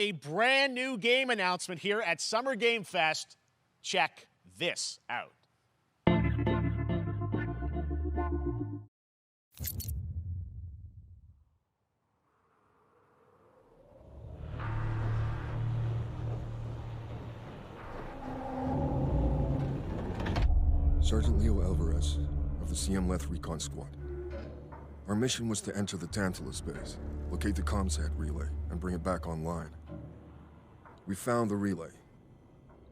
A brand new game announcement here at Summer Game Fest. Check this out. Sergeant Leo Alvarez of the CM Leth Recon Squad. Our mission was to enter the Tantalus base, locate the comsat relay, and bring it back online. We found the relay,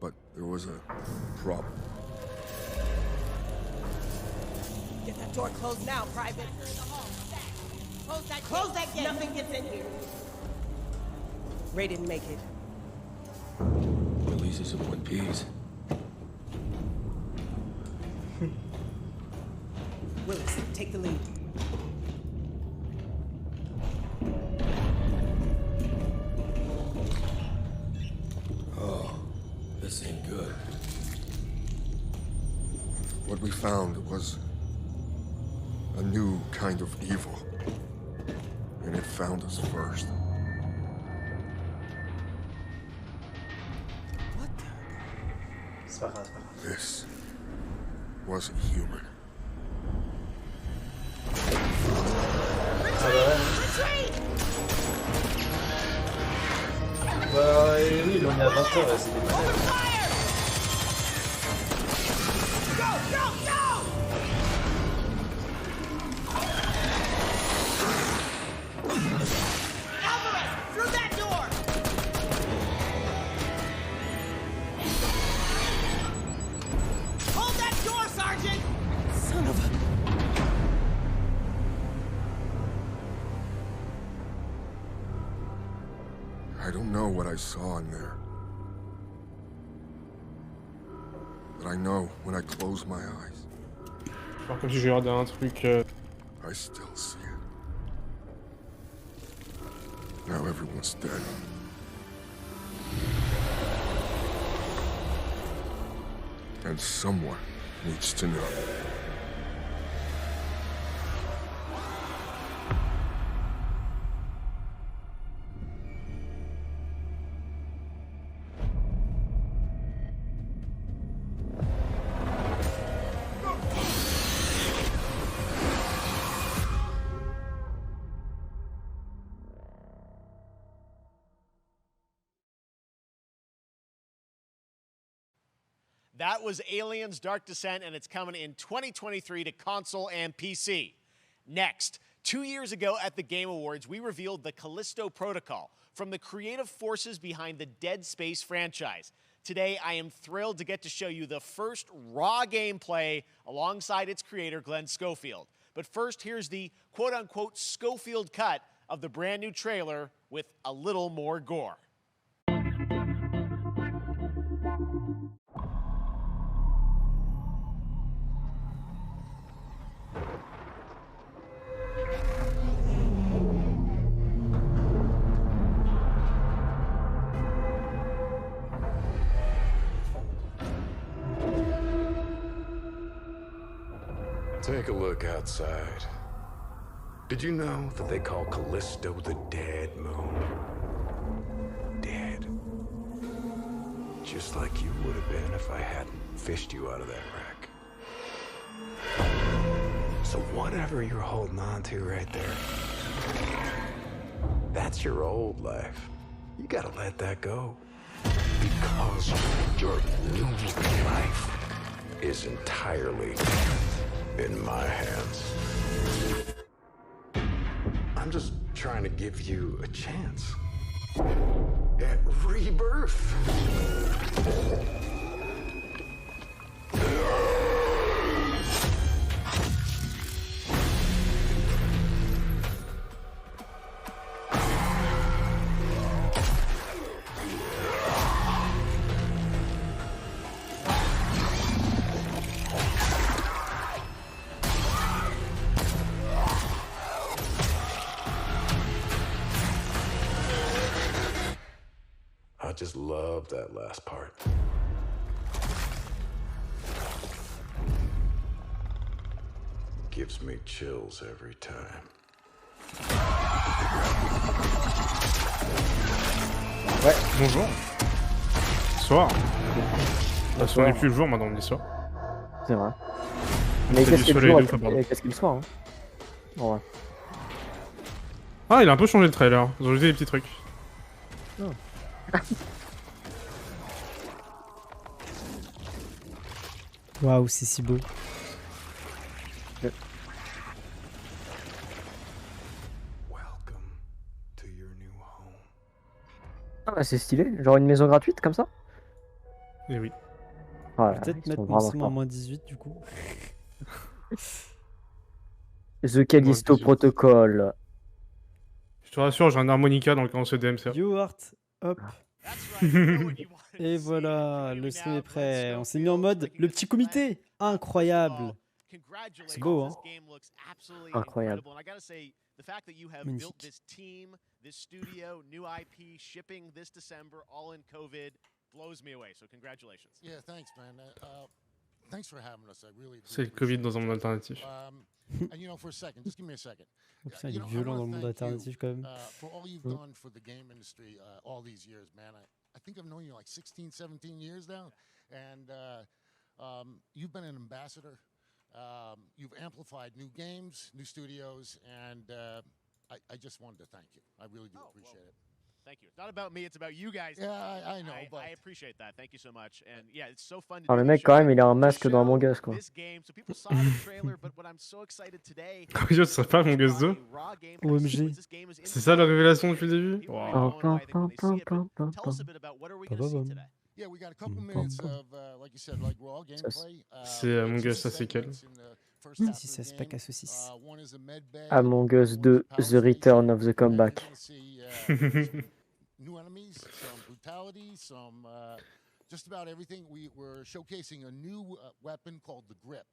but there was a problem. Get that door closed now, Private. Close that gate. Nothing gets in here. Ray didn't make it. Releases of one piece. Willis, take the lead. Oh, this ain't good. What we found was a new kind of evil. And it found us first. What? This wasn't human. Bah oui, il en est inventeur, c'est des malades. Alvarez, through that door! Hold that door, Sergeant! Son of a... I don't know what I saw in there. But I know when I close my eyes, Genre comme si j'ai regardé un truc... I still see it. Now everyone's dead. And someone needs to know. That was Aliens Dark Descent, and it's coming in 2023 to console and PC. Next, 2 years ago at the Game Awards, we revealed the Callisto Protocol from the creative forces behind the Dead Space franchise. Today, I am thrilled to get to show you the first raw gameplay alongside its creator, Glenn Schofield. But first, here's the quote-unquote Schofield cut of the brand new trailer with a little more gore. Take a look outside. Did you know that they call Callisto the Dead Moon? Dead. Just like you would have been if I hadn't fished you out of that wreck. So whatever you're holding on to right there, that's your old life. You gotta let that go. Because your new life is entirely in my hands. I'm just trying to give you a chance at rebirth. I just love that last part. Gives me chills every time. Ouais. Bonjour. Soir. Parce qu'on n'est plus le jour, maintenant on dit soir. C'est vrai. Mais C'est qu'est-ce du qu'il soleil jour de ouf, pardon. qu'est-ce qu'il soir, hein. En vrai. Ah, il a un peu changé le trailer. Ils ont ajouté des petits trucs. Oh. Waouh, c'est si beau. Ah bah c'est stylé, genre une maison gratuite comme ça. Et oui. Voilà, Peut-être ils mettre sont mon vraiment sim en forts. moins 18 du coup. The Callisto 18. Protocol. Je te rassure, j'ai un harmonica dans le camp CDMC. You art, hop. Et voilà, le stream est prêt. On s'est mis en mode le petit comité. Incroyable. C'est beau, hein. Incroyable. The fact that you have Magnifique. built this team, this studio, new IP, shipping this December, all in COVID, blows me away. So congratulations. Yeah, thanks, man. Thanks for having us. I really. C'est le Covid dans un monde alternatif. And you know, for a second, just give me a second. Oh, putain, il est violent dans le monde alternatif quand même. For all you've done for the game industry all these years, man. I think I've known you like 16, 17 years now, and you've been an ambassador. You've amplified new games, new studios, and I just wanted to thank you. I really do appreciate it. Thank you. It's not about me, it's about you guys. Yeah, I know, but I appreciate that. Thank you so much. And yeah, it's so fun to Ah, do le this mec show, quand même il a un to masque dans show Among Us quoi. this game. So people saw the trailer, but what I'm so excited today Je sais pas, mon Us 2. OMG. C'est ça la révélation depuis le début? Wow. yeah, we got a couple minutes of, like you said, like raw gameplay. C'est Among Us, ça c'est quel? Si ça se pack à saucisse. Among Us 2, The Return of the Comeback. New enemies, some brutality, some just about everything. We're showcasing a new weapon called the Grip.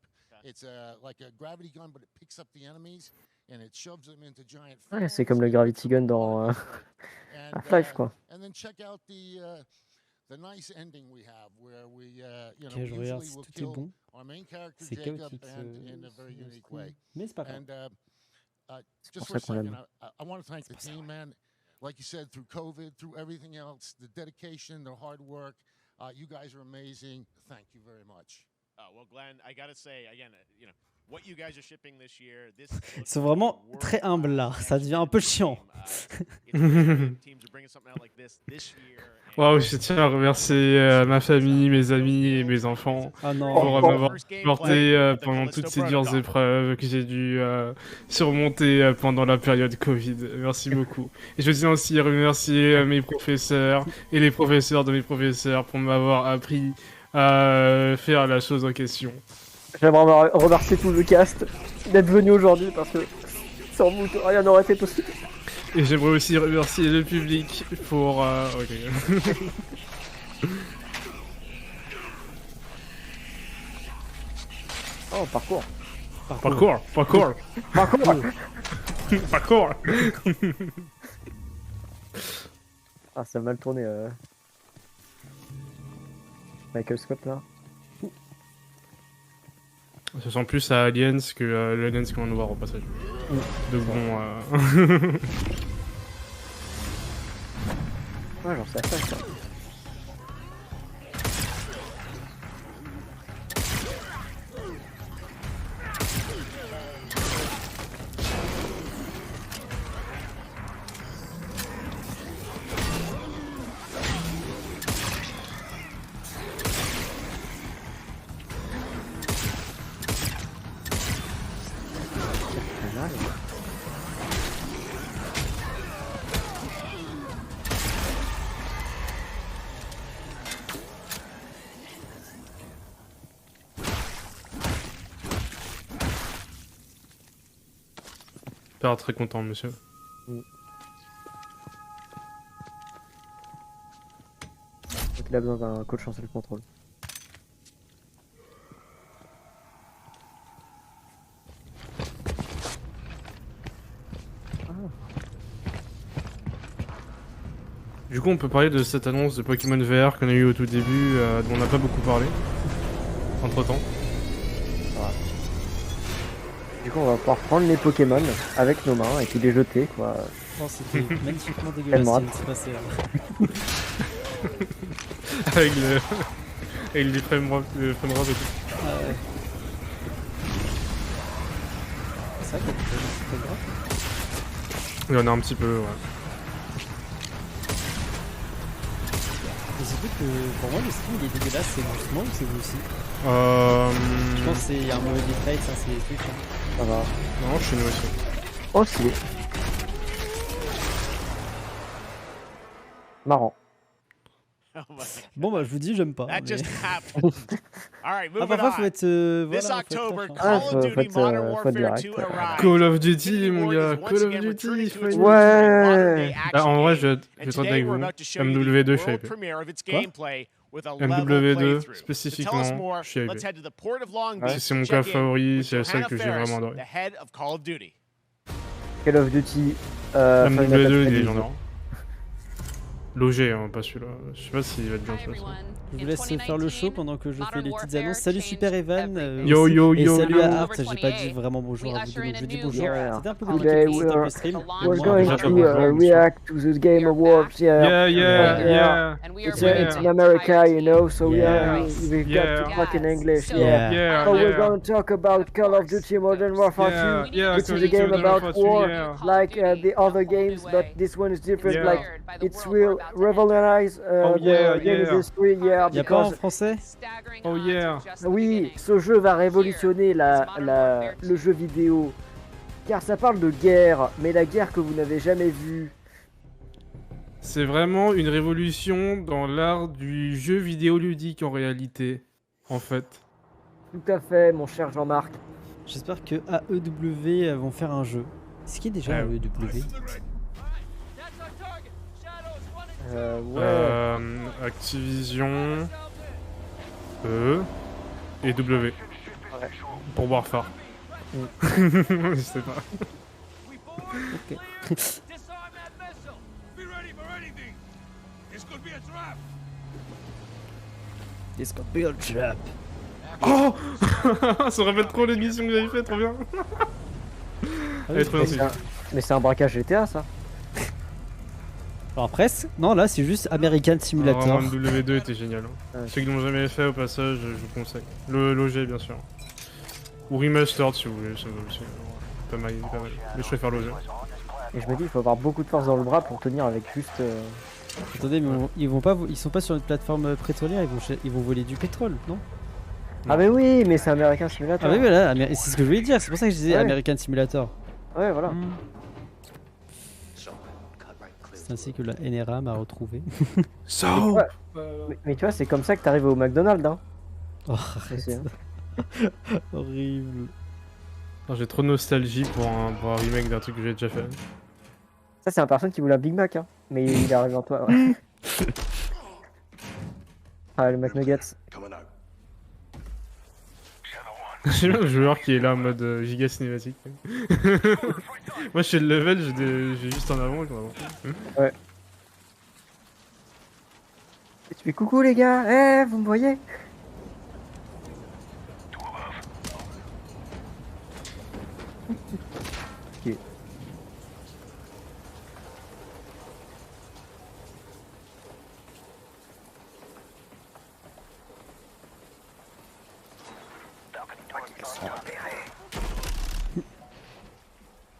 It's like a gravity gun, but it picks up the enemies and it shoves them into giant. Ouais, c'est comme le Gravity Gun dans Half-Life quoi. And then check out the nice ending we have, where we you know, Ok, je regarde usually si will tout est kill bon. our main character C'est Jacob chaotique and in a very ce unique stream. way. Mais c'est pas grave. And just pour for a ça qu'on second, l'aime. I want to thank the team, man. Like you said, through COVID, through everything else, the dedication, the hard work, you guys are amazing. Thank you very much. Oh, well, Glenn, I gotta say, again, you know, what you guys are shipping this year, this Ils sont vraiment très humbles là, ça devient un peu chiant. Waouh, je tiens à remercier ma famille, mes amis et mes enfants Ah non. pour m'avoir supporté pendant toutes ces dures épreuves que j'ai dû surmonter pendant la période Covid. Merci beaucoup. Et je tiens aussi à remercier mes professeurs et les professeurs de mes professeurs pour m'avoir appris à faire la chose en question. J'aimerais remercier tout le cast d'être venu aujourd'hui parce que sans vous rien n'aurait été possible. Et j'aimerais aussi remercier le public pour... ok. Oh, parcours. Parcours. Parcours. Ah, ça a mal tourné. Michael Scott là. Ça sent plus à Aliens que l'Aliens qu'on va nous voir au passage. De bon... Ouais, genre c'est ça. Père très content, monsieur. Donc il a besoin d'un coach en self-control. Du coup, on peut parler de cette annonce de Pokémon VR qu'on a eu au tout début, dont on n'a pas beaucoup parlé. Entre temps. Du coup, on va pouvoir prendre les Pokémon avec nos mains et puis les jeter, quoi. Oh, c'était magnifiquement dégueulasse ce qui s'est passé là. avec les frame drop et tout. Ah ouais. C'est vrai qu'il y a des frame drop. Il y en a un petit peu, ouais. Et surtout que pour moi le stream il est dégueulasse, c'est justement ou c'est vous aussi? Je pense que c'est un mauvais bitrate, ça c'est des trucs. Hein. Ça va. Non, je suis nous aussi. Oh, si. Marrant. Bon bah je vous dis j'aime pas. That Mais... just happened. All right, moving parfois faut on. être This voilà, October, faut être Call of faut Duty être, Modern faut Warfare direct, 2 ouais. arrives. Call of Duty, mon Infinity gars, Ward is Call once of again Duty, returning il to faut its y roots Ouais. with a modern-day Bah, action en vrai, game. je vais And traiter today avec we're vous. about to show you the MW2, je suis world hypé. premiere of its Quoi? gameplay with a level MW2, playthrough. To tell us spécifiquement, more, je suis let's hypé. head to the port of Long Ouais. Beach C'est mon to cas check in favori, with c'est celle Johanna que j'ai Ferris, vraiment adoré. the head of Call of Duty. Call of Duty. MW2, il est légendaire. Logé, hein, pas celui-là. Je sais pas s'il va être bien celui-là. Je vous laisse faire le show pendant que je fais les petites annonces. Salut Super Evan. Yo, aussi. yo, Et yo, salut yo. à Art, j'ai pas dit vraiment bonjour à vous deux, donc je dis bonjour. Yeah. C'était un peu Today compliqué we pour are- le stream. We're Moi, going déjà, to bonjour. react to the Game Awards. Yeah, yeah. It's in America, you know, so Yeah. we've Yeah. got to talk in English. Yeah. Yeah, So we're yeah. going to talk about Call of Duty Modern Warfare 2. Yeah, Which Call is of a game Duty about Modern Warfare 2, war, yeah. like the other games, but this one is different. Yeah. Like it's will revolutionize Oh, yeah, the game yeah. industry. Yeah, Y'a pas en because français? Oh yeah. oui, ce jeu va révolutionner le jeu vidéo, car ça parle de guerre, mais la guerre que vous n'avez jamais vue. C'est vraiment une révolution dans l'art du jeu vidéo ludique en réalité, en fait. Tout à fait, mon cher Jean-Marc. J'espère que AEW vont faire un jeu. Est-ce qu'il y a déjà un AEW? Ouais. Activision, E et W. Pour Warfare. Je sais pas. Ok. This could be a trap. Oh ça rappelle trop l'émission que j'avais fait, trop bien. Elle est trop bien, Mais c'est un braquage GTA, ça. Alors presque. Non, là c'est juste American Simulator. Vraiment, W2 était génial. Hein. Ceux qui l'ont jamais fait, au passage, je vous conseille. Le loger, bien sûr. Ou remastered si vous voulez, ça va aussi. Pas mal, pas mal. Mais je préfère loger. Et je me dis, il faut avoir beaucoup de force dans le bras pour tenir avec juste. Attendez, mais ils sont pas sur une plateforme pétrolière, ils vont voler du pétrole, non? Ah, mais oui, mais c'est American Simulator. Ah, mais voilà, c'est ce que je voulais dire, c'est pour ça que je disais Ouais. American Simulator. Ouais, voilà. C'est ainsi que la NRA m'a retrouvé. Ouais. Mais tu vois, c'est comme ça que t'arrives au McDonald's, hein. Oh, arrête. hein. Horrible. J'ai trop de nostalgie pour un remake d'un truc que j'ai déjà fait. Ça, c'est un personne qui voulait un Big Mac, hein. Mais il est arrivé en toi, ouais. Ah, le McNuggets. J'ai bien le joueur qui est là en mode giga cinématique. Moi je suis le level, j'ai juste en avant et en avant. Ouais. Et tu fais coucou les gars, vous me voyez? Ok.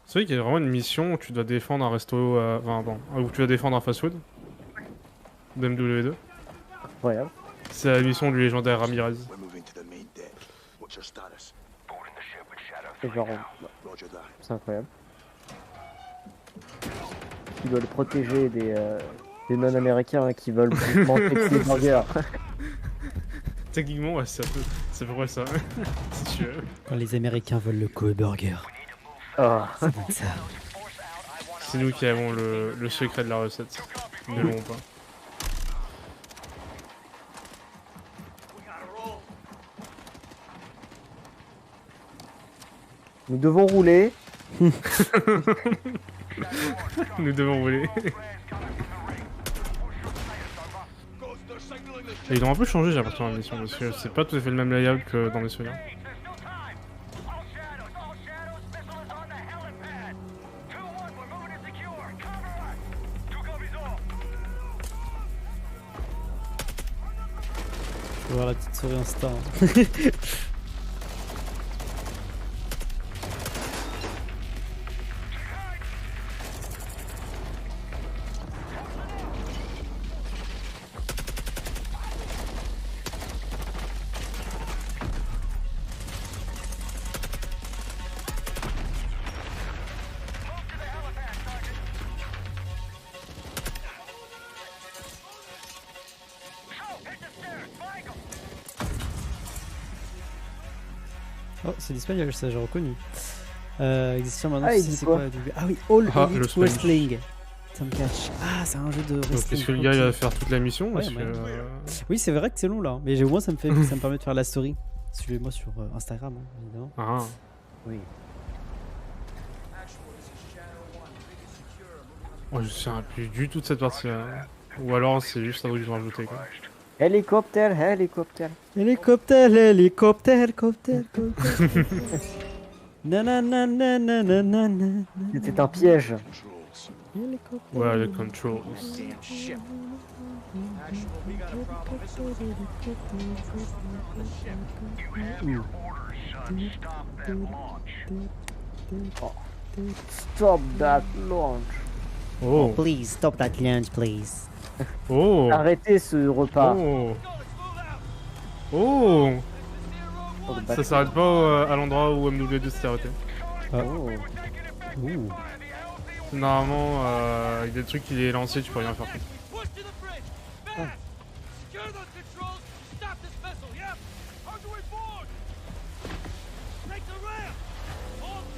C'est vrai qu'il y a vraiment une mission où tu dois défendre un resto, où tu dois défendre un fast-food de MW2. Incroyable. C'est la mission du légendaire Ramirez. C'est genre, c'est incroyable. Ils veulent protéger des non-américains qui veulent manger des burgers. Techniquement, ouais, c'est à peu près ça. Si tu veux. Quand les Américains veulent le co-burger. Oh. Ça donne ça. C'est nous qui avons le secret de la recette. Ils ne l'auront pas. Nous devons rouler. Nous devons rouler. Et ils ont un peu changé, j'ai l'impression, la mission, parce que c'est pas tout à fait le même layout que dans les souvenirs. Je vais voir la petite souris Insta. Oh, c'est l'espagnol, ça j'ai reconnu. Existant maintenant, tu sais c'est quoi? Ah oui, All Elite Wrestling. Tom Catch. Ah, c'est un jeu de wrestling. Donc, est-ce que le gars il va faire toute la mission? Ouais, oui, c'est vrai que c'est long là, mais au moins ça me permet de faire la story. Suivez-moi sur Instagram, hein, évidemment. Ah. Oui. Oh, je ne sais plus du tout de cette partie-là. Ou alors c'est juste un truc qu'ils ont rajouté quoi. Hélicoptère, hélicoptère. Hélicoptère, hélicoptère, hélicoptère, hélicoptère. Nananana. C'était un piège. Ouais, les controls. Stop that launch. Oh. Please, stop that launch, please. Oh. Arrêtez ce repas. Oh. Oh. Ça s'arrête pas à l'endroit où MW2 s'est arrêté. Oh. Normalement, avec des trucs qui est lancé, tu peux rien faire.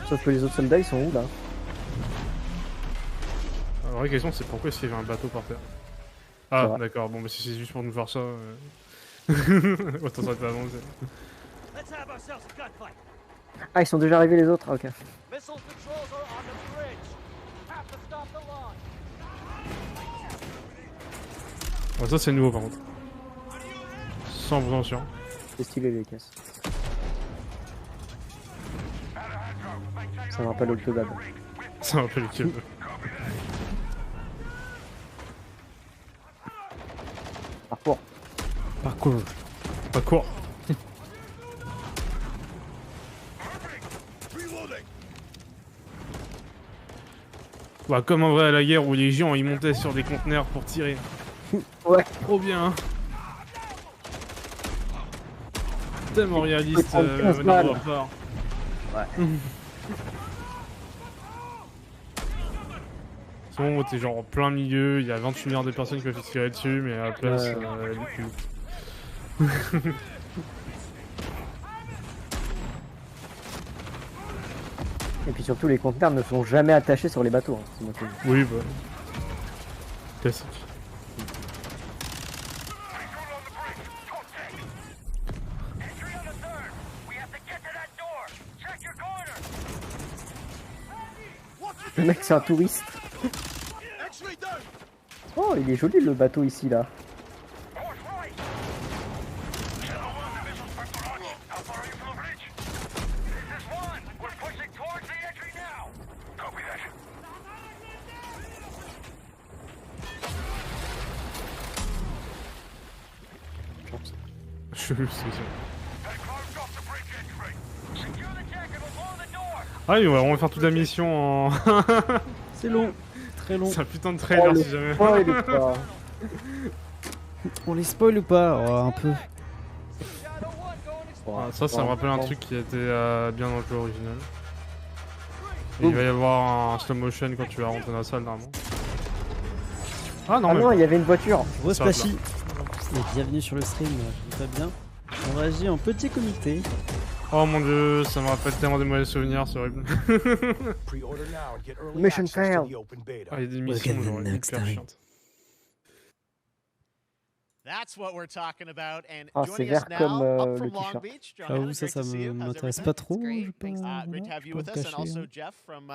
Sauf que les autres soldats ils sont où là? La vraie question c'est pourquoi est-ce qu'il y avait un bateau par terre? Ah d'accord, bon bah si c'est juste pour nous faire ça... Autant ça va avancer. Ah ils sont déjà arrivés les autres, ah, ok. Bon, ça c'est nouveau par contre. 100% sûr. C'est stylé les caisses. Ça me rappelle le kebab. Ça me rappelle le kebab. Parcours. Parcours. Parcours. Bah, comme en vrai à la guerre où les gens ils montaient sur des conteneurs pour tirer. Ouais. Trop bien. Tellement réaliste. Ouais. Bon, t'es genre en plein milieu, il y a 28 milliards de personnes qui peuvent tirer dessus, mais à la place, Et puis surtout les conteneurs ne sont jamais attachés sur les bateaux. Hein, c'est moi qui... Oui, bah. Classique. Le mec c'est un touriste. Oh il est joli le bateau ici là. Ah oui, on va refaire toute la mission en... C'est long, très long. C'est un putain de trailer si jamais. On les spoil ou pas? Oh, un peu. Ah, ça me rappelle un truc qui était bien dans le jeu original. Et il va y avoir un slow motion quand tu vas rentrer dans la salle normalement. Ah non, non, il y avait une voiture. Resplashy. Bienvenue sur le stream, tout va bien. On réagit en petit comité. Oh mon dieu, ça me rappelle tellement des mauvais souvenirs, c'est horrible. Mission failed. Ah, il y a des missions genre hyper chiantes. Ah, c'est vert comme le t-shirt. J'avoue, ça m'intéresse pas trop. Je pense.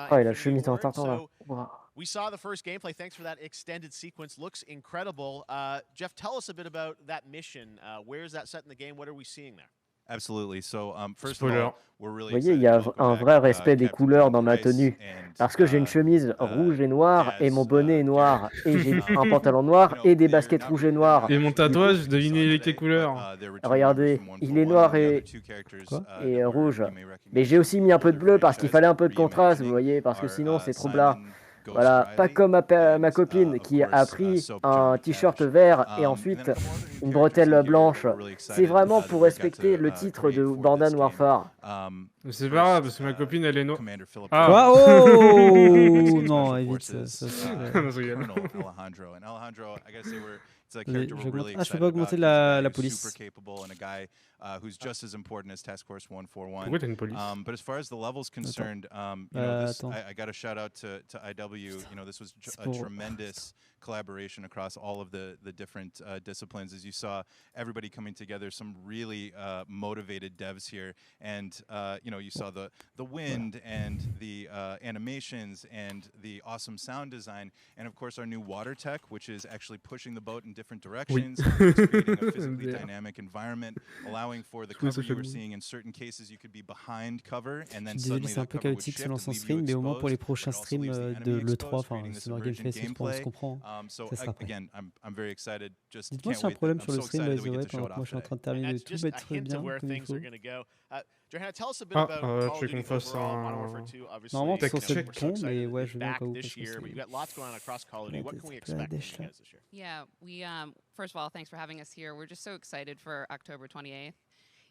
Ah, il a chemise en tartan là. Wow. We saw the first gameplay. Thanks for that extended sequence. Looks incredible. Jeff, tell us a bit about that mission. Where is that set in the game? What are we seeing there? Absolutely. So, first of Spoiler. all, we're really Vous voyez, il y a un vrai respect des couleurs dans ma tenue. Parce que j'ai une chemise rouge et noire, et mon bonnet est noir, et j'ai un pantalon noir, et des baskets rouges et noires. Et mon tatouage, devinez quelles couleurs. Regardez, il est noir et rouge. Mais j'ai aussi mis un peu de bleu parce qu'il fallait un peu de contraste, vous voyez, parce que sinon c'est trop plat. Voilà, pas comme ma copine qui a pris un t-shirt vert et ensuite une bretelle blanche. C'est vraiment pour respecter le titre de Bandhan Warfare. C'est pas grave, parce que ma copine, elle est noire. Ah. Quoi? Oh non, évite ça. Je peux pas augmenter la police. Who's just as important as Task Force 141. Pourquoi t'as une police? But as far as the levels concerned, I got a shout out to IW. You know, this was a tremendous collaboration across all of the different disciplines. As you saw, everybody coming together, some really motivated devs here, and you know, you saw the wind and the animations and the awesome sound design, and of course our new water tech, which is actually pushing the boat in different directions, creating a physically dynamic environment, allowing for the cover you were seeing. In certain cases, you could be behind cover, and then suddenly c'est un peu chaotique ce lance en stream, mais au moins pour les prochains streams de l'E3, enfin, c'est leur game face, on se comprend. So again, I'm very excited. Just dites-moi si un problème sur le stream, by the way, pendant que moi je suis en train de terminer de tout mettre bien comme il faut. Je vais qu'on fasse un... Normalement, c'est censé être bon, mais ouais, je veux bien pas où Yeah, first of all, thanks for having us here. We're just so excited for October 28th.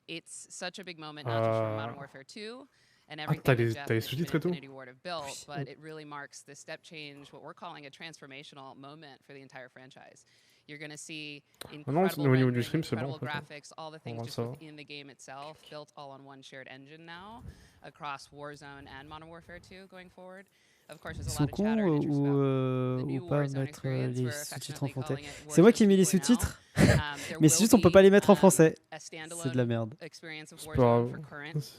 It's such a big moment, not just for Modern Warfare 2 and everything that Jeff and Infinity Ward have built, but it really marks the step change, what we're calling a transformational moment for the entire franchise. You're going to see incredible graphics, all the things just within the game itself, built all on one shared engine now across Warzone and Modern Warfare 2 going forward. Ils sont cons ou pas mettre les sous-titres en français. C'est moi qui ai mis les sous-titres, mais c'est juste on peut pas les mettre en français. C'est de la merde. C'est pas grave.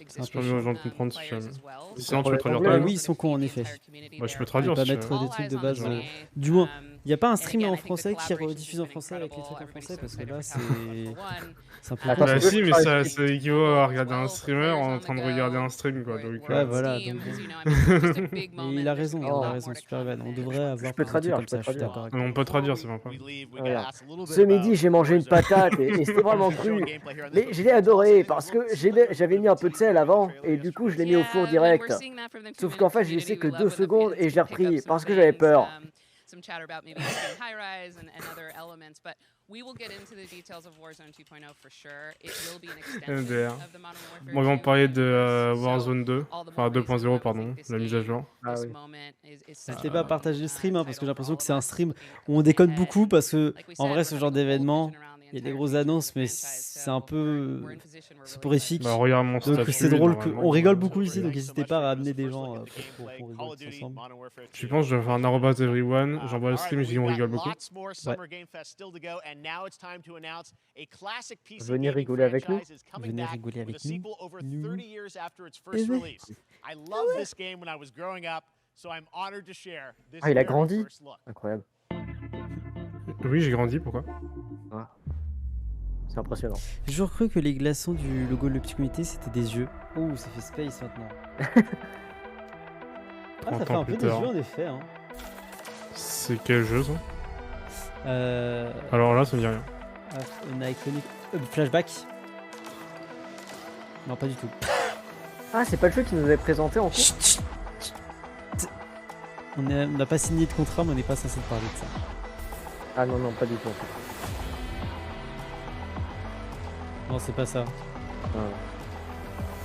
Ça permet aux gens de comprendre si jamais. Sinon tu peux traduire. Oui, ils sont cons en effet. Bah, je peux traduire. On peut pas mettre des trucs de base. Du moins, il n'y a pas un stream en français qui rediffuse en français avec les trucs en français parce que là c'est un peu. Bah si, mais ça équivaut à regarder un streamer en train de regarder un stream quoi. Donc, ouais, voilà. Il a raison, super van. On devrait avoir. Je peux traduire, comme ça, je suis d'accord. On peut traduire, c'est pas grave. Voilà. Ce midi, j'ai mangé une patate et c'était vraiment cru. Mais je l'ai adoré parce que j'avais mis un peu de sel avant et du coup, je l'ai mis au four direct. Sauf qu'en fait, j'ai laissé que 2 secondes et j'ai repris parce que j'avais peur. Some chatter about maybe high-rise and other elements, but we will get into the details of Warzone 2.0 for sure. It will be an extension of the Modern Warfare 2. Bon, ils vont parler de Warzone 2, enfin 2.0 pardon, la mise à jour. Ah oui. N'hésitez pas à partager le stream parce que j'ai l'impression que c'est un stream où on déconne beaucoup parce que en vrai ce genre d'événement, il y a des grosses annonces mais c'est un peu soporifique. Bah, regarde mon statut, donc c'est drôle on rigole beaucoup ici donc n'hésitez pas à amener des gens pour qu'on rigole tous ensemble. Tu penses que je vais faire un arrobas everyone, j'envoie le stream et je dis on rigole beaucoup. Ouais. Venez rigoler avec nous. Venez rigoler avec nous. Ah, il a grandi. Incroyable. Oui, j'ai grandi, pourquoi? Ah. C'est impressionnant. J'ai toujours cru que les glaçons du logo de le petit comité c'était des yeux. Oh, ça fait space maintenant. Ah, ça fait un peu des yeux en effet. Hein. C'est quel jeu ça? Alors là, ça me dit rien. On a iconique. Flashback. Non, pas du tout. Ah, c'est pas le jeu qui nous avait présenté en cours. On n'a pas signé de contrat, mais on n'est pas censé parler de ça. Ah non, pas du tout en fait. Non, c'est pas ça. Ah.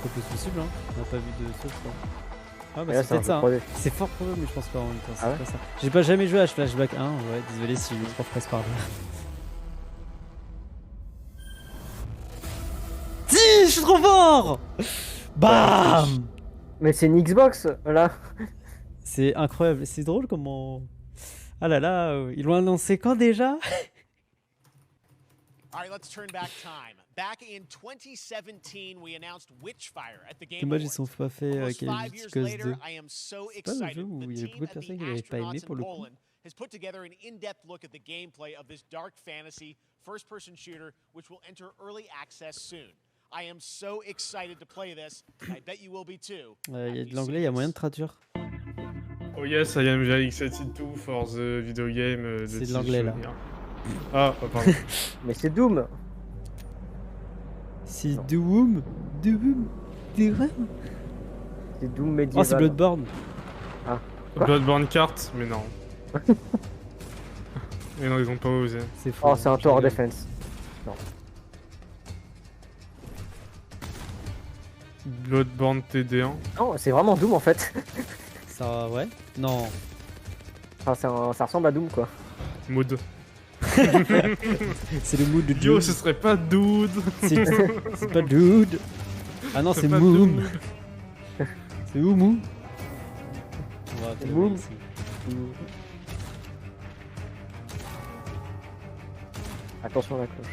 C'est plus possible, hein. On n'a pas vu de ça, je crois. Ah bah là, c'est peut-être ça. Hein. C'est fort probable, mais je pense pas en même temps. C'est pas ça. J'ai pas jamais joué à Flashback 1, ouais, désolé si je trop presse par là. Si, je suis trop fort. Bam. Mais c'est une Xbox, là. C'est incroyable, c'est drôle comment... Ah là là, ils l'ont annoncé quand déjà? Dommage, ils sont pas fait Xplozivo 2. C'est pas le jeu où il y a beaucoup de personnes qui l'avaient pas aimé pour le coup. Has put together an in-depth look at the gameplay of this dark fantasy first-person shooter, which will enter early access soon. I am so excited to play this. I bet you will be too. Il y a de l'anglais, il y a moyen de traduire. Oh yes, I am very excited too for the video game. C'est de l'anglais là. Ah, pardon. Mais c'est Doom. C'est Doom. Doom. C'est Doom médiéval. Oh, c'est Bloodborne. Ah. Bloodborne carte, mais non. Mais non, ils ont pas osé. C'est faux. Oh, c'est un Tower Defense. Non. Bloodborne TD1. Non, c'est vraiment Doom en fait. Ça, ouais. Non. Enfin, ça ressemble à Doom quoi. Mood. C'est le mood de Doom. Yo, ce serait pas Dude. C'est pas Dude. Ah non, c'est Moom. C'est Oumou. Moom. Attention à la cloche.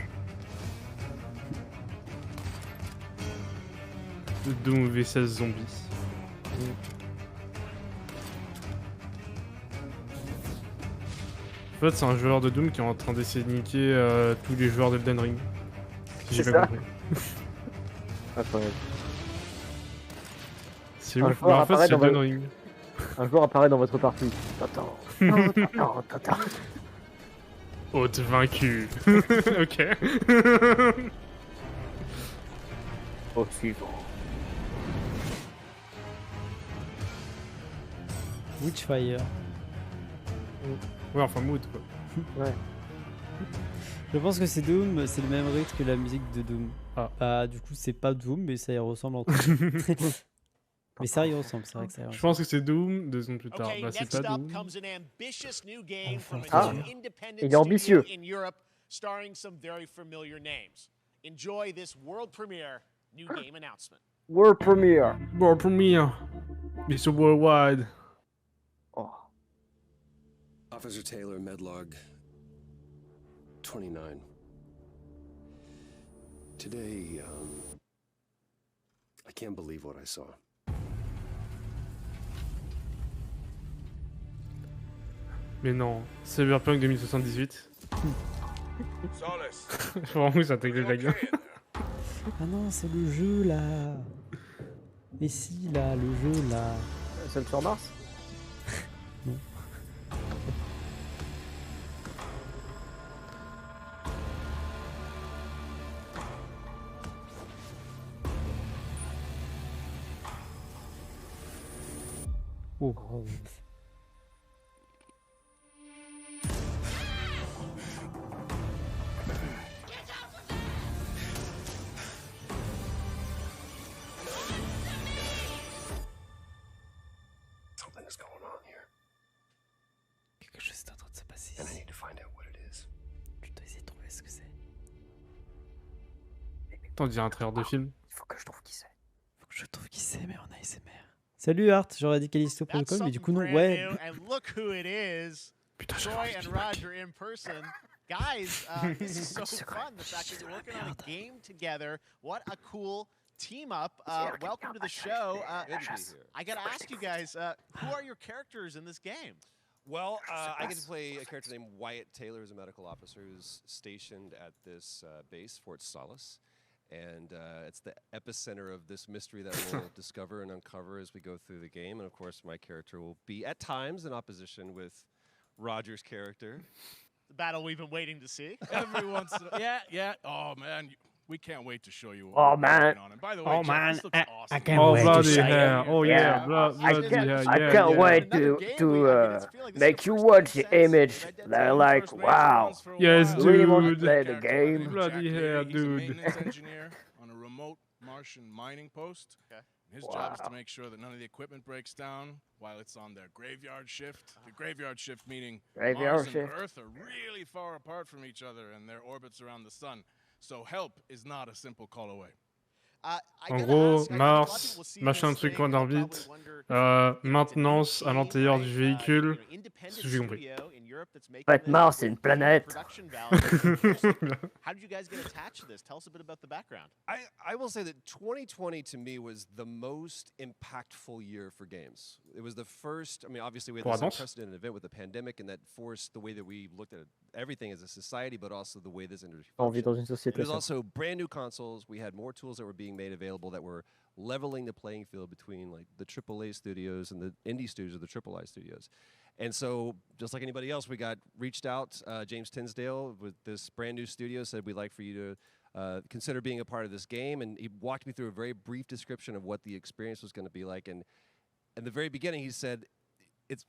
Doom V16 zombies. En fait, c'est un joueur de Doom qui est en train d'essayer de niquer tous les joueurs d'Elden Ring. Si j'ai pas compris. Incroyable. C'est ouf, mais en fait c'est Elden Ring. Un joueur apparaît dans votre partie. Attends. Hôte vaincu. Ok. Au suivant. Xyphire. Ouais, enfin Mood quoi. Ouais. Je pense que c'est Doom, c'est le même rythme que la musique de Doom. Ah. Bah, du coup, c'est pas Doom, mais ça y ressemble en tout. Mais ça y ressemble, c'est vrai que ça y ressemble. Je pense que c'est Doom 2 secondes plus tard. Bah, c'est pas Doom. Ah, il est ambitieux. Starring some very familiar names. Enjoy this world premiere new game announcement. World premiere. World premiere. Mr. Worldwide. Oh. Officer Taylor, Medlog 29. Today, I can't believe what I saw. Mais non, Cyberpunk 2078. Vraiment que ça t'éclate la gueule. Ah non, c'est le jeu là. Mais si, là, le jeu là. Seul sur Mars. Non. Oh. Something is going on here. Quelque chose est en train de se passer. And I need to find out what it is. Je dois essayer de trouver ce que c'est. T'en dirais un trailer de film. Il faut que je trouve qui c'est. Faut que je trouve qui c'est, mais en ASMR. Salut Art, j'aurais dit Callisto Protocol, mais du coup non, ouais. Putain, Troy and Roger in person. Guys, this is so fun. The fact that you're working on a game together. What a cool team up. Welcome to the show. I gotta ask you guys, who are your characters in this game? Well, I get to play a character named Wyatt Taylor, who's a medical officer who's stationed at this base, Fort Solace. And it's the epicenter of this mystery that we'll discover and uncover as we go through the game. And of course, my character will be at times in opposition with Roger's character. The battle we've been waiting to see. Every once in a yeah. Oh man, we can't wait to show you. Oh man. And by the way, Jeff, this looks awesome. I can't wait to show hell. you. Oh yeah, I can't wait to make you watch the image. They're like, wow. Yes, You really want to dude. play the game? Bloody hell, He's a dude. maintenance engineer on a remote Martian mining post. Okay. His job is to make sure that none of the equipment breaks down while it's on their graveyard shift. The graveyard shift meaning Mars and Earth are really far apart from each other and their orbits around the sun. So help is not a simple call away. En gros, Mars, machin truc en orbite, maintenance à l'intérieur du véhicule, c'est ce que j'ai compris. Europe that's making Pas de this Mars, c'est with une planète. production value. How did you guys get attached to this? Tell us a bit about the background. I will say that 2020 to me was the most impactful year for games. It was the first, I mean, obviously we had this unprecedented event with the pandemic, and that forced the way that we looked at everything as a society, but also the way this industry functions. It was also brand new consoles. We had more tools that were being made available that were leveling the playing field between like the AAA studios and the indie studios or the AAA studios. And so, just like anybody else, we got reached out. James Tinsdale with this brand new studio said, we'd like for you to consider being a part of this game. And he walked me through a very brief description of what the experience was going to be like. And in the very beginning, he said,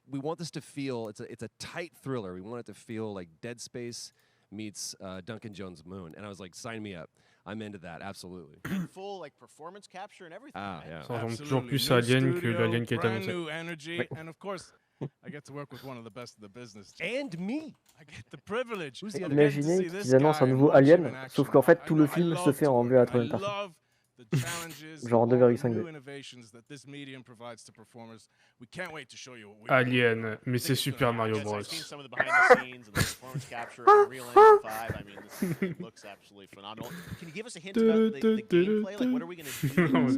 we want this to feel, it's a tight thriller. We want it to feel like Dead Space meets Duncan Jones' Moon. And I was like, sign me up. I'm into that, absolutely. Full like performance capture and everything. Yeah. Ça ressemble toujours plus à Alien que l'Alien qui est brand annoncé. New energy, and of course, I get to work with one of the best in the business. And me. I get the privilege. Imaginez qu'ils annoncent un nouveau Alien, sauf qu'en fait tout le film se fait en vue à la troisième personne. Genre en 2,5D. Alien, mais c'est Super Mario Bros.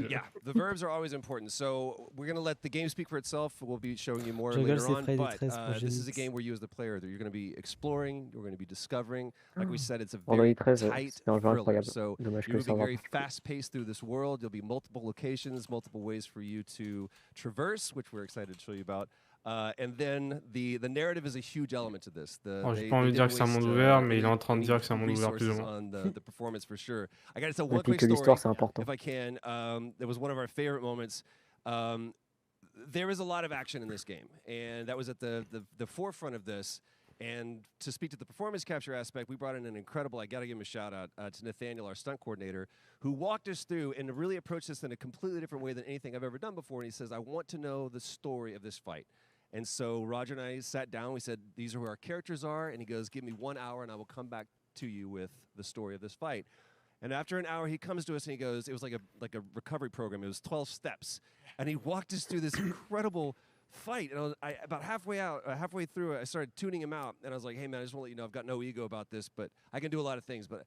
Yeah, the verbs are always important. So we're going to let the game speak for itself. We'll be showing you more later on. But this is a game where you as the player, you're going to be exploring, you're going to be discovering. Like we said, it's a very tight thriller. So you're going to be very fast-paced through this world. There'll be multiple locations, multiple ways for you to traverse, which we're excited to show you about. And then the narrative is a huge element to this. J'ai pas envie de dire que c'est un monde ouvert, mais il est en train de dire que c'est un monde ouvert plus ou moins. On the performance for sure. I got to tell one quick story, if I can. It was one of our favorite moments. There is a lot of action in this game, and that was at the forefront of this. And to speak to the performance capture aspect, we brought in an incredible, I got to give him a shout out to Nathaniel, our stunt coordinator, who walked us through and really approached this in a completely different way than anything I've ever done before. And he says, I want to know the story of this fight. And so Roger and I sat down, we said, these are who our characters are. And he goes, give me 1 hour and I will come back to you with the story of this fight. And after an hour, he comes to us and he goes, it was like a recovery program. It was 12 steps. And he walked us through this incredible fight, and about halfway through, I started tuning him out, and I was like, "Hey man, I just want to let you know I've got no ego about this, but I can do a lot of things, but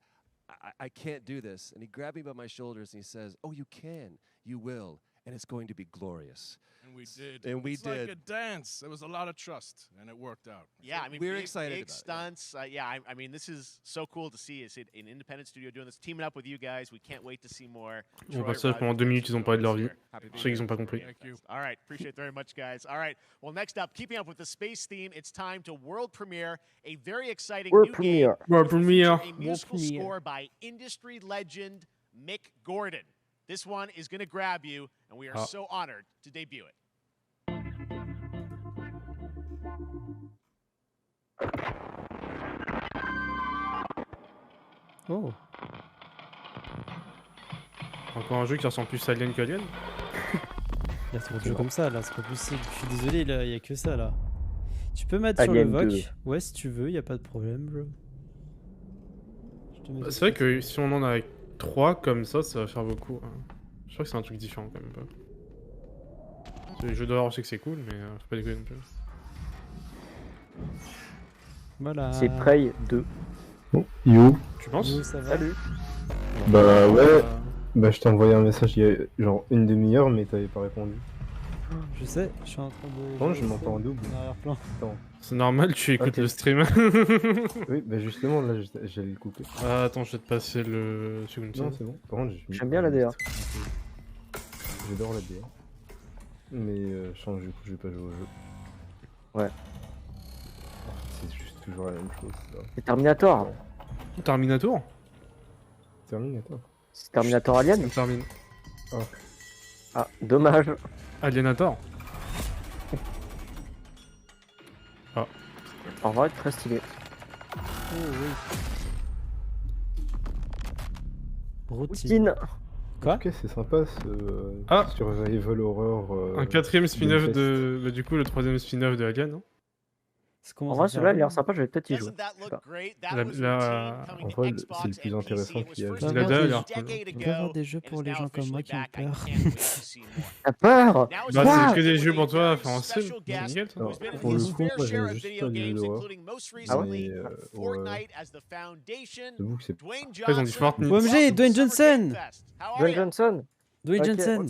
I can't do this." And he grabbed me by my shoulders and he says, "Oh, you can, you will, and it's going to be glorious." And we did. And we it's did. Like a dance. There was a lot of trust, and it worked out. Yeah, I mean, we're excited big stunts. Yeah, I mean, this is so cool to see. It's an independent studio doing this, teaming up with you guys. We can't wait to see more. On passe ça pendant 2 minutes, ils ont parlé de leur vie. Je sais qu'ils n'ont pas compris. Thank you. All right, appreciate it very much, guys. All right, well, next up, keeping up with the space theme, it's time to world premiere a very exciting new game. World premiere. A musical score by industry legend Mick Gordon. This one is going to grab you, and we are so honored to debut it. Oh. Encore un jeu qui ressemble plus à Alien qu'Alien. Il y a trop de jeux comme ça là, c'est pas possible. Je suis désolé, là, il y a que ça là. Tu peux mettre sur le VOD. Ouais, si tu veux, y a pas de problème, bro. C'est vrai que si on en a 3 comme ça va faire beaucoup. Je crois que c'est un truc différent quand même. Les jeux d'horreur, je sais que c'est cool, mais faut pas déconner non plus. Voilà. C'est Prey 2. Oh, yo. Tu penses? Yo, ça va. Salut. Bah ouais. Bah je t'ai envoyé un message il y a genre une demi-heure, mais t'avais pas répondu. Je sais, je suis en train de... Non, je m'entends en double. Arrière-plan. Attends. C'est normal, tu écoutes le stream. Oui, bah justement, là, j'allais le couper. Ah, attends, je vais te passer le second. Non, c'est bon. Par contre, j'aime bien la DA. J'adore la DA. Mais je change du coup, je vais pas jouer au jeu. Ouais. C'est juste toujours la même chose. C'est Terminator. Terminator? Terminator. C'est Terminator Alien? Termine. Oh. Ah, dommage. Alienator. Ah. En vrai, très stylé. Oh oui. Routine. Quoi? Ok, c'est sympa ce survival horror. Un 4ème spin-off de... Bah, du coup, le 3ème spin-off de Alien, non? En vrai, celui-là, il a l'air sympa, je vais peut-être y jouer. Là, en vrai, c'est le plus intéressant qu'il y a. Il Il a d'ailleurs. peut y avoir des jeux pour les gens comme moi qui ont peur. T'as peur? Bah, c'est que des jeux pour toi, enfin, en stream. C'est nickel, ça. Alors, pour le coup, moi, j'aime juste pas les jeux d'horreur. Ah ouais? Mais, j'avoue que c'est... Après, ils ont dit Fortnite. OMG, Dwayne Johnson. Dwayne Johnson. Dwayne Ok. Johnson.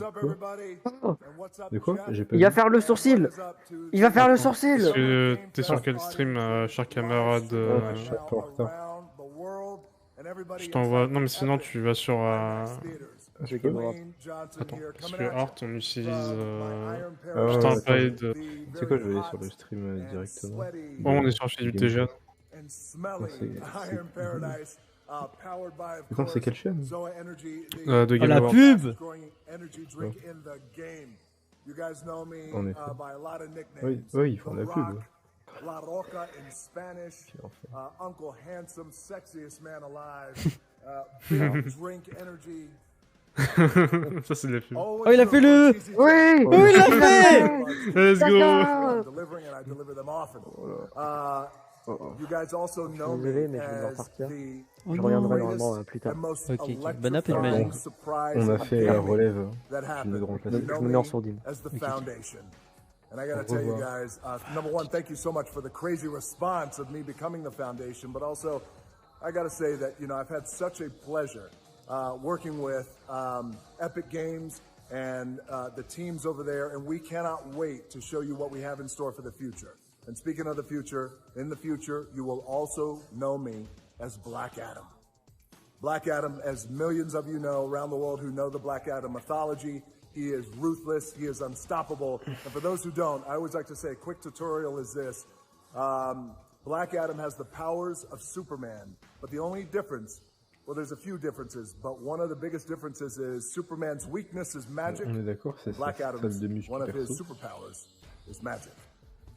Oh, De quoi? J'ai pas il va vu. faire le sourcil. Il va faire le sourcil. T'es sur quel stream, cher camarade Je suis un peu en retard. Je t'envoie... Non, mais sinon, tu vas sur... Je peux? Attends, parce que Art, on utilise... Ah, Putain, attends, pas je- de... Tu sais quoi, je vais aller sur le stream directement. Bon, on est sur chez du TGA. Non, Attends, c'est quelle chaîne? De Oh, Game la Awards. pub. En effet. Oui, oui, ils font de la pub. Uncle Handsome, sexiest man alive. Drink energy. Ça, c'est de la pub. Oh, il a fait le... Oui. Oh, il l'a fait. Let's go. Delivering and I deliver them often. You guys also know Désolé, me mais je vais devoir as partir. the Je reviendrai normalement plus tard. Ok, bon appel, On a fait la relève. Tu nous remplaces. Je me mets en sourdine. as the foundation. And I gotta tell you guys, number one, thank you so much for the crazy response of me becoming the foundation, but also, I gotta say that, you know, I've had such a pleasure working with Epic Games and the teams over there, and we cannot wait to show you what we have in store for the future. And speaking of the future, in the future, you will also know me as Black Adam. Black Adam, as millions of you know around the world who know the Black Adam mythology, he is ruthless, he is unstoppable. And for those who don't, I always like to say a quick tutorial is this. Black Adam has the powers of Superman, but the only difference, well, there's a few differences, but one of the biggest differences is Superman's weakness is magic. On est d'accord, c'est Black sa phase Adam's, de muscle one of his perso. superpowers is magic.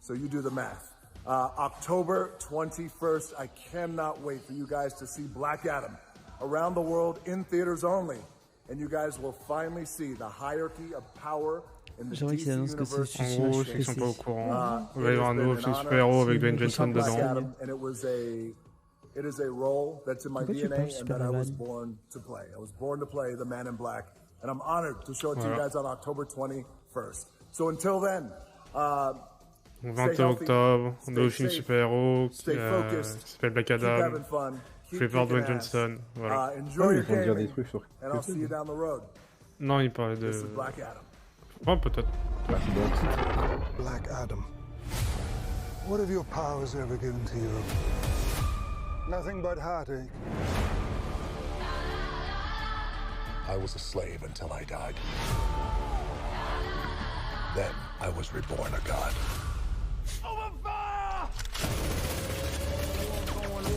So you do the math. October 21st, I cannot wait for you guys to see Black Adam around the world in theaters only. And you guys will finally see the hierarchy of power in the J'aimerais qu'ils DC annoncent que c'est universe. En gros, ceux qui sont pas au courant, il va y avoir un nouveau film super-héros avec Dwayne Johnson Black dedans. Adam, and it is a role that's in my Pourquoi tu DNA parles and that I was Superman? born to play. I was born to play the Man in Black, and I'm honored to show it to you guys on October 21st. So until then, 20 octobre, un nouveau film super-héros qui s'appelle Black Adam, fait par Dwayne Johnson. Voilà. enjoy your Ils vont dire des gaming, trucs sur and I'll see you down the road. Non, il parlait de... This is Black Adam. Ouais, peut-être. Black Adam, what have your powers ever given to you? Nothing but heartache. I was a slave until I died. Then I was reborn a god.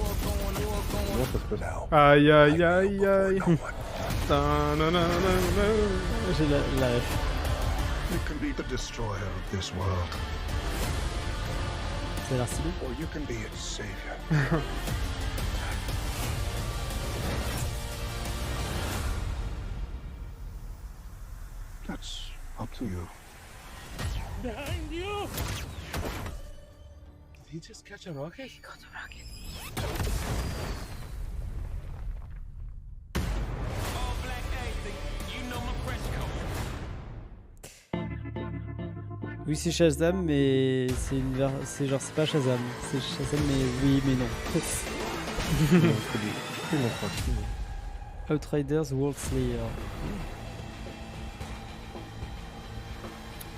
Comment ça se passe? Aïe, aïe, aïe, aïe. J'ai la ref. You can be the destroyer of this world, Ça a l'air stylé. or you can be its savior. That's up to you. Behind you! Did he just catch a rocket? He got a rocket. Oui, c'est Shazam, mais c'est une c'est genre c'est pas Shazam, c'est Shazam mais oui mais non. Outriders World Slayer.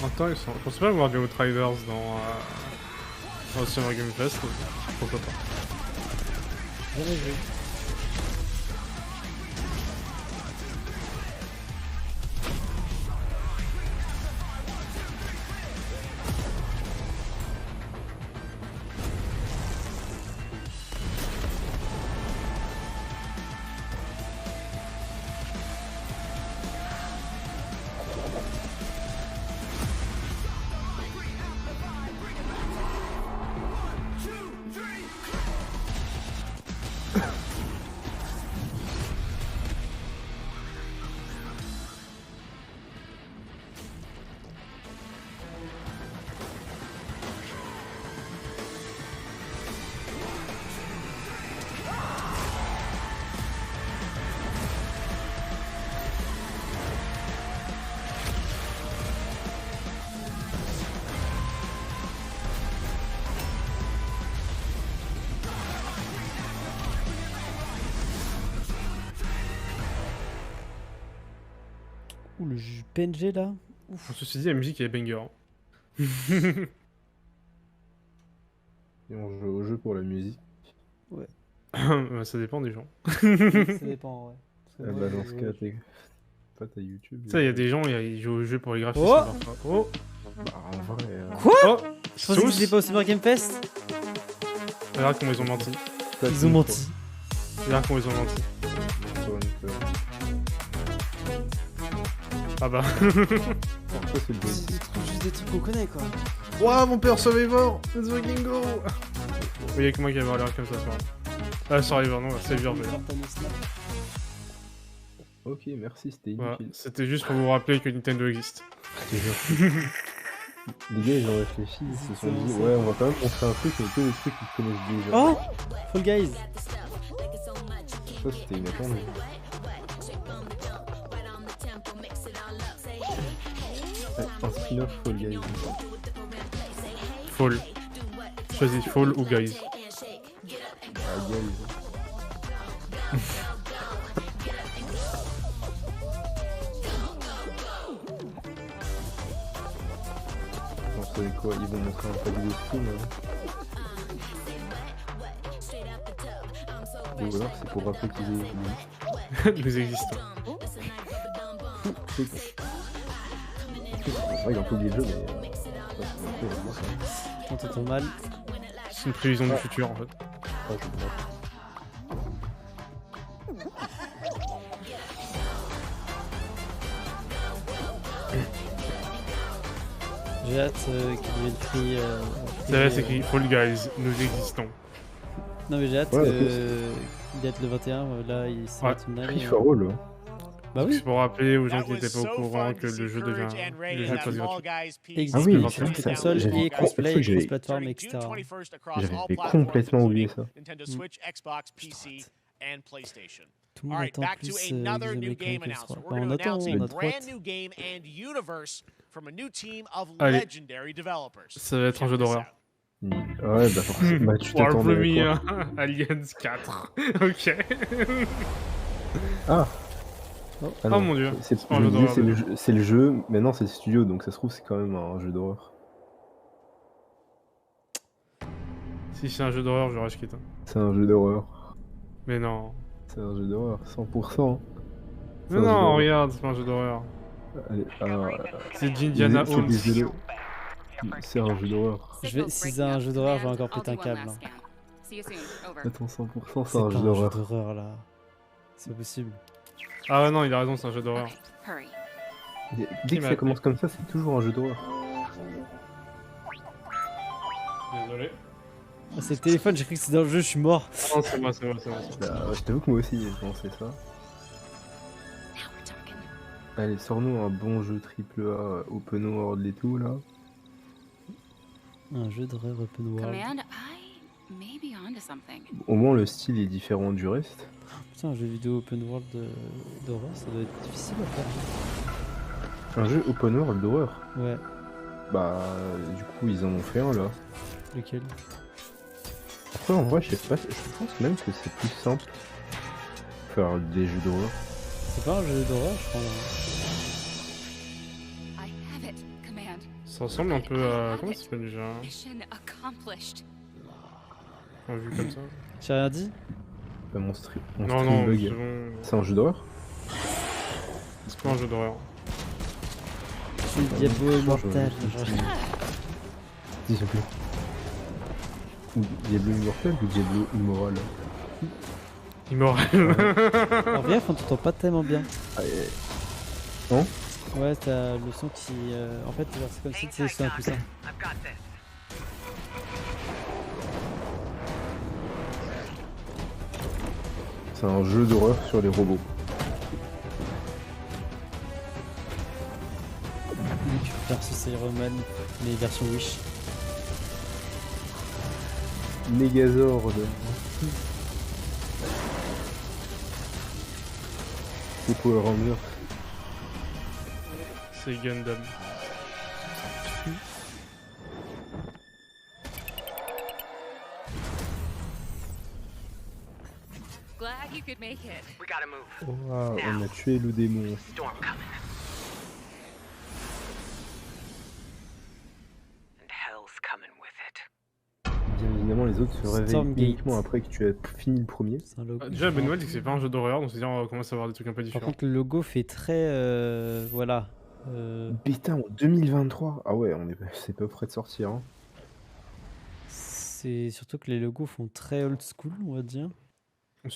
Attends, je pensais pas avoir des Outriders dans Summer Game Fest. Pourquoi pas. Jamais vu. Ouh, le PNG là. Ouf. Ceci dit, la musique est banger. Et on joue au jeu pour la musique. Ouais. Ça dépend des gens. Ça dépend, ouais. Ah bah dans ce cas, t'es pas ta YouTube. Ça, il y a des gens, ils jouent au jeu pour les graphismes. Oh. Bah en vrai. Quoi? Oh, je pensais que c'était pas au Summer Game Fest. Regarde comment ils ont menti. Ils ont menti. Regarde comment ils ont menti. Ah bah. C'est juste des trucs qu'on connaît quoi. Ouah, mon père Survivor! Let's fucking go! Vous voyez que moi qui avait l'air comme ça, soir. Ah, Survivor, non, Xyphire. Ok, merci, c'était inutile. Voilà, c'était juste pour vous rappeler que Nintendo existe. Les gars, ils ont réfléchi, ils se sont dit, ouais, on va quand même faire un truc avec tous les trucs qu'ils connaissent déjà. Oh! Fall Guys! Ça, c'était inattendu. Un spin-off Fall Guys. Fall. Choisis Fall ou Guys. Ah, Guys. On savait quoi? Ils vont montrer un paquet de stream. Ou alors c'est pour rappeler qu'ils existent. Nous existons. Ouais, il a un peu oublié le jeu, mais. T'entends mal. C'est une prévision du futur en fait. Ah, je J'ai hâte qu'il devienne free. C'est vrai, c'est écrit Fall Guys, nous existons. Non, mais j'ai hâte qu'il être le 21. Là, il s'est Free for all. Bah oui. C'est pour rappeler aux gens qui n'étaient pas au courant que le jeu devient. Le jeu passe gratuit. Ah oui, c'est console et crossplay, cross-platform, etc. J'avais complètement oublié ça. Tout le monde attend plus on attend, on a trop hâte. Allez, ça va être un jeu d'horreur. Ouais, bah forcément, tu t'attendais à quoi? Aliens 4. Ok. Ah. Oh mon dieu. C'est le jeu, maintenant c'est le studio, donc ça se trouve c'est quand même un jeu d'horreur. Si c'est un jeu d'horreur, je rage quitte. C'est un jeu d'horreur. Mais non. C'est un jeu d'horreur, 100%. Mais non, regarde, c'est pas un jeu d'horreur. Allez, c'est Indiana Jones. C'est un jeu d'horreur. Si c'est un jeu d'horreur, je vais encore péter un câble. Attends, 100%, c'est un jeu d'horreur. C'est un jeu d'horreur là. C'est pas possible. Ah ouais, non, il a raison, c'est un jeu d'horreur. Dès que ça commence comme ça, c'est toujours un jeu d'horreur. Désolé. Oh, c'est le téléphone, j'ai cru que c'était dans le jeu, je suis mort. Non, c'est moi, c'est moi. Bah, je t'avoue que moi aussi, j'ai pensé ça. Allez, sors-nous un bon jeu AAA, open world et tout, là. Un jeu d'horreur open world. Au moins, le style est différent du reste. Putain, un jeu vidéo open world d'horreur, ça doit être difficile à faire. Un jeu open world d'horreur? Ouais. Bah, du coup, ils en ont fait un, là. Lequel? Après, en vrai, je sais pas, je pense même que c'est plus simple faire des jeux d'horreur. C'est pas un jeu d'horreur, je crois. Ça ressemble un peu à... Comment ça s'appelle déjà? Enfin, vu comme ça. J'ai rien dit? Bah, mon stream non, bug. C'est bon. C'est un jeu d'horreur? C'est pas un jeu d'horreur. Je suis Diablo immortel. Dis plus. Diablo immortel ou Diablo immoral? Immoral. En VF, on t'entend pas tellement bien. Non? Ouais, t'as le son qui... En fait, c'est comme si c'est un coussin. C'est un jeu d'horreur sur les robots. Versus Iron Man, mais version Wish. Megazord. C'est Power Rangers. C'est Gundam. Oh, wow, on a tué le démon. finalement les autres se réveillent Stormgate. uniquement après que tu as fini le premier. Déjà, la bonne nouvelle, c'est que c'est pas un jeu d'horreur, donc c'est-à-dire on commence à avoir des trucs un peu Par différents. contre, le logo fait très. Voilà. Bêta en 2023. Ah ouais, c'est pas prêt de sortir. Hein. C'est surtout que les logos font très old school, on va dire.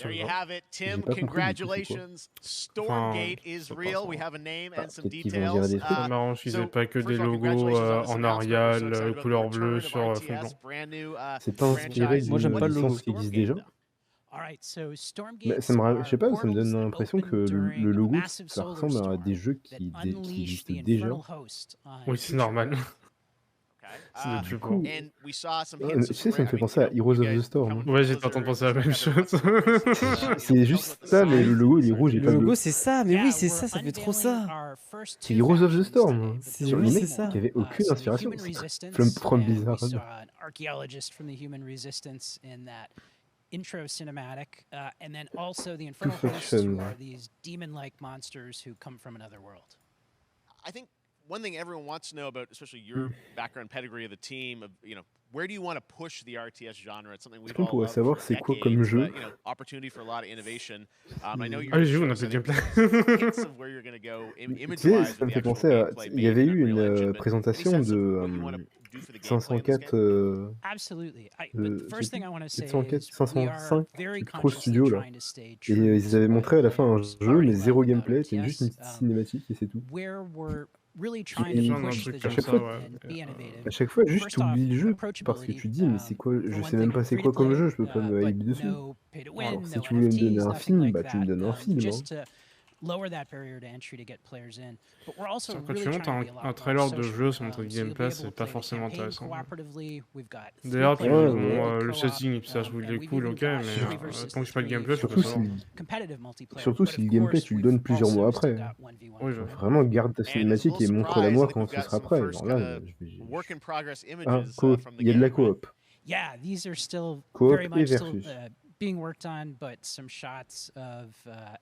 There you have it, Tim. Congratulations. Stormgate is real. We have a name and some details. C'est marrant qu'ils aient pas que des logos en Arial, couleur bleue sur fond blanc. C'est pas inspiré d'une licence qui existe déjà. Mais ça me, je sais pas, ça me donne l'impression que le logo, ça ressemble à des jeux qui existent déjà. Oui, c'est normal. Du coup, tu sais, ça me fait penser à Heroes of the Storm. Ouais, j'étais en train de penser à la même chose. C'est juste ça, mais le logo il est rouge et pas bleu. Le logo c'est ça, mais oui, c'est ça, ça fait trop ça. C'est Heroes of the Storm. Sur les mecs qui avait aucune inspiration. From Blizzard. Intro cinematic, and then also the Infernal Hosts, who are these demon-like monsters who come from another world. I think one thing everyone wants to know about, especially your background pedigree of the team, of where do you want to push the RTS genre? It's something we've all pourrait loved savoir for c'est quoi decades, comme jeu. but, opportunity for a lot of innovation. I know Ah, j'ai vu, on a fait du gameplay. Tu sais, ça me fait penser à. Il y avait eu une présentation de 504. Absolutely. But the first thing I want to say 504, is 505, very Pro Studio là. Et ils avaient montré à la fin un jeu, mais zéro gameplay, c'était juste une petite cinématique et c'est tout. where we're really trying Et to push the genre and be innovative. à chaque fois, juste tu oublies le jeu parce que tu te dis, mais c'est quoi? Je sais même pas c'est quoi comme jeu, je peux pas me hype dessus. Alors, si tu voulais me donner un film, bah tu me donnes un film. Hein. Lower that barrier to entry to get players in. But we're also Quand really tu montes trying to be a lot un more trailer de social. jeu sur notre So you'll be gameplay, able c'est to pas play the forcément campaign intéressant. cooperatively. We've got D'ailleurs, tu three-player le co-op, setting et puis ça se roule des cool, ok, mais tant que je fais pas le gameplay, je peux pas savoir. Surtout si le gameplay tu le donnes plusieurs mois après. Oui, Vraiment, garde ta cinématique et montre-la moi quand ce sera prêt. Genre là, ah, il y a de la coop. Yeah, these are still Coop very et much still versus. Being worked on, but some shots of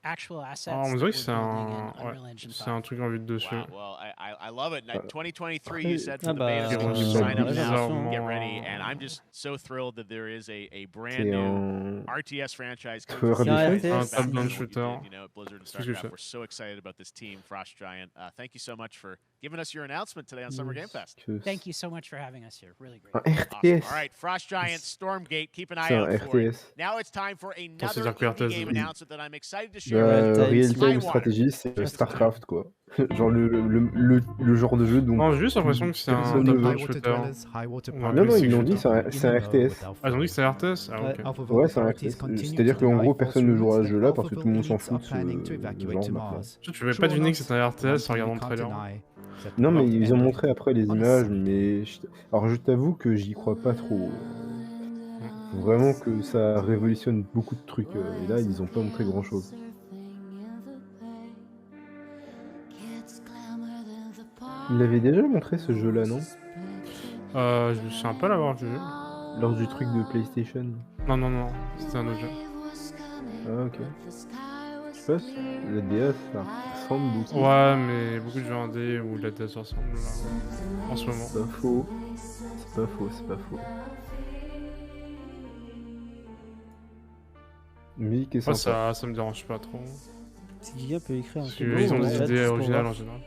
actual assets. Ah, on dirait que c'est that we're building in un, Unreal Engine c'est un truc en vue de dessus. Well, I love it. 2023, you said for the bah, beta, so sign up now, get ready, vraiment. and I'm just so thrilled that there is a brand C'est new un RTS franchise Feu coming from Rabbi you guys. Un top-down What you shooter. did, at Blizzard and C'est ce que je StarCraft. fais. We're so excited about this team, Frost Giant. Thank you so much for giving us your announcement today on Summer Game Fest. Thank you so much for having us here. Really great. Un Awesome. RTS. All right, Frost Giant, Stormgate, keep an eye C'est un out for it. RTS. Now it's time for another c'est-à-dire que indie RTS, game oui. announcement that I'm excited to share Bah, with you. Real-time Tidewater. stratégie, c'est StarCraft quoi. Genre le genre de jeu dont. Non, j'ai juste l'impression que c'est un personne ne veut. top-down shooter. Non, non, ils l'ont dit, c'est un RTS. Ah, ils ont dit que c'est un RTS? Ah, ok. Ouais, c'est un RTS. C'est-à-dire qu'en gros, personne ne jouera à ce jeu-là parce que tout le monde s'en fout de ce genre maintenant. Tu vais pas deviner que c'est un RTS en regardant le trailer. Non, mais ils ont montré après les images, mais. Alors, je t'avoue que j'y crois pas trop. Faut vraiment que ça révolutionne beaucoup de trucs. Et là, ils ont pas montré grand-chose. Ils l'avaient déjà montré ce jeu-là, non? Je me souviens pas l'avoir vu. Lors du truc de PlayStation. Non, non, non, c'était un autre jeu. Ah, ok. Je sais pas si la DA ça ressemble beaucoup. Ouais, mais beaucoup de jeux indés où la DA se ressemble là, en ce moment. C'est pas faux. C'est pas faux, c'est pas faux. Musique est Ouais, sympa. ça me dérange pas trop. Si quelqu'un peut écrire un Parce peu qu'ils ont dans des le chat, idées juste pour originales voir. en général.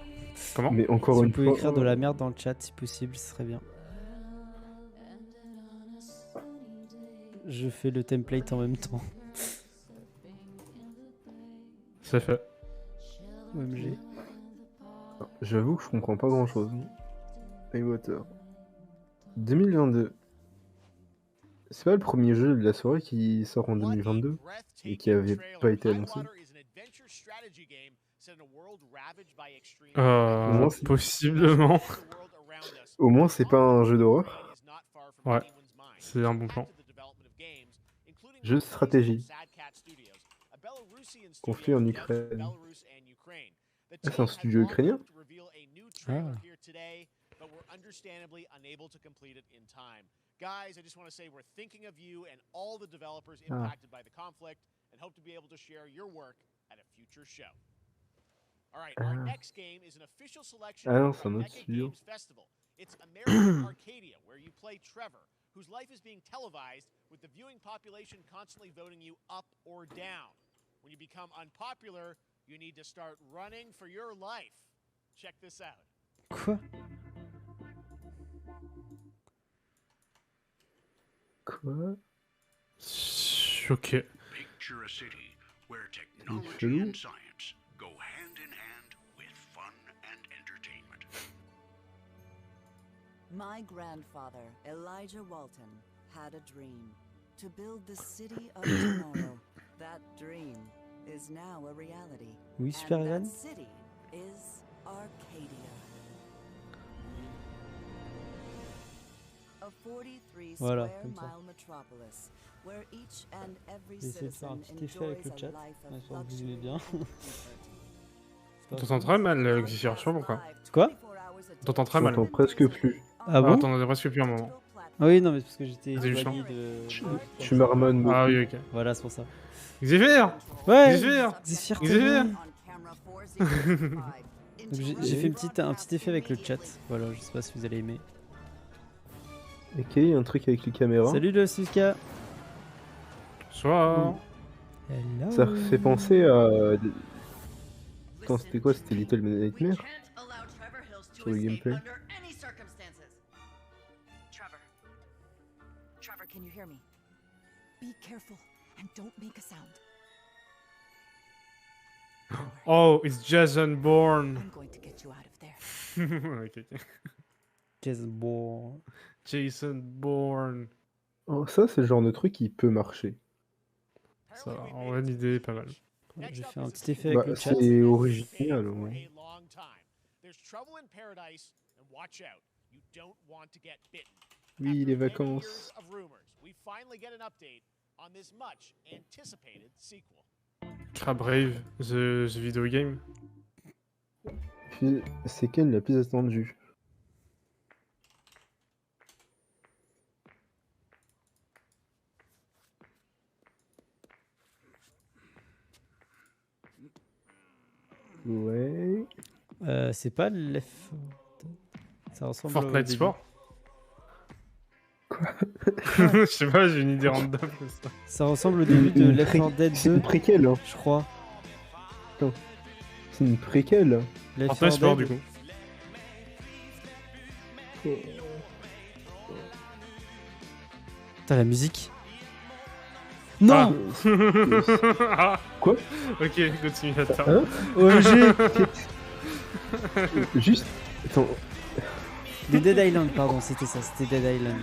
Comment? Mais encore Si une vous pouvez fois. écrire de la merde dans le chat si possible, ce serait bien. Je fais le template en même temps. C'est fait. OMG. J'avoue que je comprends pas grand-chose. Water. 2022. C'est pas le premier jeu de la soirée qui sort en 2022 et qui avait pas été annoncé. Possiblement. Au moins, c'est pas un jeu d'horreur. Ouais, c'est un bon plan. Jeu de stratégie. Conflit en Ukraine. Ah, c'est un studio ukrainien? Ah. Guys, I just want to say we're thinking of you and all the developers Ah. impacted by the conflict and hope to be able to share your work at a future show. All right, our next game is an official selection Ah non, of c'est un the autre Epic studio. Games Festival. It's American Arcadia, where you play Trevor, whose life is being televised with the viewing population constantly voting you up or down. When you become unpopular, you need to start running for your life. Check this out. Quoi? Quoi? Ok. Picture a city where technology and science go hand in hand with fun and entertainment. My grandfather, Elijah Walton, had a dream to build the city of tomorrow. That dream is now a reality. Oui, super and Ivan. that city is Arcadia. A 43 Voilà, square comme ça. mile metropolis where each and every J'ai essayé de faire un citizen petit effet avec le enjoys chat. a life of J'espère que vous aimez luxury bien. T'entends très mal, Xyphire, je sais pas pourquoi. Quoi? T'entends très mal. J'entends presque plus. Ah bon? T'entendais presque plus un moment. Ah oui, non, mais c'est parce que j'étais Vous avez eu éloigné chaud de... Tu marmonnes beaucoup. Ah oui, ok. Voilà, c'est pour ça. Xyphire! Ouais! Xyphire! Xyphire! Xyphire! Donc j'ai fait un petit effet avec le chat. Voilà, je sais pas si vous allez aimer. Ok, un truc avec les caméras. Salut le Suska! Bonsoir! Hello! Ça fait penser à... Attends, c'était quoi? C'était Little Nightmare? Sur le gameplay. Trevor, can you hear me? Be careful and don't make a sound. Oh, it's Jason Bourne! I'm going to get you out of there. Ok, ok. Jason Bourne. Jason Bourne. Oh, ça, c'est le genre de truc qui peut marcher. Ça, en vrai, l'idée est pas mal. J'ai fait un petit effet avec le chat. C'est original, ouais. Oui, les vacances. Crab Brave, the video game. Puis, c'est quelle la plus attendue? Ouais. C'est pas Left 4 Dead. Ça ressemble au Fortnite début. Sport. Quoi? Je sais pas, j'ai une idée random comme ça. Ça ressemble au début de Left 4 Dead 2. C'est une préquelle, hein. Je crois. Attends. C'est une préquelle. Fortnite Sport, du coup. Putain, la musique. Non. Ah. Quoi? Ok, God Simulator. Hein? OMG. Juste... Attends. The Dead Island, pardon, c'était ça, c'était Dead Island.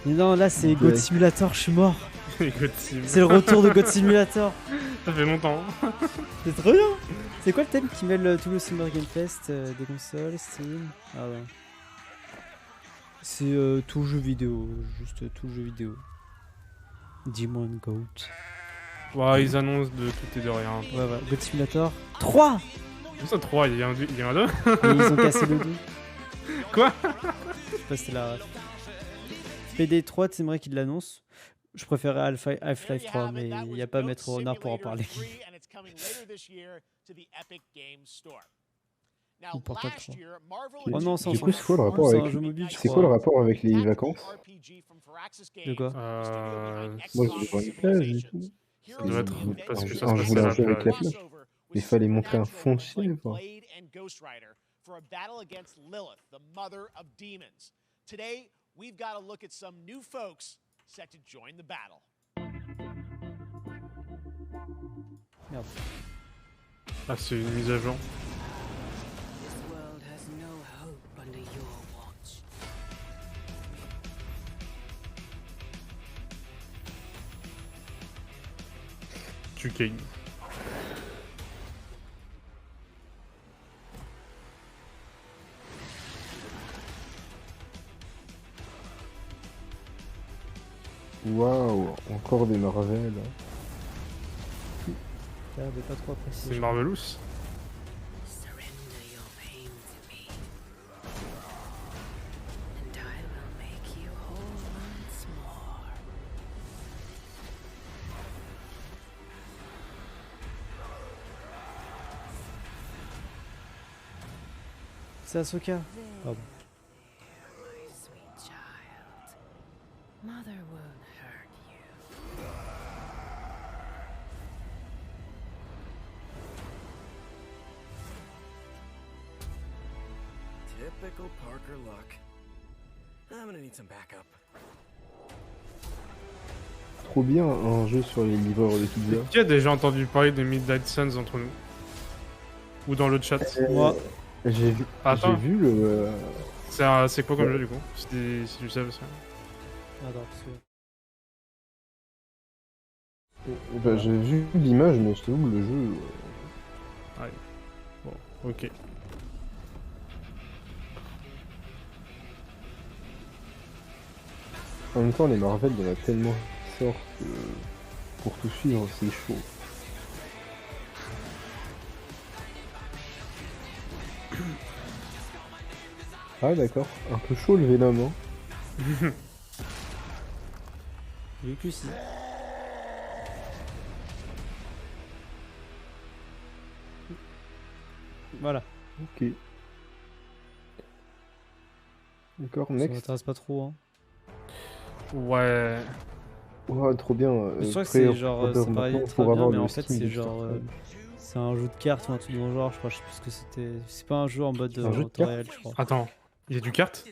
Mais non, là c'est God Simulator, je suis mort. C'est le retour de God Simulator. Ça fait longtemps. C'est trop bien. C'est quoi le thème qui mêle tout le Summer Game Fest, des consoles, Steam? Ah ouais. C'est tout jeu vidéo, juste tout jeu vidéo. Demon Goat. Ouais, ils annoncent de tout et de rien. Ouais, ouais. God Simulator 3. Comment ça 3? Il y a un 2? Et ils ont cassé le 2. Quoi? Je sais pas si c'est la... PD3, c'est vrai qu'ils l'annoncent. Je préférais Half-Life 3, mais il n'y a pas Maître Renard pour en parler. Ou Portal 3. Oh non, c'est du coup, c'est quoi le rapport avec... C'est quoi le rapport avec les vacances? De quoi? Moi, je vois une plage et tout. Ça doit être parce que ça je se voulais passe un à jeu la avec la plage. plage. Mais il fallait montrer un fond de chèvre. For a battle against Lilith, the mother of demons. Today, we've got to look at some new folks set to join the battle. Merde. Ah, c'est une mise à jour. This world has no hope under your watch. Tu gagnes. Waouh, encore des Marvel. Ça de pas trop apprécier. C'est Marvelous. C'est Ahsoka. Pardon. Typical Parker luck. I'm gonna need some backup. Trop bien un jeu sur les livreurs de pizza. Qui a déjà entendu parler de Midnight Suns entre nous? Ou dans le chat? Moi. J'ai vu le... C'est quoi comme jeu du coup? Si tu sais aussi. Attends, parce que... Bah, j'ai vu l'image, mais je t'avoue le jeu... Ouais. Bon, ok. En même temps, les Marvel, il y en a tellement qui sortent que pour tout suivre, c'est chaud. Ah d'accord, un peu chaud le Venom, hein. Oui, que si. Voilà. Ok. D'accord, Ça next. m'intéresse pas trop, hein. Ouais. Ouais, trop bien. Je crois que c'est genre, ça paraît très bien, mais en fait c'est genre... c'est un jeu de cartes ou un truc dans le genre, je crois, je sais plus ce que c'était. C'est pas un jeu en mode en temps réel, je crois. Attends, il y a du carte?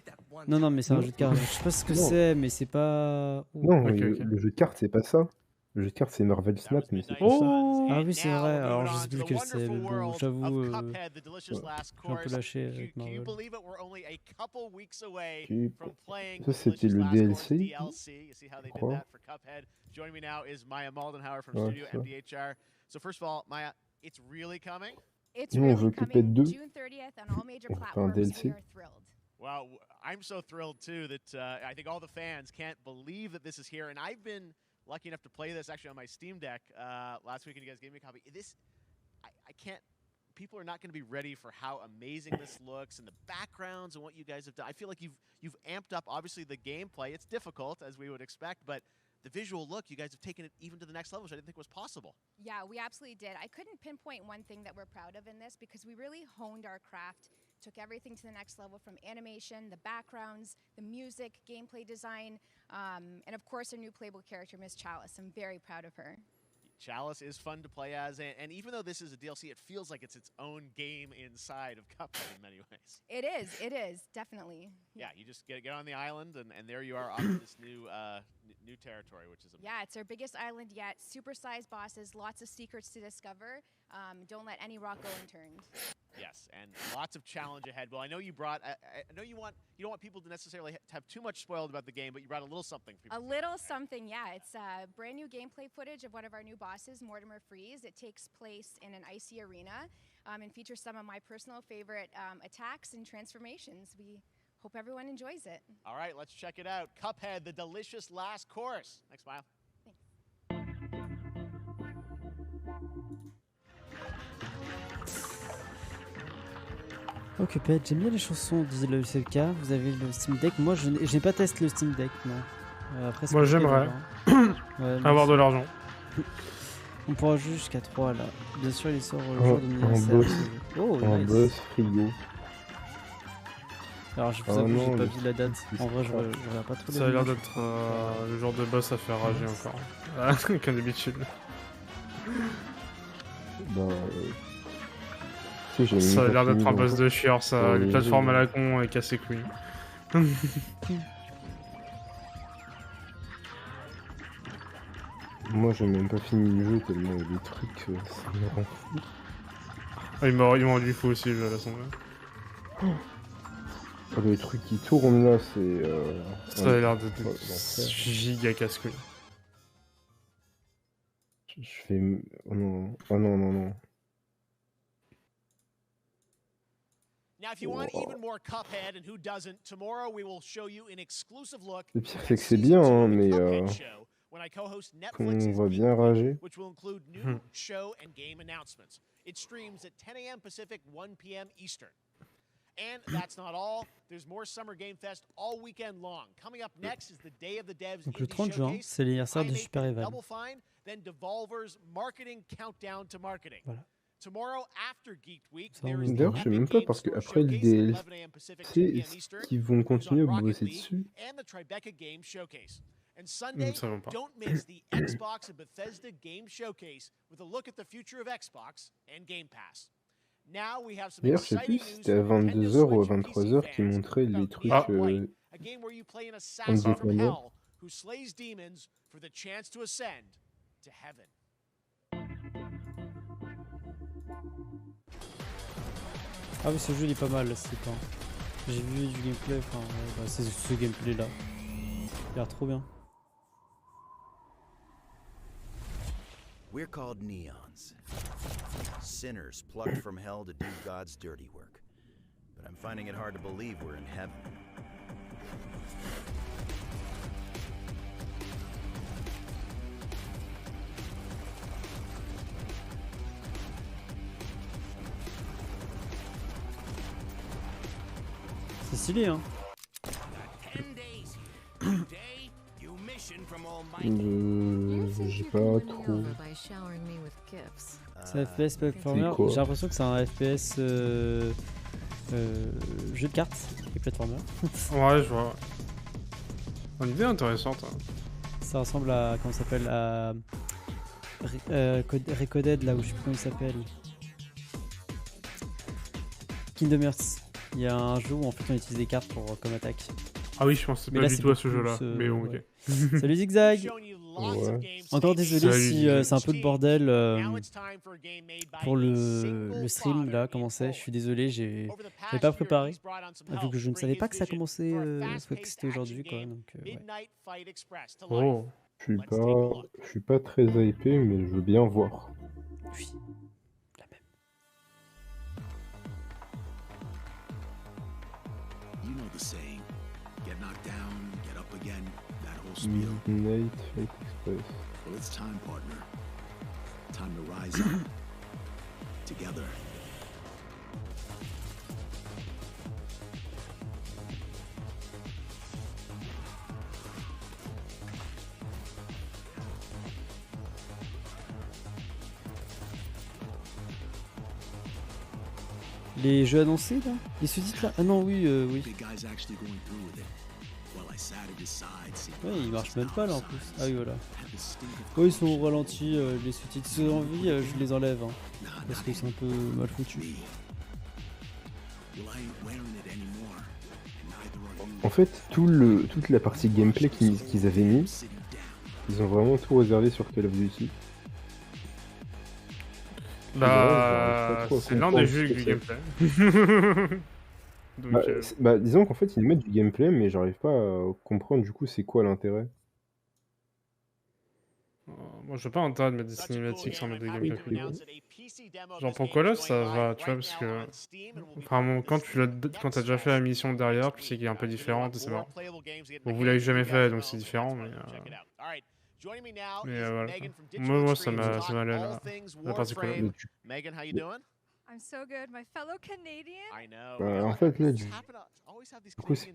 Non, mais c'est un jeu de cartes. Je sais pas ce que c'est, mais c'est pas... Non, le jeu de cartes, c'est pas ça. Le jeu de cartes, c'est Marvel Snap, mais c'est pas ça. Ah oui, c'est vrai. Alors, je sais plus lequel c'est, mais bon, j'avoue, j'ai un peu lâché avec Marvel. Ça, c'était le DLC, je crois. Joining me now is Maya Moldenhauer from Ouais, Studio MDHR. So first of all, Maya, it's really coming. Nous, on veut Cuphead 2. On fait un DLC. Well, I'm so thrilled too that I think all the fans can't believe that this is here, and I've been lucky enough to play this actually on my Steam Deck last week, and you guys gave me a copy. This, I can't. People are not going to be ready for how amazing this looks and the backgrounds and what you guys have done. I feel like you've amped up obviously the gameplay. It's difficult as we would expect, but the visual look, you guys have taken it even to the next level, which I didn't think was possible. Yeah, we absolutely did. I couldn't pinpoint one thing that we're proud of in this because we really honed our craft, took everything to the next level from animation, the backgrounds, the music, gameplay design, and of course our new playable character, Miss Chalice. I'm very proud of her. Chalice is fun to play as, and even though this is a DLC, it feels like it's its own game inside of Cuphead in many ways. It is, definitely. Yeah, you just get on the island, and there you are off to this new territory, which is amazing. Yeah, it's our biggest island yet. Super-sized bosses, lots of secrets to discover. Don't let any rock go unturned. Yes, and lots of challenge ahead. Well, I know you brought. I know you don't want people to necessarily have too much spoiled about the game, but you brought a little something for people. A little something, yeah. It's brand new gameplay footage of one of our new bosses, Mortimer Freeze. It takes place in an icy arena and features some of my personal favorite attacks and transformations. We hope everyone enjoys it. All right, let's check it out. Cuphead, the delicious last course. Next, Smile. Oh, Cuphead, j'aime bien les chansons, disait le CLK. Vous avez le Steam Deck. Moi, je n'ai pas testé le Steam Deck, non. Après, moi, j'aimerais avoir de l'argent. On pourra jouer jusqu'à 3 là. Bien sûr, il sort le jour de l'anniversaire. En boss, frigo. Alors, je vous avoue, j'ai pas vu la date. En vrai, je regarde pas trop. Ça a l'air d'être le genre de boss à faire rager encore. Comme d'habitude. Bah. Ça a l'air d'être un boss de chieur, ça. Les plateformes à la con et casse les couilles. Moi, j'ai même pas fini le jeu tellement il y a des trucs, ça me rend fou. Ah, il m'a rendu fou aussi, la façon. Les trucs qui tournent là, c'est. Ça a l'air d'être giga casse-couille. Je fais. Oh non, oh non, non, non. Now, if you want even more Cuphead, and who doesn't, tomorrow we will show you an exclusive look. Le pire, c'est que c'est bien, hein, mais. On va bien rager. Which will include new show and game announcements. It streams at 10 a.m. Pacific, 1 p.m. Eastern. And that's not all. There's more Summer Game Fest all weekend long. Coming up next is the Day of the Devs. Donc le 30 juin, c'est l'anniversaire de Super Evan. Then Devolver's Marketing Countdown to Marketing. Voilà. Tomorrow after Geek Week, d'ailleurs, je sais même pas parce qu'après le DLC, est-ce qu'ils vont continuer à bosser dessus? And Sunday, don't miss the Xbox and Bethesda Game Showcase with a look at the future of Xbox and Game Pass. D'ailleurs, je sais plus si c'était à 22h ou à 23h qui montrait les trucs en dépendant. who slays demons for the chance to ascend to heaven. Ah oui, ce jeu il est pas mal, c'est pas. J'ai vu du gameplay, enfin ouais, bah, c'est ce gameplay là. Il a l'air trop bien. We're called neons. Sinners plucked from hell to do God's dirty work. But I'm finding it hard to believe we're in heaven. C'est stylé, hein. J'ai pas trop. C'est un FPS platformer. J'ai l'impression que c'est un FPS jeu de cartes et platformer. Ouais, je vois. Une idée intéressante. Hein. Ça ressemble à, comment ça s'appelle, à Recoded, là où je sais plus comment il s'appelle. Kingdom Hearts. Il y a un jeu où en fait on utilise des cartes pour, comme attaque. Ah oui, je pense que c'est pas du tout à ce jeu-là. Mais bon, ok. Ouais. Salut Zigzag. Ouais. Encore désolé Salut, si c'est un peu de bordel pour le stream là, commençait. Je suis désolé, j'avais pas préparé. Vu que je ne savais pas que ça commençait, que c'était aujourd'hui quoi. Donc, ouais. Oh. Je suis pas très hypé, mais je veux bien voir. Oui, la même. You know the saying, get knocked down, get up again, that whole spiel. Midnight Fight Express. Well, it's time, partner. Time to rise up. Together. Les jeux annoncés là? Les sous-titres là? Ah non, oui, oui. Ouais, ils marchent même pas là en plus. Ah oui, voilà. Ouais, ils sont au ralenti, les sous-titres. Si j'ai envie, je les enlève. Hein, parce qu'ils sont un peu mal foutus. En fait, toute la partie gameplay qu'ils avaient mis, ils ont vraiment tout réservé sur Call of Duty. Bah, c'est l'un des jeux avec du gameplay. Donc, disons qu'en fait, ils mettent du gameplay, mais j'arrive pas à comprendre du coup c'est quoi l'intérêt. moi, je veux pas intérêt de mettre des cinématiques sans mettre des gameplay. Genre pour Call of, ça va, tu vois, parce que apparemment, quand t'as déjà fait la mission derrière, puis c'est qu'il est un peu différente, c'est marrant. Bon, vous l'avez jamais fait, donc c'est différent, mais voilà. Moi, ça m'allait la partie Call of. Megan, how you doing? I'm so good, my fellow Canadian. I know. En fait, là, du coup, c'est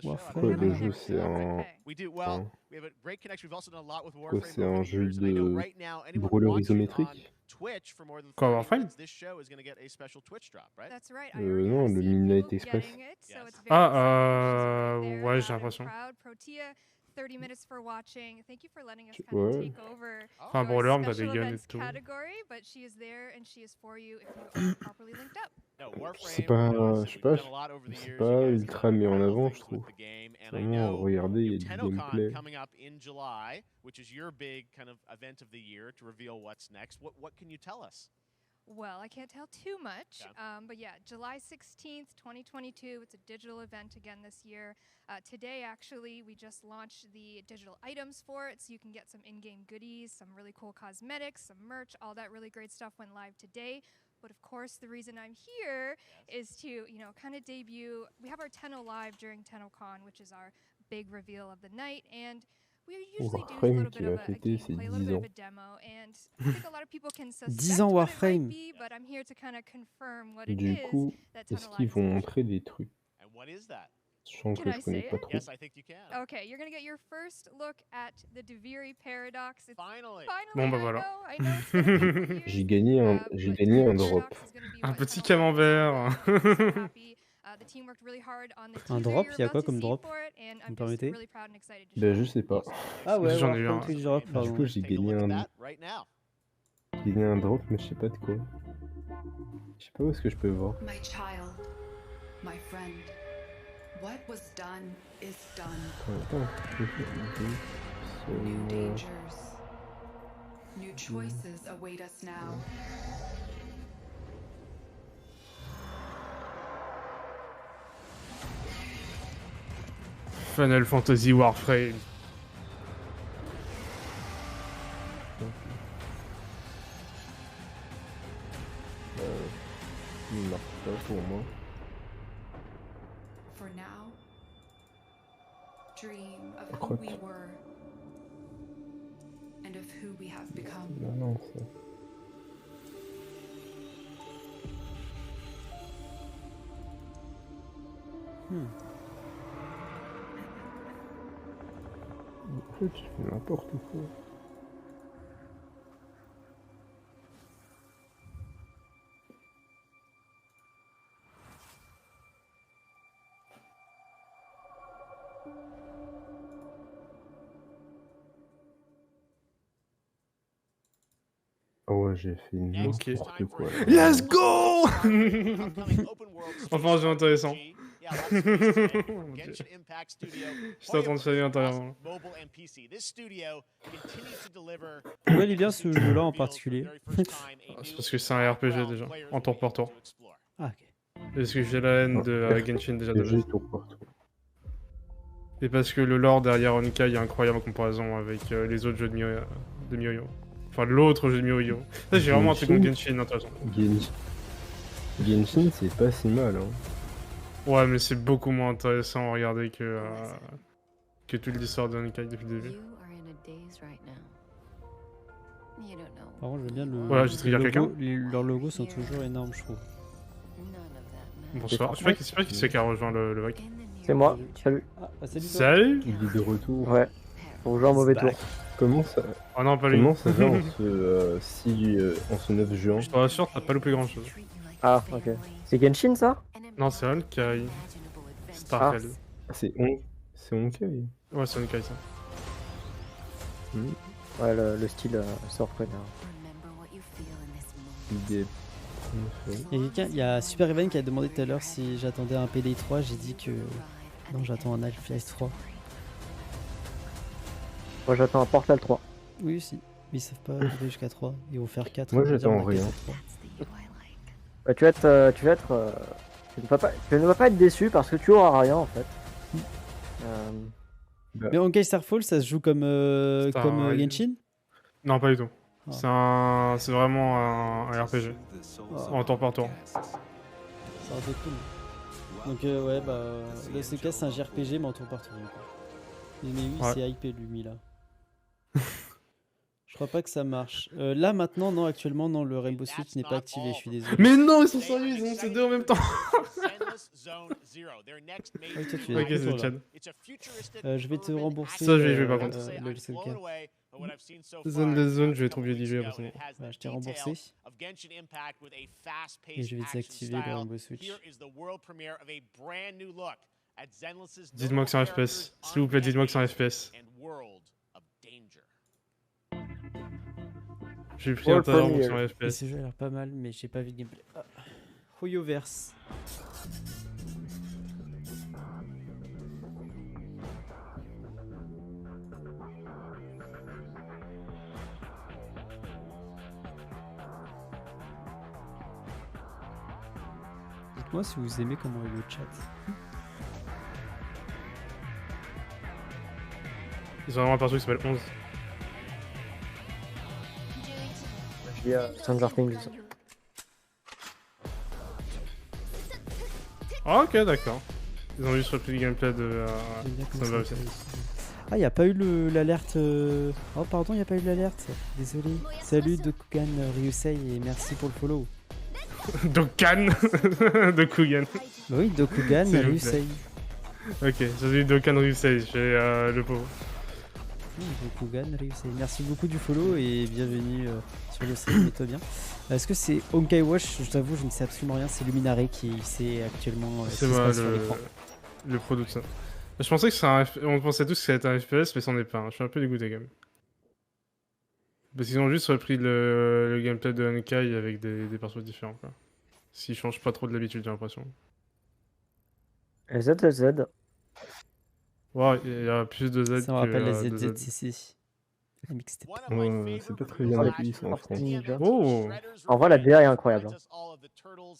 Warframe. quoi le jeu? C'est un... We do well. We have a great connection. We've also done a lot with Quoi, Warframe c'est over un the jeu years. And I know de right now, anyone brûleur watching on isométrique? Twitch for more than Quoi, 30 Warframe? minutes, this show is going to get a special Twitch drop, right? That's right. Non, le Midnight Express. Ah, ouais, j'ai l'impression. 30 minutes for watching. Thank you for letting us kind Ouais. of take over Enfin, your brûleur, t'as des special guns et events tout. category, but she is there and she is for you if you are properly linked up. No, C'est Warframe, pas, you know, je sais pas, done a lot over the c'est years. pas You guys ultra have mis en incredible avant, things je with trouve. the game, and I Vraiment, know regardez, il y a you du have TennoCon gameplay. coming up in July, which is your big kind of event of the year to reveal what's next. What can you tell us? Well, I can't tell too much, but yeah, July 16th, 2022. It's a digital event again this year. Today, actually, we just launched the digital items for it, so you can get some in-game goodies, some really cool cosmetics, some merch, all that really great stuff went live today. But of course, the reason I'm here is to, you know, kind of debut. We have our Tenno live during TennoCon, which is our big reveal of the night, and we usually do a Warframe little qui bit va of a fêter ses gameplay, a little 10 bit of ans. a demo, and I think a lot of people can 10 suspect ans what it Warframe. might be, but I'm here to kind of confirm what it Du is coup, that est-ce Tenno qu'ils Live is vont actually. montrer des trucs? And what is that? Sachant Can que I je connais say pas it? trop. Yes, I think you can. Okay, you're gonna get your first look at the Deviri paradox. It's Finally. Bon, bah I voilà. know, I know it's been a couple years, J'ai gagné un but drop. Paradox is gonna be Un what petit Tenno Live is camembert. all about. I'm so happy. The team worked really hard on the Un teaser drop, you're il y a about quoi to comme see drop? for it, and Vous I'm me just permettez? really proud and excited to Ben, share je it. sais pas. Ah ouais, J'en ai eu Warframe un. Twitch drop, Du pardon. coup, j'ai Take a gagné look at un... that right now. Il y a un drop, mais je sais pas de quoi. Je sais pas où est-ce que je peux voir. My child, my friend, what was done is done. New dangers, new choices await us now. Final Fantasy Warframe. Non, pas pour moi. For now, dream of who we were and of who we have become. Non, ça. En fait, je fais n'importe quoi. Oh ouais, j'ai fait n'importe quoi. Let's go. Enfin, c'est intéressant. J'étais en train de saluer intérieurement. Pourquoi il est bien ce jeu-là en particulier? C'est parce que c'est un RPG déjà, en tour par tour. Ah, ok. Parce que j'ai la haine de Genshin déjà de base. Tour par tour. Et parce que le lore derrière Honkai est incroyable en comparaison avec les autres jeux de MiHoYo. Enfin, l'autre jeu de MiHoYo. J'ai vraiment un truc contre Genshin intéressant. Genshin, c'est pas si mal, hein. Ouais, mais c'est beaucoup moins intéressant à regarder que toute l'histoire de Honkai depuis le début. Par contre, j'aime bien le. Voilà, j'ai trigger quelqu'un. Leurs logos sont toujours énormes, je trouve. Bonsoir. Je sais pas qui c'est qui a rejoint le bac. C'est moi, salut. Ah, salut. Salut. Il est de retour. Ouais. On joue un mauvais tour. Comment ça... Oh non, pas lui. Comment ça va en ce 9 juin? Je te rassure, t'as pas loupé grand chose. Ah, ok. C'est Genshin ça? Non, c'est Honkai. Starkel. C'est Honkai. Ouais, c'est Honkai ça. Ouais, le style se reconnaît. Il y a Super Even qui a demandé tout à l'heure si j'attendais un PD3. J'ai dit que non, j'attends un Half-Life 3. Moi j'attends un Portal 3. Oui aussi, mais ils savent pas aller jusqu'à 3, ils vont faire 4. Moi j'attends rien. Bah, tu ne vas pas être déçu parce que tu auras rien en fait. Mais Honkai Star Rail ça se joue comme Genshin? Non, pas du tout. Ah. C'est vraiment un RPG. En tour par tour. Ça aurait été cool. Donc ouais, bah le CK c'est un JRPG mais en tour par tour. Mais oui, ouais. C'est hypé lui là. Je crois pas que ça marche. Là maintenant, non, actuellement, non, le Rainbow Switch n'est pas activé, je suis désolé. Mais non, ils sont sérieux, ils ont ces deux en même temps. Ok, c'est Chad. Je vais te rembourser. Ça, je vais jouer par contre. Le zone, je vais trop vieux d'IV. Je t'ai remboursé. Et je vais désactiver le Rainbow Switch. Dites-moi que c'est un FPS. S'il vous plaît, dites-moi que c'est un FPS. J'ai pris un talent sur un FPS. Ce jeu a l'air pas mal, mais j'ai pas vu de gameplay. Ah. Hoyoverse. Dites-moi si vous aimez comment est le chat. Ils ont vraiment un perso qui s'appelle 11. Il y a Stranger Things. Ah, ok, d'accord. Ils ont juste repris le gameplay de. Ça va aussi. Ah, y a pas eu l'alerte. Oh, pardon, y a pas eu l'alerte. Désolé. Salut Dokugan Ryusei et merci pour le follow. Dokugan Dokugan. Bah oui, Dokugan Ryusei. Ok, salut Dokugan Ryusei, j'ai le pauvre. Dokugan Ryusei. Merci beaucoup du follow et bienvenue sur le stream, mets-toi bien. Est-ce que c'est Honkai Wash? Je t'avoue, je ne sais absolument rien. C'est Luminaree qui sait actuellement c'est moi le produit de ça. Je pensais que on pensait tous que ça allait être un FPS, mais c'en est pas. Je suis un peu dégoûté quand même. Parce qu'ils ont juste repris le gameplay de Honkai avec des persos différents, quoi. S'ils changent pas trop de l'habitude, j'ai l'impression. ZZZ. Ouais, il y a plus de Z Ça me rappelle les que de Z. ZZCC. La mixtape. C'est pas très bien accueilli ça en France. Oh! En vrai, la DA est incroyable. Hein.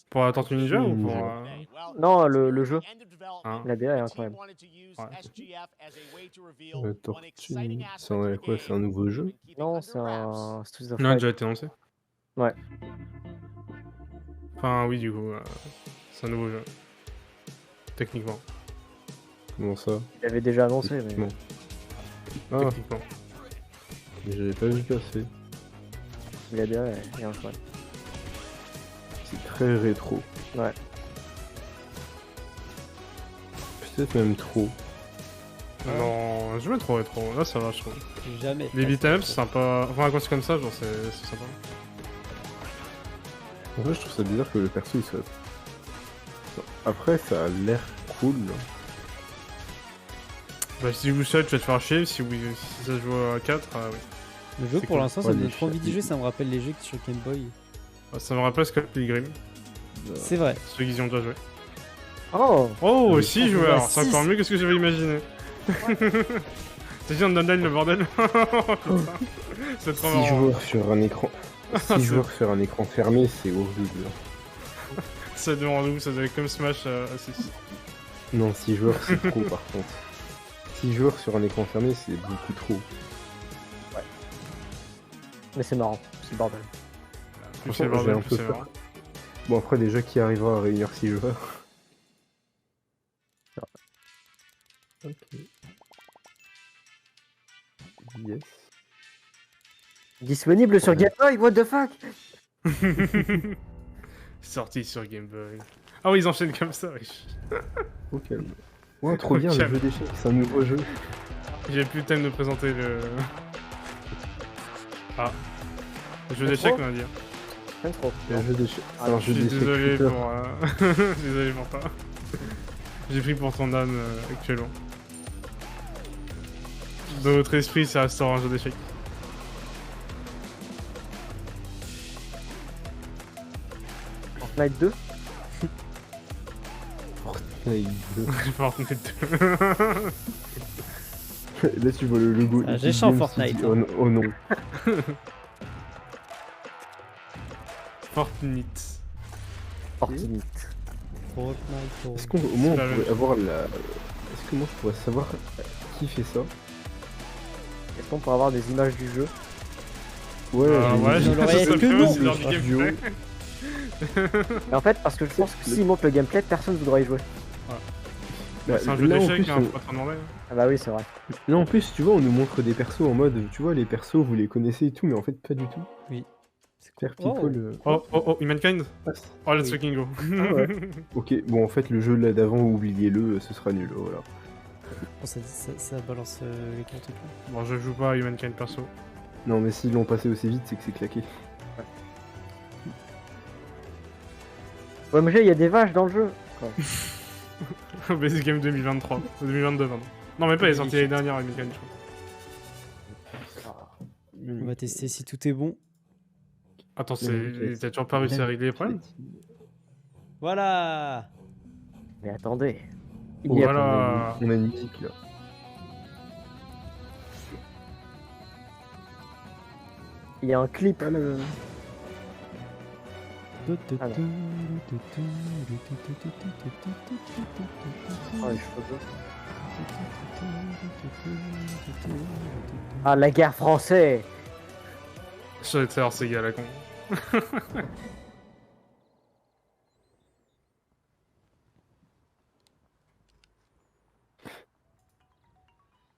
Pour la Tortue Ninja ou pour... Non, le jeu. Hein? La DA est incroyable. Tortue, c'est quoi? C'est un nouveau jeu? Non, c'est un... Non, il a déjà été lancé. Ouais. Enfin, oui, du coup, c'est un nouveau jeu. Techniquement. Comment ça? Il avait déjà annoncé, mais... Ah, Techniquement. j'avais pas vu passer. La DA est incroyable. C'est très rétro. Ouais. Peut-être même trop. Non, jamais trop rétro. Là, ça va, je trouve. Jamais. Les beat'em, c'est sympa. Enfin, quand c'est comme ça, genre, c'est sympa. En vrai, je trouve ça bizarre que le perso il soit. Après, ça a l'air cool. Bah, si tu joues seul, tu vas te faire chier. Si, oui, si ça se joue à 4, oui. Le jeu, pour cool. l'instant, ça me donne trop envie d'y jouer. Ça me rappelle les jeux sur Game Boy. Ça me rappelle Scott Pilgrim. C'est vrai. Ceux qui y ont déjà joué. Oh! Oh, aussi, joueur! C'est 6. encore mieux que ce que j'avais imaginé. T'as dit on donne le bordel? C'est trop 6 marrant. joueurs sur un écran. 6 joueurs sur un écran fermé, c'est horrible. Ça devant nous, ça doit être comme Smash à 6. Non, 6 joueurs c'est trop par contre. 6 joueurs sur un écran fermé, c'est beaucoup trop. Ouais. Mais c'est marrant, c'est le bordel. Plus c'est le bordel, plus c'est peur. marrant. Bon, après, déjà qui arrivera à réunir 6 joueurs. Ok. Yes. Disponible sur Game Boy, what the fuck? Sorti sur Game Boy. Ah oui, ils enchaînent comme ça, wesh. Ok. Ouais, trop bien, le jeu d'échecs, c'est un nouveau jeu. J'ai plus le temps de présenter le... Ah. Le jeu d'échecs, on va dire. J'aime trop. Le jeu d'échecs. Je suis désolé pour... désolé pour toi. J'ai pris pour ton âme actuellement. Dans notre esprit, ça restera un jeu d'échecs. Fortnite 2. Fortnite 2. Fortnite 2. Là, tu vois le logo. Ah, j'ai chaud Fortnite. Oh non. Fortnite. Fortnite. Est-ce qu'au moins on pourrait avoir la... Est-ce que moi je pourrais savoir qui fait ça? Est-ce qu'on pourrait avoir des images du jeu? Ouais, je l'aurais que nous. C'est du gameplay. Mais en fait, parce que je pense que s'ils montrent le gameplay, personne ne voudra y jouer. Bah, c'est un jeu d'échecs, hein, faut pas t'en demander. Ah bah oui, c'est vrai. Là en plus, tu vois, on nous montre des persos en mode, tu vois, les persos, vous les connaissez et tout, mais en fait, pas du tout. Oui. Faire people. Oh, Humankind? Oh, let's fucking go. Ah ouais. Ok, bon, en fait, le jeu là d'avant, oubliez-le, ce sera nul, voilà. Oh, ça balance les comptes et tout. Bon, je joue pas à Humankind perso. Non, mais s'ils l'ont passé aussi vite, c'est que c'est claqué. OMG, il y a des vaches dans le jeu. Basic Game 2023. 2022, pardon. Non, mais pas, il est sorti l'année dernière, Humankind, je crois. On va tester si tout est bon. Attends, t'as toujours pas réussi à régler les problèmes? Voilà. Mais attendez. Voilà. On a une musique là. Il y a un clip. Ah, là. Ah, non. Oh, les cheveux. Ah, la guerre française. Je vais te faire ces gars là con.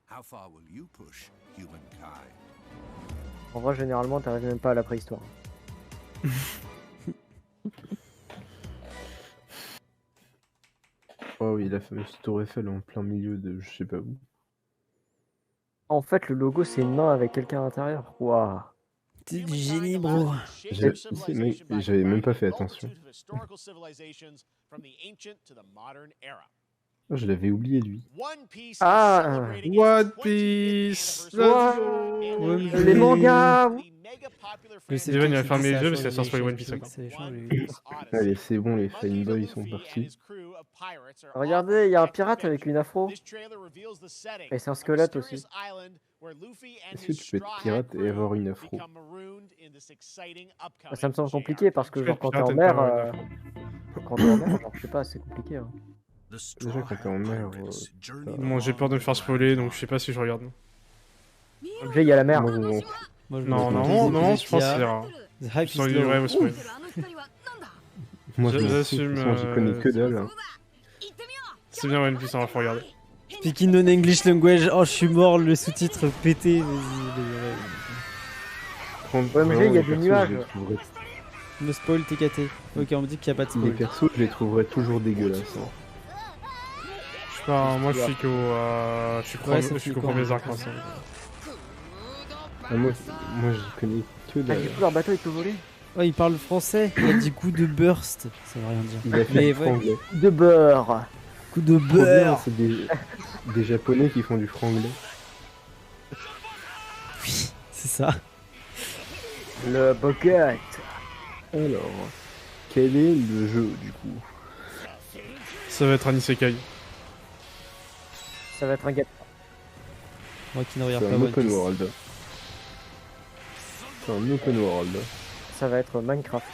How far will you push humankind? En vrai, généralement, t'arrives même pas à la préhistoire. Oh oui, la fameuse tour Eiffel en plein milieu de je sais pas où. En fait, le logo, c'est une main avec quelqu'un à l'intérieur. Waouh. C'est du génie, bro. J'avais même pas fait attention. Oh, je l'avais oublié lui. Ah, One Piece. Let's go. les mangas. Steven il va fermer les yeux parce qu'il va sortir les One Piece. Allez, c'est bon, les fanboys sont partis. Regardez, il y a un pirate avec une afro. Et c'est un squelette aussi. Est-ce que tu peux être pirate et avoir une afro? Ça me semble compliqué parce que genre quand t'es en mer, genre, je sais pas, c'est compliqué. Hein. Déjà quand t'es en mer... Bon, j'ai peur de me faire spoiler, donc je sais pas si je regarde. Objet, il y a la mer. Non, je pense que c'est rare. Sur une vraie spoil. Moi j'assume, j'y connais que dalle. Hein. C'est bien One Piece, on va faut regarder. Speaking non-English language, oh je suis mort, le sous-titre pété, OMG, il y a des nuages. Me spoil TKT. Ok, on me dit qu'il n'y a pas de spoil. Les persos, je les trouverais toujours dégueulasses. Hein. Moi je suis je suis qu'au premier arc. Moi je connais que dalle. Du coup, leur bateau il peut voler. Oh, il parle français, il a dit coup de burst, ça veut rien dire. Il a fait du franglais. De beurre. Coup de beurre. C'est des japonais qui font du franglais. Oui, c'est ça. Le bucket. Alors, quel est le jeu du coup? Ça va être un isekai. Ça va être un gap. Moi qui ne regarde pas C'est un open world. C'est un open world. Ça va être Minecraft.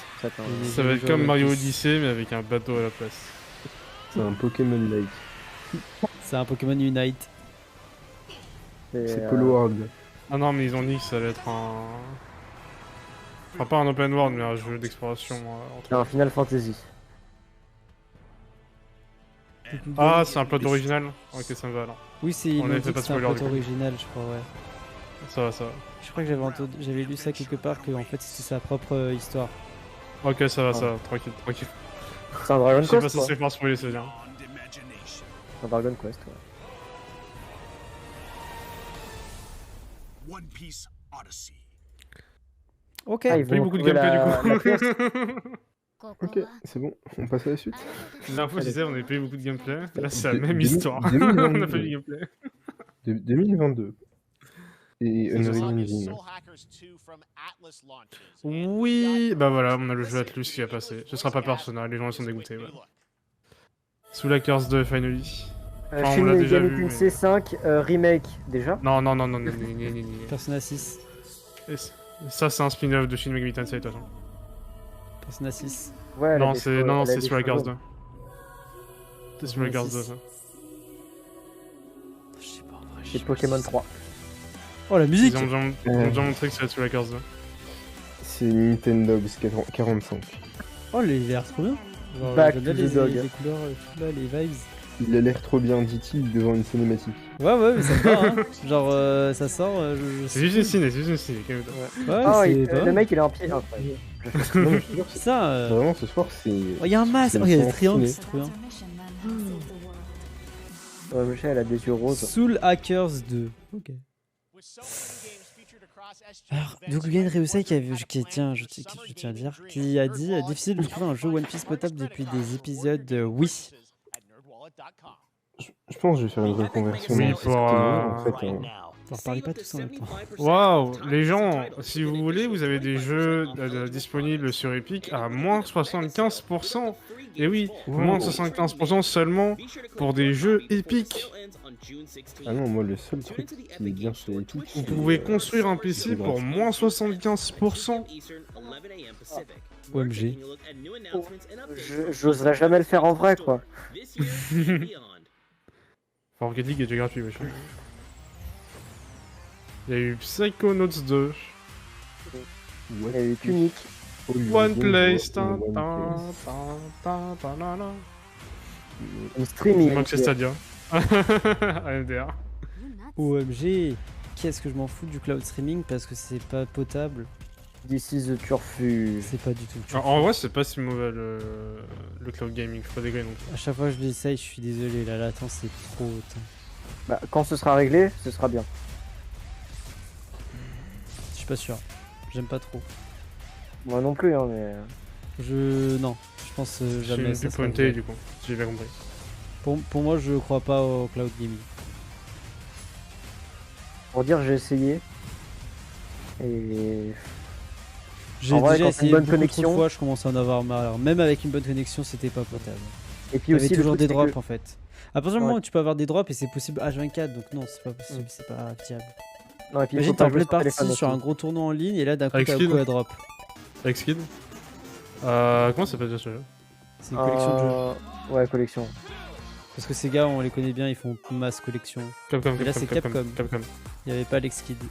Ça va être comme Mario Odyssey mais avec un bateau à la place. C'est un Pokémon Like. C'est un Pokémon Unite. C'est Polo World. Ah non mais ils ont dit que ça va être un... Enfin pas un open world mais un jeu d'exploration. Un Final Fantasy. Ah c'est un plot original. Ok ça me va alors. Oui c'est un plot original je crois ouais. Ça va. Je crois que j'avais lu ça quelque part que en fait c'était sa propre histoire. Ok ça va, tranquille. C'est un Dragon Quest. Je sais pas si c'est pas spoiler, c'est bien. Un Dragon Quest, ouais. One Piece Odyssey. Ok. Ils payent beaucoup de gameplay du coup. Ok, c'est bon, on passe à la suite. L'info disait on avait payé beaucoup de gameplay. Là c'est la même histoire. On a pas du gameplay. 2022. Et Unreal Engine. Oui, bah voilà, on a le jeu Atlus qui va passer. Ce sera pas personnel, les gens sont dégoûtés. Ouais. Sous la curse de Finally. Shin Megami Tensei 5 remake déjà. Non. Persona 6. Ça c'est un spin-off de Shin Megami Tensei de toute façon. Persona 6. Ouais, non, c'est sous la curse 2. C'est sous la curse 2 ça. Je sais pas en vrai. C'est Pokémon 3. Oh la musique! Ils ont déjà montré que ça va être sous la curse 2. C'est Nintendo 45. Oh il a l'air trop bien! Genre, Back j'aime to bien the dog. les couleurs, tout là, les vibes. Il a l'air trop bien, dit-il, devant une cinématique. Ouais, mais ça me va, hein. Genre, ça sort. C'est juste une ciné, le mec il est en pied. C'est ça. Vraiment, ce soir, c'est. Oh, il y a un masque, il y a des triangles, c'est trop bien. Michel, elle a des yeux roses. Soul Hackers 2. Ok. Alors, Douglas Reusei qui tiens à dire, qui a dit difficile de trouver un jeu One Piece potable depuis des épisodes oui. Je pense que je vais faire une reconversion. Oui, pour en fait, on parlez pas tous en même temps. Waouh, les gens, si vous voulez, vous avez des jeux disponibles sur Epic à moins 75%. Et oui, moins 75% seulement pour des jeux Epic. Ah non, moi le seul truc qui est bien sur Epic. Vous pouvez construire un PC pour moins 75%. OMG. J'oserais jamais le faire en vrai, quoi. Rocket League est déjà gratuit, wesh. Il y a eu Psychonauts 2. Il y a eu Unique. One Place. Streaming. Il manque chez Stadia. AMDR. OMG. Qu'est-ce que je m'en fous du cloud streaming parce que c'est pas potable. This is the turfu. C'est pas du tout. En vrai, c'est pas si mauvais le cloud gaming, faut pas déconner non plus. À chaque fois que je l'essaye, je suis désolé, la latence c'est trop haute. Bah, quand ce sera réglé, ce sera bien. Je suis pas sûr. J'aime pas trop. Moi non plus, hein, mais. Non, je pense jamais. Je suis plus pointé du coup, j'ai bien compris. Pour moi, je crois pas au cloud gaming. Pour dire, j'ai essayé. Et... J'ai déjà essayé une bonne connexion. Fois, je commence à en avoir marre. Alors, même avec une bonne connexion, c'était pas potable. Et puis aussi, toujours des drops en fait. À partir du moment où tu peux avoir des drops et c'est possible H24, donc non, c'est pas possible, c'est pas fiable. Non, et puis imagine, t'es en pleine partie sur un gros tournoi en ligne et là d'un coup t'as un coup à drop. Avec Skid comment ça s'appelle déjà celui-là? C'est une collection de jeux. Ouais, collection. Parce que ces gars, on les connaît bien, ils font masse collection. Capcom, et là c'est Capcom. Il n'y avait pas Alex Kidd.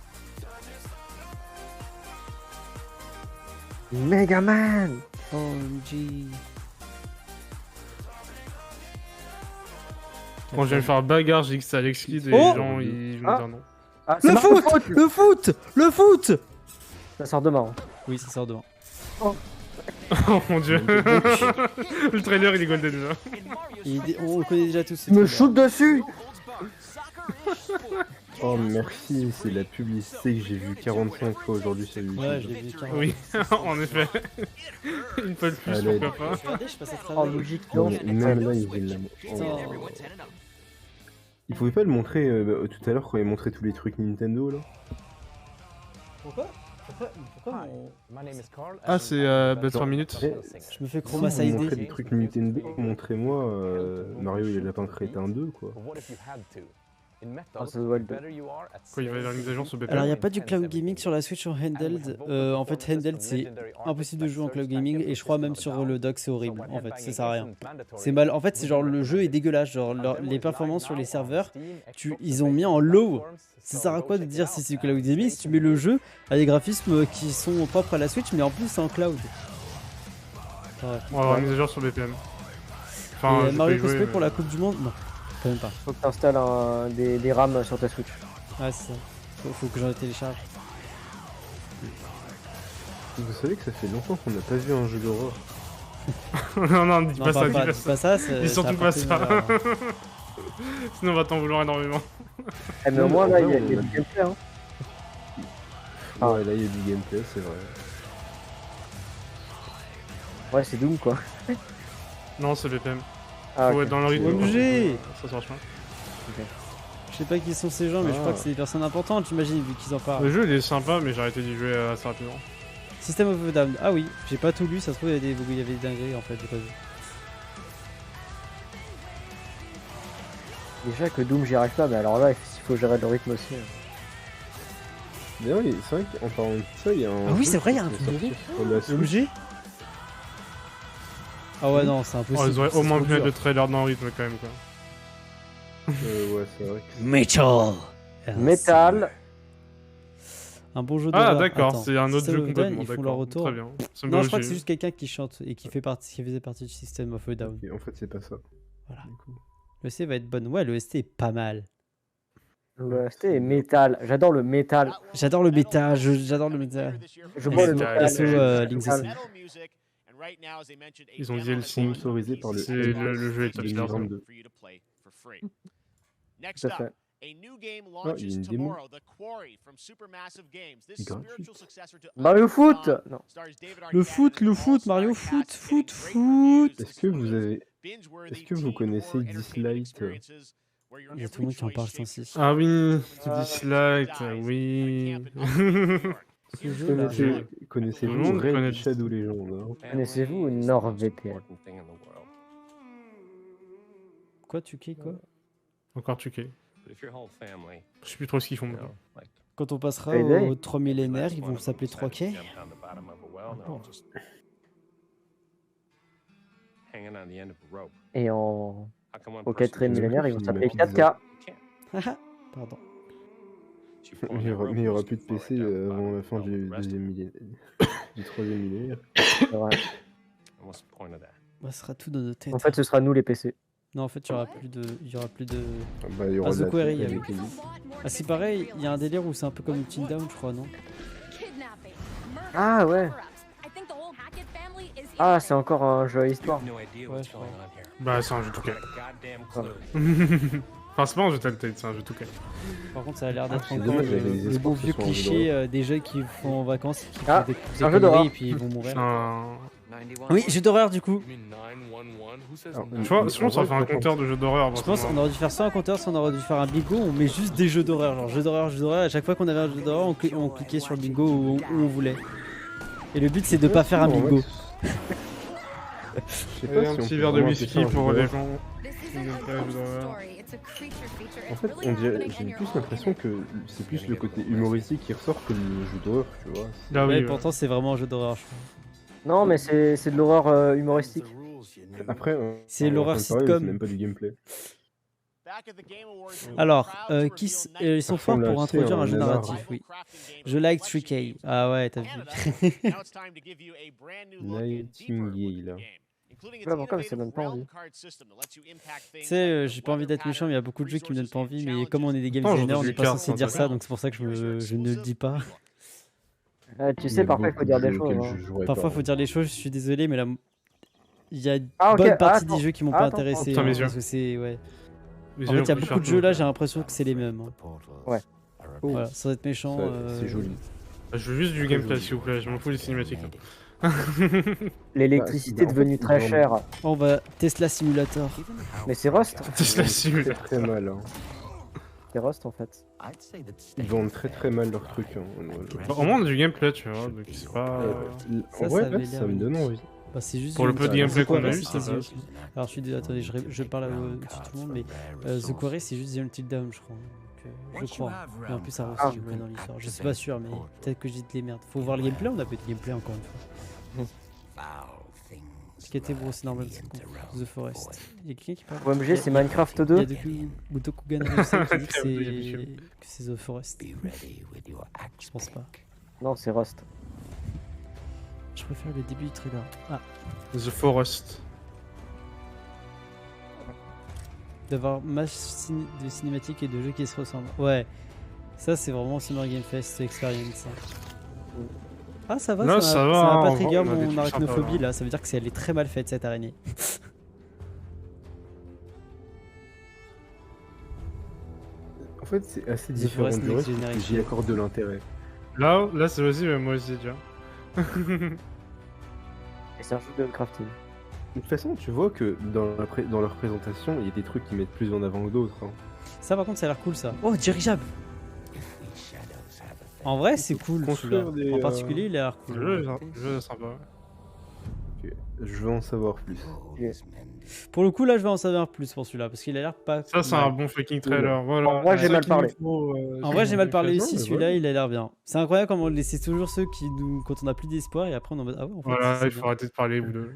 Megaman. OMG. Quand je viens de faire bagarre, j'ai dit que c'était Alex Kidd et les gens ils vont dire non. Ah, Le foot. Ça sort demain. Oui, ça sort demain. Oh mon dieu. Le trailer il est golden déjà. On le connaît déjà tous. Il me shoot dessus. Oh merci, c'est la publicité que j'ai vue 45 fois aujourd'hui sur YouTube. Ouais, je l'ai vu 45 Oui, en effet. Une fois de plus, pourquoi pas. Regardez, je passe à travers. Oh, logique. Même là, ils viennent la... Il pouvait pas le montrer tout à l'heure quand il montrait tous les trucs Nintendo là. Pourquoi Ah, c'est 3 minutes. Je me fais chroma si vous montrez des trucs Nintendo, montrez-moi Mario et les lapins crétins 2 quoi. Ah, ça doit être Quoi, il va y avoir une mise à jour sur BPM. Alors, il n'y a pas du cloud gaming sur la Switch en handheld. En fait, handheld, c'est impossible de jouer en cloud gaming. Et je crois même sur le dock, c'est horrible. En fait, ça sert à rien. C'est mal. En fait, c'est genre le jeu est dégueulasse. Genre, les performances sur les serveurs, ils ont mis en low. Ça sert à quoi de dire si c'est cloud gaming si tu mets le jeu à des graphismes qui sont propres à la Switch, mais en plus, c'est en cloud. On va avoir une mise à jour sur BPM. Enfin, Mario Cosplay pour la Coupe du Monde? Non. Quand même pas. Faut que t'installes des RAM sur ta Switch. Ouais, c'est ça. Faut que j'en télécharge. Vous savez que ça fait longtemps qu'on n'a pas vu un jeu d'horreur. non, dis pas ça, dis pas ça. Dis surtout pas ça. Sinon on va t'en vouloir énormément. Mais au moins là, il y a du gameplay. Hein. Ouais, là il y a du gameplay, c'est vrai. Ouais, c'est Doom quoi. Non, c'est BPM. Ah, faut être dans le rythme. Obligé. Ça marche pas. Okay. Je sais pas qui sont ces gens, mais je crois que c'est des personnes importantes, j'imagine, vu qu'ils en parlent. Le jeu il est sympa, mais j'ai arrêté d'y jouer assez rapidement. System of a Down. Ah oui, j'ai pas tout lu, ça se trouve il y avait des dingueries en fait, j'ai pas vu. Déjà que Doom j'y arrive pas, mais alors là il faut gérer le rythme aussi. D'ailleurs, c'est vrai qu'en parlant de ça, il y a un. Ah oui, c'est vrai, il y a un truc de obligé. Ah ouais, non, c'est impossible. Oh, ils auraient au moins pu mettre le trailer dans le rythme quand même quoi. Ouais, c'est vrai. Metal. Un bon jeu d'horreur. Ah d'accord, c'est un autre jeu complètement. Ils font leur retour. Très bien. Non, je crois que c'est juste quelqu'un qui chante et qui faisait partie du System of a Down. Et en fait, c'est pas ça. Voilà. Le ST va être bonne. Ouais, le ST est pas mal. Le ST est métal. J'adore le métal. J'adore le métal. J'adore le métal. Je vois le métal. Ils ont dit le sponsorisé par le jeu est top 2022. Next up, a new game launches tomorrow, The Quarry from Supermassive Games. This spiritual successor to Mario Foot. Non. Le foot, Mario Foot. Est-ce que vous connaissez Dislight? Il y a tout le monde qui en parle 106. Ah oui, Dislight, oui. Connaissez-vous Red Shadow Legend? Connaissez-vous NordVPN? Quoi, Tuké, quoi? Encore Tuké. Je sais plus trop ce qu'ils font maintenant. Quand on passera aux 3 millénaires, ils vont s'appeler 3K. Et au 4e millénaire, ils vont s'appeler 4K. Pardon. Mais il n'y aura plus de PC avant la fin du 2e millénaire. Du 3e millénaire. Ça sera tout dans nos têtes. En fait, ce sera nous les PC. Non, en fait, il y aura plus de. Bah, il y aura The Quarry avec. Ah, c'est pareil, il y a un délire où c'est un peu comme Untitled Down, je crois, non? Ah ouais. Ah, c'est encore un jeu à histoire. Ouais, je crois. Bah, c'est un jeu tout cas. Enfin, c'est pas un jeu Telltale, c'est un jeu tout cas. Par contre, ça a l'air d'être encore le beau vieux cliché des jeux qui vont en vacances et qui font des jeu d'horreur et puis ils vont mourir. Oui, jeu d'horreur du coup. Tu vois, sinon ça fait un compteur de jeux d'horreur. Je pense qu'on aurait dû faire soit un compteur, soit on aurait dû faire un bingo. On met juste des jeux d'horreur, genre jeu d'horreur, jeu d'horreur. À chaque fois qu'on avait un jeu d'horreur, on cliquait sur le bingo où on voulait. Et le but c'est de pas faire un bingo. Et un petit verre de whisky pour les gens. En fait, j'ai plus l'impression que c'est plus le côté humoristique qui ressort que le jeu d'horreur, tu vois. Ah oui, pourtant c'est vraiment un jeu d'horreur, je crois. Non, mais c'est de l'horreur humoristique. Après, c'est l'horreur sitcom. Même pas du gameplay. Alors, ils sont forts pour introduire un jeu narratif, oui. Je like 3K. Ah ouais, t'as vu. Nightingale, là. Pourquoi ça donne pas envie. Tu sais, j'ai pas envie d'être méchant, mais il y a beaucoup de jeux qui me donnent pas envie, mais comme on est des game designers, on n'est pas censé dire ça, donc c'est pour ça que je ne le dis pas. Tu sais, parfois il faut dire des choses. Parfois il faut dire les choses, je suis désolé, mais là, il y a une bonne partie des jeux qui m'ont pas intéressé. Parce que c'est. Ouais. En fait, il y a beaucoup de jeux là, j'ai l'impression que c'est les mêmes. Ouais. Voilà, sans être méchant. C'est joli. Je veux juste du gameplay, s'il vous plaît, je m'en fous des cinématiques. L'électricité est devenue très chère. On va Tesla Simulator. Mais c'est Rust. Tesla Simulator. Très mal. Hein. C'est Rust en fait. Ils vendent très mal leurs trucs. Hein. Au moins on a du gameplay, tu vois, donc c'est pas. En vrai, là, ça me donne envie. Bah, c'est juste pour le peu de gameplay qu'on a eu, ça va. Alors je suis désolé, attendez, je parle au-dessus de tout le monde, mais The Quarry c'est juste The Untitled Down, je crois. Je crois. Mais en plus ça ressemble dans l'histoire. Je suis pas sûr, mais peut-être que je dis de les merdes. Faut voir le gameplay, on a pas de gameplay encore une fois. Ce qui était gros, c'est normal. The Forest. Il y a quelqu'un qui parle. OMG, c'est Minecraft 2. Il y a depuis Gotokugan qui dit que c'est The Forest. Je pense pas. Non, c'est Rust. Je préfère le début du trailer. Ah. The Forest. D'avoir masse de cinématiques et de jeux qui se ressemblent. Ouais. Ça, c'est vraiment Summer Game Fest Experience. Ah, ça va, là, ça va pas trigger mon arachnophobie là. Ça veut dire que elle est très mal faite cette araignée. En fait, c'est assez différent du reste. J'y accorde de l'intérêt. Là, c'est aussi, mais moi aussi, déjà. Et c'est un jeu de crafting. De toute façon, tu vois que dans leur présentation, il y a des trucs qui mettent plus en avant que d'autres. Hein. Ça, par contre, ça a l'air cool ça. Oh, dirigeable! En vrai, c'est cool. En particulier, il a l'air cool. Le jeu est sympa. Okay. Je veux en savoir plus. Pour le coup, là, je vais en savoir plus pour celui-là, parce qu'il a l'air pas. Ça, c'est un bon fucking trailer. Voilà. En vrai, j'ai mal parlé. En vrai, j'ai mal parlé aussi. Celui-là, il a l'air bien. C'est incroyable comment on laisse toujours ceux qui nous, quand on a plus d'espoir, et après on en mode ah ouais. En fait, voilà, il faut arrêter de parler vous deux.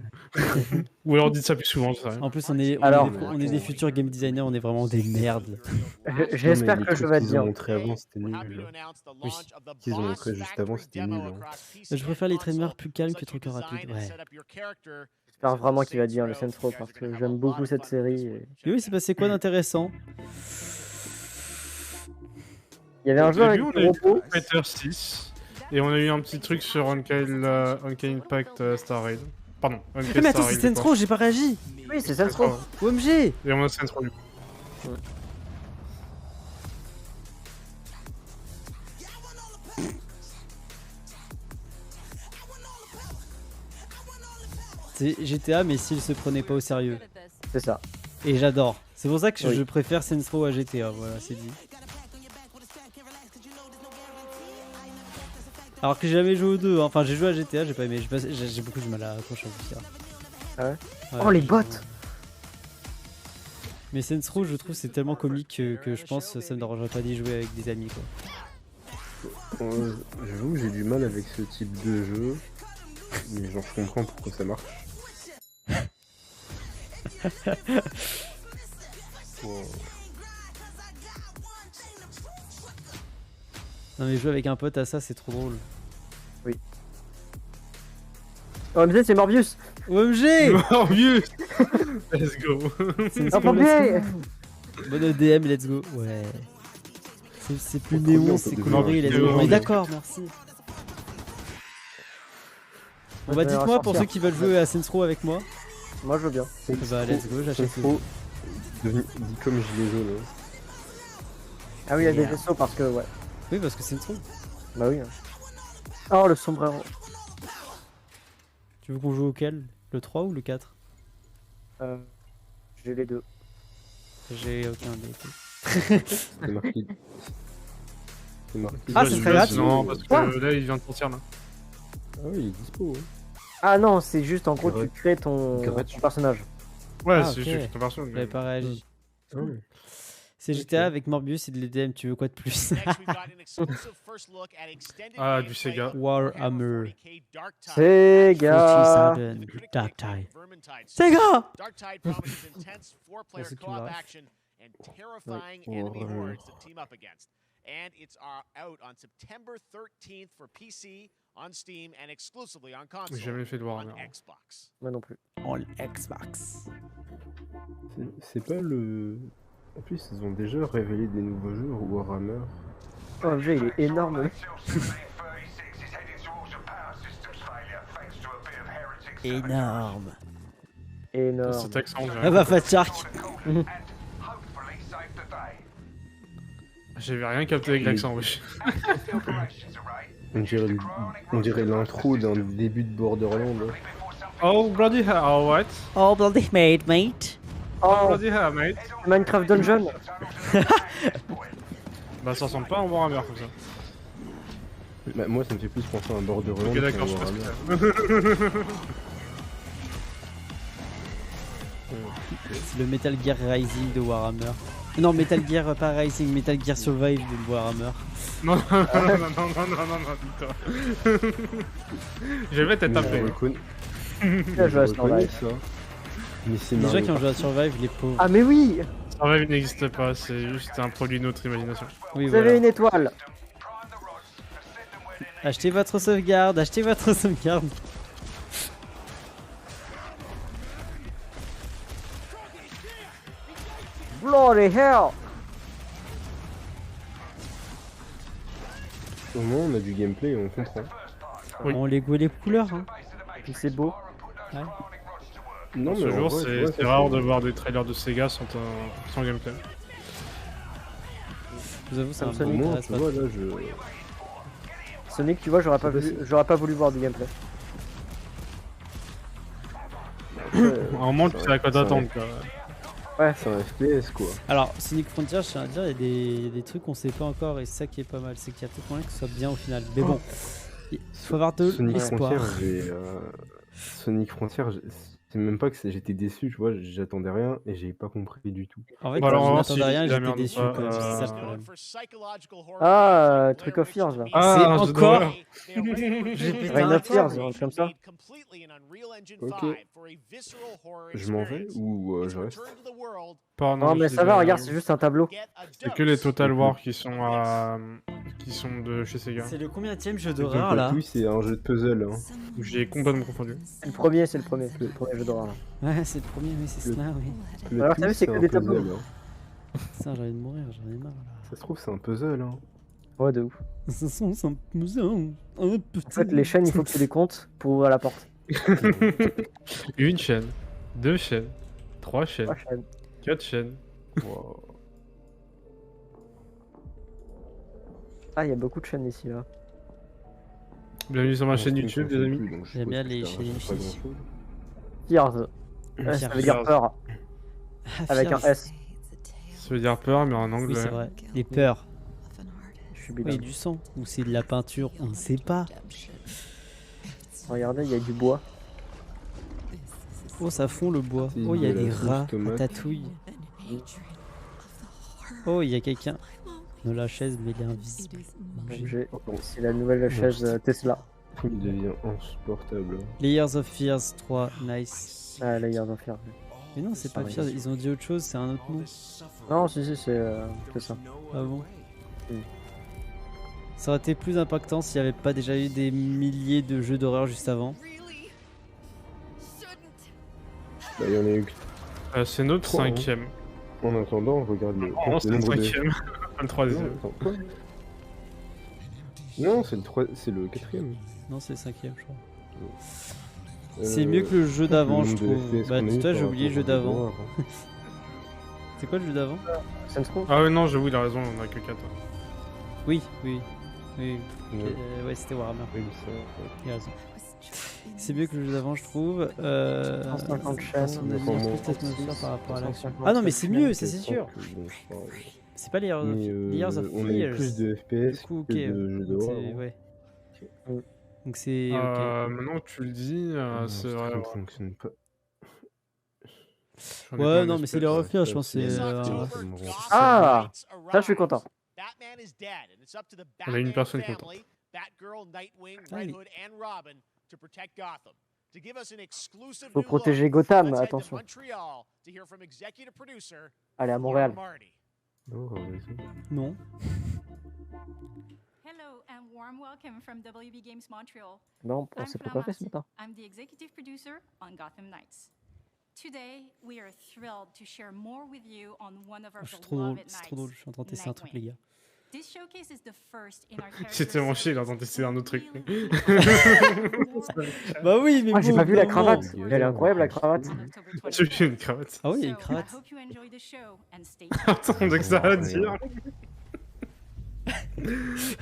Ou alors dites ça plus souvent. Ça en plus, on est des futurs game designers, on est vraiment des merdes. J'espère que je vais être bien. Avant, c'était nul. Oui. Qu'ils ont montré juste avant, c'était nul. Je préfère les trailers plus calmes que trucs rapides. Ouais. J'espère vraiment qu'il va dire le Saints Row parce que j'aime beaucoup cette série. Et oui, c'est passé quoi d'intéressant? Il y avait un jeu avec on a eu Fighter 6 et on a eu un petit truc sur Untitled Impact Star Raid. Pardon. Mais attends, c'est Saints Row, j'ai pas réagi. Oui, c'est Saints Row. OMG. Et on a Saints Row du coup. C'est GTA, mais s'il se prenait pas au sérieux. C'est ça. Et j'adore. C'est pour ça que je préfère Saints Row à GTA. Voilà, c'est dit. Alors que j'ai jamais joué aux deux. Hein. Enfin, j'ai joué à GTA, j'ai pas aimé. J'ai beaucoup de mal à accrocher à GTA. Ah ouais, oh, les bots. Mais Saints Row, je trouve, c'est tellement comique que je pense que ça me dérangerait pas d'y jouer avec des amis. Quoi. J'avoue, j'ai du mal avec ce type de jeu. Mais genre, je comprends pourquoi ça marche. Non mais jouer avec un pote à ça c'est trop drôle. Oui. OMG c'est Morbius. OMG Morbius. Let's go. Un pompier. Bon EDM, let's go. Ouais. C'est plus néon, c'est coloré, let's go. D'accord, merci. Bon bah dites-moi pour ceux qui veulent jouer à Saints Row avec moi. Moi je veux bien. Bah let's go, j'achète. Dit comme gilet jaune. Ah oui, il y a des vaisseaux parce que ouais. Oui, parce que c'est Saints Row. Bah oui. Oh le sombrero. Tu Tu veux qu'on joue auquel? Le 3 ou le 4? J'ai les deux. J'ai aucun des deux. C'est marqué. C'est marqué. Ah, c'est très gratuit. Non, parce que là, il vient de sortir là. Ah oui, il est dispo. Hein. Ah non, c'est juste en gros, tu crées ton personnage. Ouais, Ah, c'est ok. juste ton personnage. J'avais pas réagi. Ah oui. C'est GTA avec Morbius et de l'EDM, tu veux quoi de plus? Ah, du Sega. Warhammer. Sega. Dark Tide. Sega! And terrifying enemy hordes to team up against. And it's out on September 13th for PC, on Steam, and exclusively on console. J'ai jamais fait de Warhammer. On Xbox. Moi non plus. On Xbox. C'est pas le... En plus, ils ont déjà révélé des nouveaux jeux Warhammer. Oh, le jeu, il est énorme. Énorme. Énorme. C'est accent. Ah bah, Fat Shark. J'avais rien capté avec l'accent, wesh. On dirait l'intro d'un début de Borderlands. Oh bloody hell, what? Oh bloody mate. Oh bloody hell, mate. Minecraft Dungeon. Bah ça ressemble pas à un Warhammer comme ça. Bah, moi ça me fait plus penser à un Borderlands. Ok d'accord, je Warhammer. C'est le Metal Gear Rising de Warhammer. Non, Metal Gear, pas Rising, Metal Gear Survive de Warhammer. Non, putain. Je vais t'être tapé. Là, je vais à Survive. Les gens qui ont joué à Survive, les pauvres. Ah, mais oui! Survive n'existe pas, c'est juste un produit de notre imagination. Oui, vous avez une étoile. Achetez votre sauvegarde, achetez votre sauvegarde. Bloody hell! Au moins on a du gameplay et on comprend. Oui. On les goûte les couleurs, hein. Puis c'est beau. Ouais. Non, mais toujours, c'est rare de voir des trailers de Sega sans gameplay. Je vous avoue, ça me Sonic, moi, tu vois, là, Sonic, tu vois, j'aurais pas voulu voir du gameplay. À un moment, tu sais à quoi t'attendre, quoi. Ouais, c'est un FPS quoi. Alors, Sonic Frontier, je tiens à dire, il y a des trucs qu'on sait pas encore et c'est ça qui est pas mal. C'est qu'il y a peut-être moyen que ce soit bien au final. Mais bon, il faut avoir de l'espoir. Sonic Frontier, c'est même pas que j'étais déçu, tu vois, j'attendais rien et j'ai pas compris du tout. En fait, je n'attendais rien et j'étais déçu quand même, c'est ça le problème. Ah, truc of Fears là. Ah, c'est encore. Reign of Fears, comme ça. Ok. Je m'en vais ou je reste? Non, mais ça va, regarde, c'est juste un tableau. C'est que les Total War qui sont de chez Sega. C'est le combienième jeu d'horreur là? Oui, c'est un jeu de puzzle. Hein. J'ai complètement confondu. Le premier jeu d'horreur. Ouais, c'est le premier, oui, c'est ça, oui. Alors, t'as vu, c'est que des tableaux. Putain, j'ai envie de mourir, j'en ai marre là. Ça se trouve, c'est un puzzle. Hein. Ouais, de ouf. Ça se trouve, c'est un puzzle. En fait, les chaînes, il faut que tu les comptes pour ouvrir la porte. Une chaîne, 2 chaînes, 3 chaînes, 4 chaînes. Wow. Ah, il y a beaucoup de chaînes ici là. Bienvenue sur ma chaîne YouTube, les amis. J'aime bien les chaînes ici. Fears. Ça veut dire peur. Avec un S. Ça veut dire peur, mais en anglais. Oui, c'est vrai. Les peurs. Je suis oui, du sang. Ou c'est de la peinture, on ne sait pas. Regardez, il y a du bois. Oh, ça fond le bois. Oh, il y a des rats, tatouilles. Oh, il y a quelqu'un. Dans la chaise, mais il est invisible. C'est la nouvelle chaise Tesla. Il devient insupportable. Layers of Fears 3, nice. Ah, Layers of Fears. Mais non, c'est pas Fears, ils ont dit autre chose, c'est un autre nom. Non, si, c'est ça. Ah bon? Ça aurait été plus impactant s'il n'y avait pas déjà eu des milliers de jeux d'horreur juste avant. Bah, il y en a eu. C'est notre 5ème. En attendant, on regarde le. Oh, c'est le 5ème. Le 3ème. Non, c'est le 4ème. Non, c'est le 5ème, je crois. C'est mieux que le jeu d'avant, je trouve. Bah, toi, j'ai oublié le jeu d'avant. C'est quoi le jeu d'avant? Ah, ouais, non, j'avoue, il a raison, on a que 4. Oui. Ouais, c'était Warhammer. Oui, il a raison. C'est mieux que le jeu d'avant, je trouve. 150 chaînes. Par rapport à l'action. Ah non, mais c'est mieux, c'est sûr. C'est pas les Years of On a eu plus de FPS du coup, que de jeux d'horreur. ouais. Donc c'est ok. Maintenant que tu le dis, c'est vrai. Ça fonctionne pas. Ouais, non, mais c'est les refaire, je pense que c'est. Ah, ça je suis content. On a une personne contente. Faut protéger Gotham, attention. Allez, à Montréal. Non. Hello and warm welcome from WB Games Montreal. Non, on s'est pas fait ce matin. I'm the executive producer on Gotham Knights. Today, we are thrilled to share more with you on one of our beloved nights. C'est trop drôle, je suis en train de tester un truc, les gars. This showcase is the first in our J'ai tellement chier, il est en train de tester un autre truc. Bah oui, mais j'ai pas vu la cravate. Elle est incroyable, la cravate. J'ai vu une cravate. Ah oui, il y a une cravate. Attends, donc ça va dire.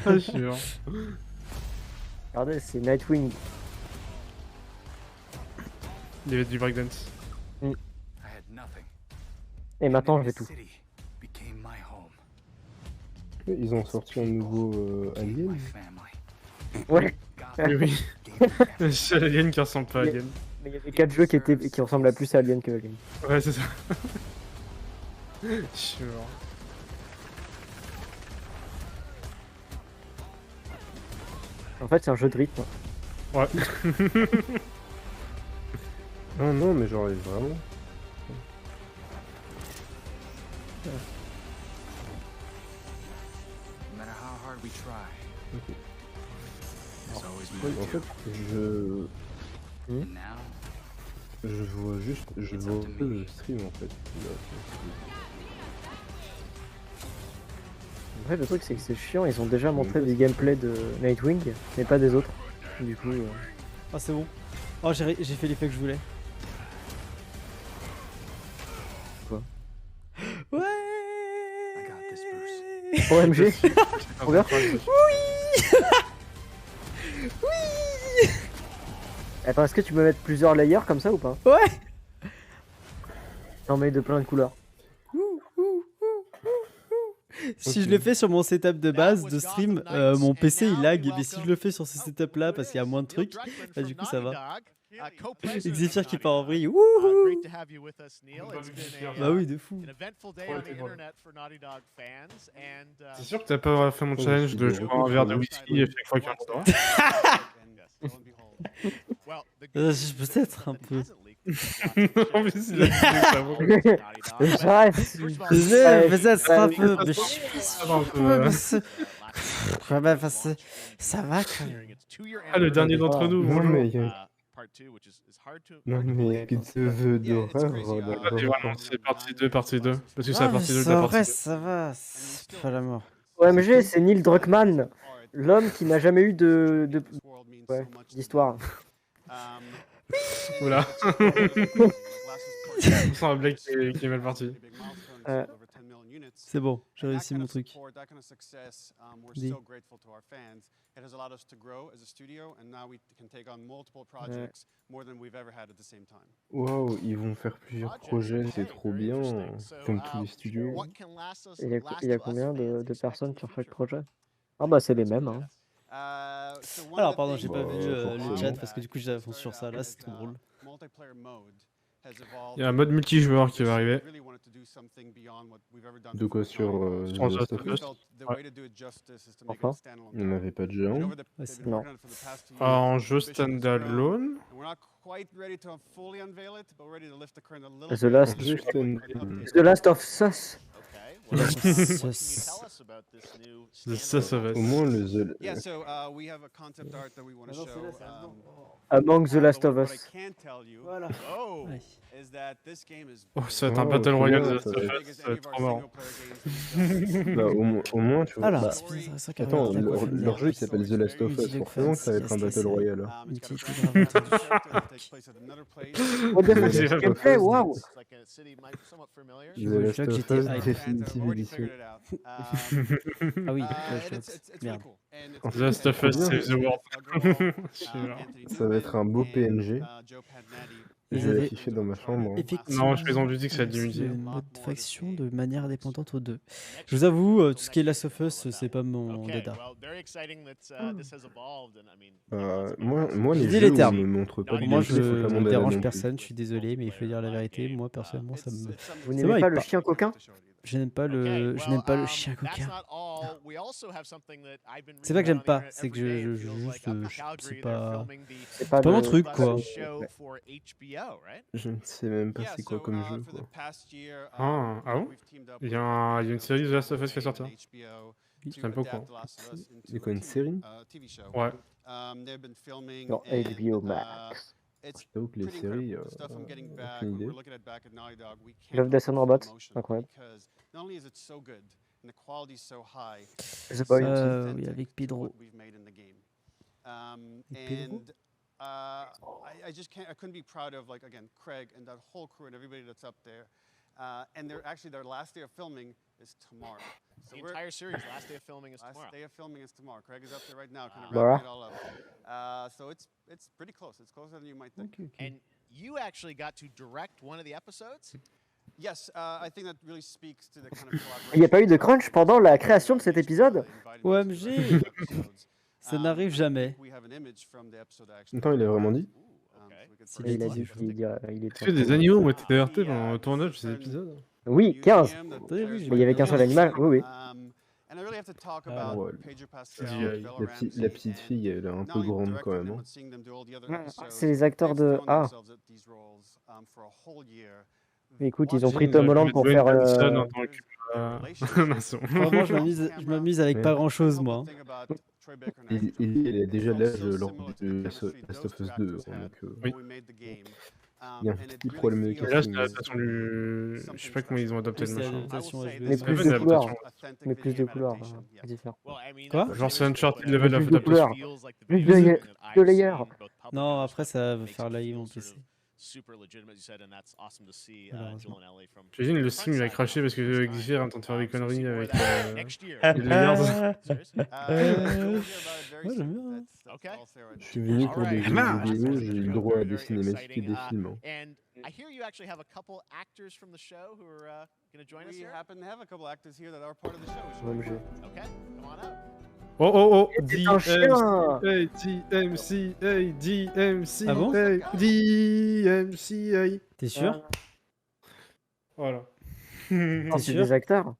Ah, je suis Regardez, c'est Nightwing. Il y avait du breakdance. Et maintenant, j'ai tout. Ils ont sorti un nouveau Alien. Ouais. Oui. Le seul Alien qui ressemble pas à Alien. Mais il y avait 4 jeux qui ressemblaient plus à Alien que Alien. Ouais, c'est ça. Sure. En fait, c'est un jeu de rythme. Ouais. Non, mais genre, vraiment. En fait, je vois le stream en fait. En fait, le truc c'est que c'est chiant, ils ont déjà montré des gameplays de Nightwing, mais pas des autres. Du coup. Ah, c'est bon. Oh, j'ai fait l'effet que je voulais. Quoi? Ouais. OMG. Robert. Oui. Oui. Attends, est-ce que tu peux mettre plusieurs layers comme ça ou pas? Ouais. T'en mets de plein de couleurs. Si je le fais sur mon setup de base de stream, mon PC il lag, mais si je le fais sur ce setup là parce qu'il y a moins de trucs, bah du coup ça va. Xyphire qui part en vrille, wouhou! Bah oui, de fou. C'est sûr que t'as pas fait mon challenge de jouer un verre de whisky et chaque fois qu'il y a un endroit. Peut-être un peu. Non, mais c'est la peut-être un peu. Ça va quand même. Ah, le dernier d'entre nous. Non, mais c'est d'horreur. C'est partie 2. Parce que c'est la partie 2 de la partie 2. Ça va, c'est pas la mort. OMG, c'est Neil Druckmann, l'homme qui n'a jamais eu d'histoire. Oula. On sent un blague qui est mal parti. C'est bon, j'ai réussi mon truc. Dis. Waouh, ils vont faire plusieurs projets, c'est trop bien, comme tous les studios. Il y a combien de personnes sur chaque projet? Ah bah c'est les mêmes. Hein. Alors pardon, j'ai pas vu le chat parce que du coup j'avance sur ça là, c'est trop drôle. Il y a un mode multijoueur qui va arriver. De quoi sur The Last of Us? Enfin, il n'y en avait pas de géant. Non. En jeu standalone. The Last of Us. The Sus of Us. Au moins le Among the Last of Us. Voilà. Oh, ça va être un Battle Royale de Last of Us, ça va être trop marrant. Bah, au moins, tu vois. Alors, bah, attends, leur jeu il s'appelle The Last of Us, forcément que ça va être un Battle Royale. Gameplay, waouh! The Last of Us Definitive Edition. Ah oui, merde. En Last of Us Save the World. Ça va être un beau PNG. Je vais l'afficher dans ma chambre. Non, je plaisante, je dis que ça a du une mode faction de manière indépendante aux deux. Je vous avoue, tout ce qui est Last of Us, c'est pas mon dada. Moi, Je les dis jeux les où on termes. me montre pas de Moi, gameplay, faut je pas m'en ne donner dérange non plus. personne, je suis désolé, mais il faut dire la vérité. Moi, personnellement, ça me. Vous n'aimez pas le chien coquin? Je n'aime pas le chien coquin. C'est pas que j'aime pas, c'est que c'est pas mon truc quoi. Je ne sais même pas c'est quoi comme jeu. Quoi. Ah bon? Il y a une série de Last of Us qui est sortie. Je sais même pas quoi. C'est quoi, une série? Ouais. Sur HBO Max. Je t'avoue que les séries, aucune idée. Love, Death and Robots, incroyable. The Boys. Oui, avec Pedro. I just can't. I couldn't be proud of Craig and that whole crew and everybody that's up there. And their last day of filming is tomorrow. So the entire series, last day of filming is tomorrow. Last day of filming is tomorrow. Craig is up there right now, kind of wrapping it all up. So it's pretty close. It's closer than you might think. And you actually got to direct one of the episodes? Yes, I think that really speaks to the kind of collaboration. Il n'y a pas eu de crunch pendant la création de cet épisode? OMG. Ça n'arrive jamais. Attends, il a vraiment dit? Il a dit qu'il est. Que des animaux ont été alertés pendant le tournage de ces épisodes? Oui, 15. Mais il n'y avait qu'un seul animal, oui. La petite fille, elle est un peu grande quand même. C'est les acteurs de A. Mais écoute, ils ont pris Tom Holland pour faire. Vraiment, je m'amuse avec pas grand chose, moi. Il est déjà l'âge lors de Last of Us 2. Donc, oui. Il y a un petit problème de casting. Là, je sais pas comment ils ont adapté le machin. Mais plus de couleurs. Mais plus de couleurs. Différent. Quoi? Genre c'est Uncharted level of adaptation. Plus de layers. Non, après ça va faire live en PC. J'imagine le stream il a craché parce que Xyphire est en train de faire des conneries avec les layers. Je suis venu pour des jeux vidéo, j'ai eu le droit à des cinématiques et des films. I hear you actually have a couple actors from the show who are going to join us here. We happen to have a couple actors here that are part of the show. Okay, come on up. Oh, DMC. Ah bon? DMC. T'es sûr? Voilà. C'est des acteurs?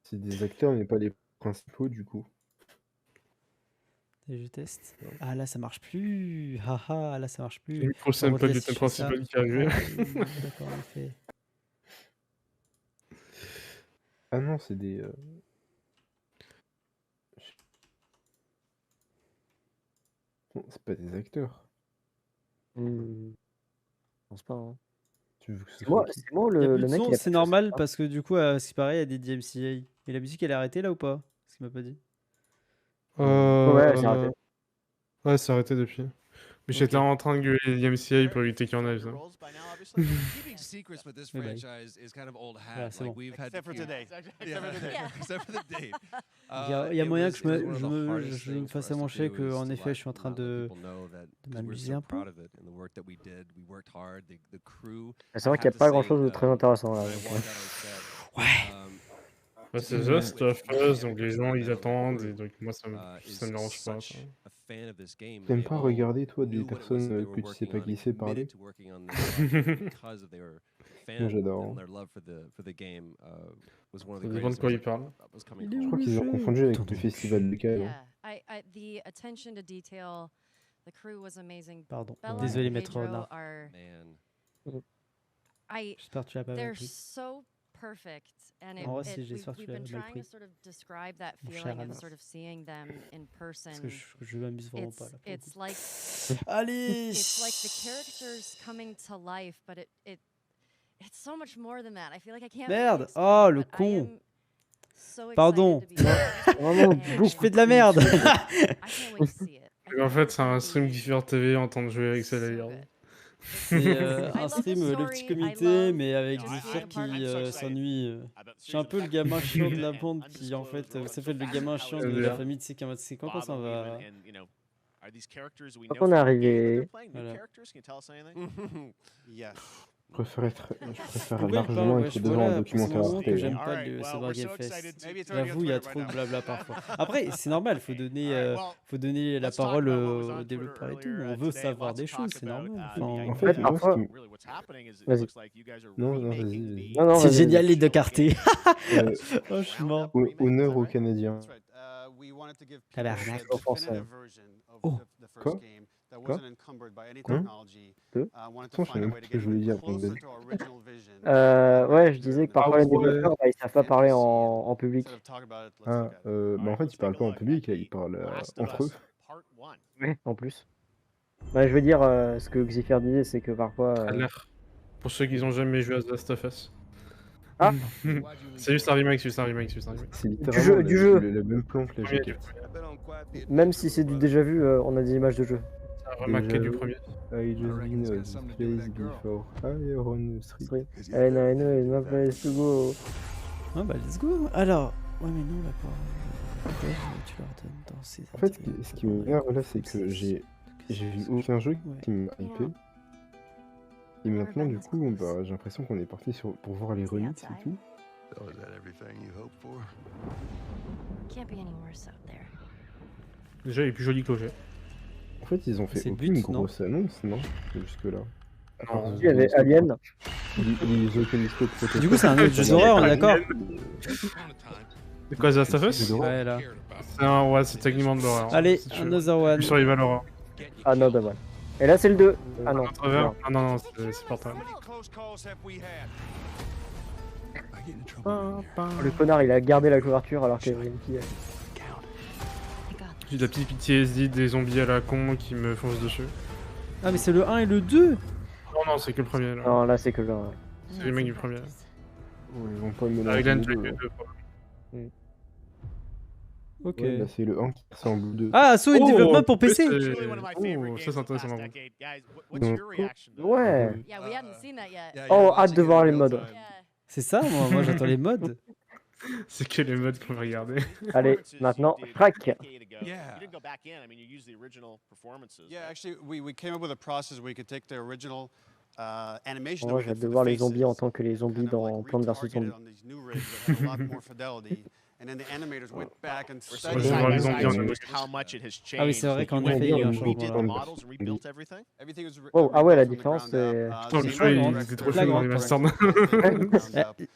C'est des acteurs, mais pas les principaux du coup. Je teste. Ah là ça marche plus. Haha, là ça marche plus. C'est le micro sample du thème principal qui est arrivé. D'accord, en effet. Ah non, c'est des. C'est pas des acteurs. Je pense pas. Hein. Tu veux que c'est moi le mec. C'est normal parce que du coup, à ce qui paraît, il y a des DMCA. Et la musique elle est arrêtée là ou pas? Ce qu'il m'a pas dit. Ouais, c'est arrêté. Ouais, c'est arrêté depuis. Mais j'étais en train de gueuler les DMCA pour éviter qu'il y en ait. Keeping secrets with this franchise is kind of old hat. Like we've had except for today. Except for the date. Il y a moyen que je me fasse amancher que en effet je suis en train de m'amuser un peu. C'est vrai qu'il n'y a pas grand chose de très intéressant là. Ouais. C'est Just of Us, donc les gens ils attendent et donc moi ça me dérange pas. T'aimes pas regarder toi des personnes que tu sais pas qui c'est parler? Moi j'adore. Ça dépend de quoi ils parlent. Je crois qu'ils ont confondu avec le festival de Cannes. Pardon, désolé maître Renard. J'espère que tu l'as pas mal pris. Perfect, and we've been trying to sort of describe that feeling of sort of seeing them in person. Parce que je m'amuse vraiment pas là. It's like allez, it's like the characters coming to life, but it's so much more than that. I feel like I can't. Merde, oh le con. Pardon. Je fais de la merde. En fait, c'est un stream Xyphire TV en train de jouer avec ça d'ailleurs. C'est un stream Le Petit Comité, mais avec Xyphire qui s'ennuie. Je suis un peu le gamin chiant de la bande qui, en fait, ça fait le gamin chiant de la famille. Tu sais qu'un c'est quand ça va. Quand on est arrivé. Voilà. Je préfère largement être devant un documentaire C'est que Arte. j'aime pas le Savoir Game Fest. J'avoue, il y a trop de blabla parfois. Après, c'est normal, faut donner la parole aux développeurs et tout. On veut savoir des choses, c'est normal. En fait, parfois. Vas-y. Non, vas-y. C'est génial les deux cartés. Oh, je suis mort. Honneur aux Canadiens. Tabarnak. Oh, quoi? Quoi? Attends, je sais même pas ce que je voulais dire. Ouais, je disais que parfois les développeurs, ils savent pas parler en public. Ah, en fait, ils parlent pas en public, là, ils parlent entre eux. Oui, en plus. Ouais, je veux dire, ce que Xyphire disait, c'est que parfois. Pour ceux qui ont jamais joué à The Last of Us. Ah. C'est juste un remake, c'est littéralement du jeu. Le même plan que la jaquette. Même si c'est du déjà vu, on a des images de jeu. C'est un remake du premier. I just been this place before. Iron Street. I know it's my place to go. Ah bah let's go. Alors, ouais mais non là pas. Tu leur donnes dans ces. En fait, ce qui m'énerve là, c'est que j'ai vu aucun jeu qui m'a hypé. Et maintenant, du coup, bah, j'ai l'impression qu'on est parti pour voir les remixes et tout. Déjà, il est plus joli que l'objet. En fait, ils ont fait aucune grosse annonce, non? Jusque-là. Il y avait Alien. Du coup, c'est un autre jeu d'horreur, on est d'accord? C'est quoi, The Last of Us? Ouais, là. C'est techniquement de l'horreur. Allez, Another One. Plus survival horror. Another One. Et là, c'est le 2. Ah non. Ah non, c'est portable. Le connard, il a gardé la couverture alors qu'il y avait une fille. J'ai de la petite PTSD des zombies à la con qui me foncent dessus. Ah, mais c'est le 1 et le 2? Non, c'est que le premier. Là. Non, là, c'est que le 1. C'est les mecs du premier. Ils vont pas mélanger. Avec les les deux. Ok. Ouais, bah, c'est le 1 qui ressemble au 2. Ah, Assaut et développement pour PC. Oh, ça c'est intéressant. Ouais. Oh, hâte de voir les modes. C'est ça, moi j'attends les modes. C'est que les modes qu'on va regarder. Allez, maintenant, Frac. Yeah, actually, we came up with a process where you could take the original animation. Moi, j'ai hâte de voir les zombies en tant que les zombies dans Plants vs Zombies. And then the animators went back and Ah oui, c'est vrai qu'en effet, il y a un changement. Oh, ah ouais, la différence, c'est...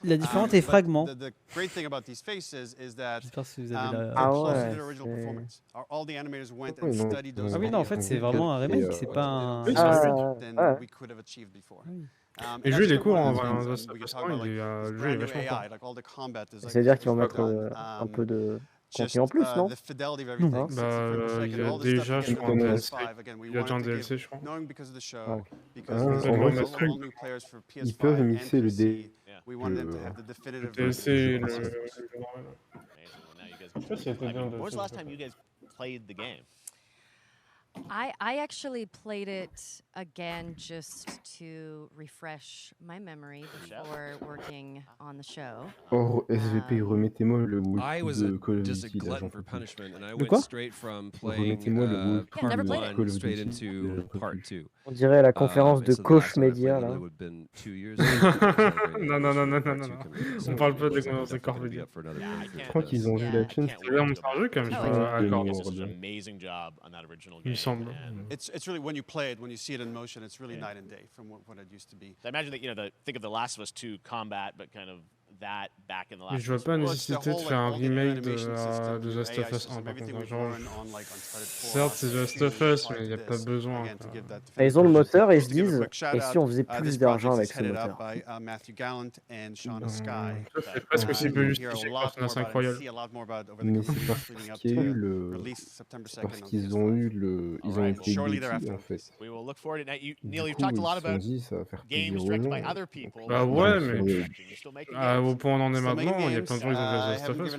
La différence est fragment. J'espère si vous avez la... Ah ouais, Ah oui, non, en fait, c'est vraiment un remake, c'est pas un... Et le jeu il est court en vrai, le jeu est vachement court. C'est-à-dire qu'ils vont mettre un peu de contenu en plus, non? Bah, il y a déjà, je crois, un DLC. Il y a déjà un DLC, je crois. Ils peuvent mixer le DLC. When was the last time you guys played the game? I actually played it again just to refresh my memory before working on the show. Oh, SVP, remettez-moi le wolf de Call of Duty. De quoi? Remettez-moi le wolf de Call of Duty. On dirait la conférence de Koch Media, là. Non. On parle pas de conférence de Koch Media. Je crois qu'ils ont vu la chaîne. C'est un jeu quand même. Il me semble. It's really when you play it, when you see it in motion, it's really night and day from what it used to be. I imagine that think of the Last of Us 2 combat, but kind of that back in the Last. Je vois pas la nécessité de faire un remake de The Last of Us 1 par contre. Genre, certes c'est The Last of Us, mais il n'y a pas besoin. Ils ont le moteur et ils se disent, et si on faisait plus d'argent avec ce moteur? C'est presque aussi peu justifié que Persona 5 Royal. Mais c'est parce qu'ils ont eu le... Ils ont été Petit en fait. We will look forward to that. Neil, Du you've coup, talked a lot ils se sont about dit, ça va faire games plaisir aux directed by gens. other people. Bah ouais, mais au point où on en est Still maintenant, il y a making plein de gens qui ont fait The Last of Us, ça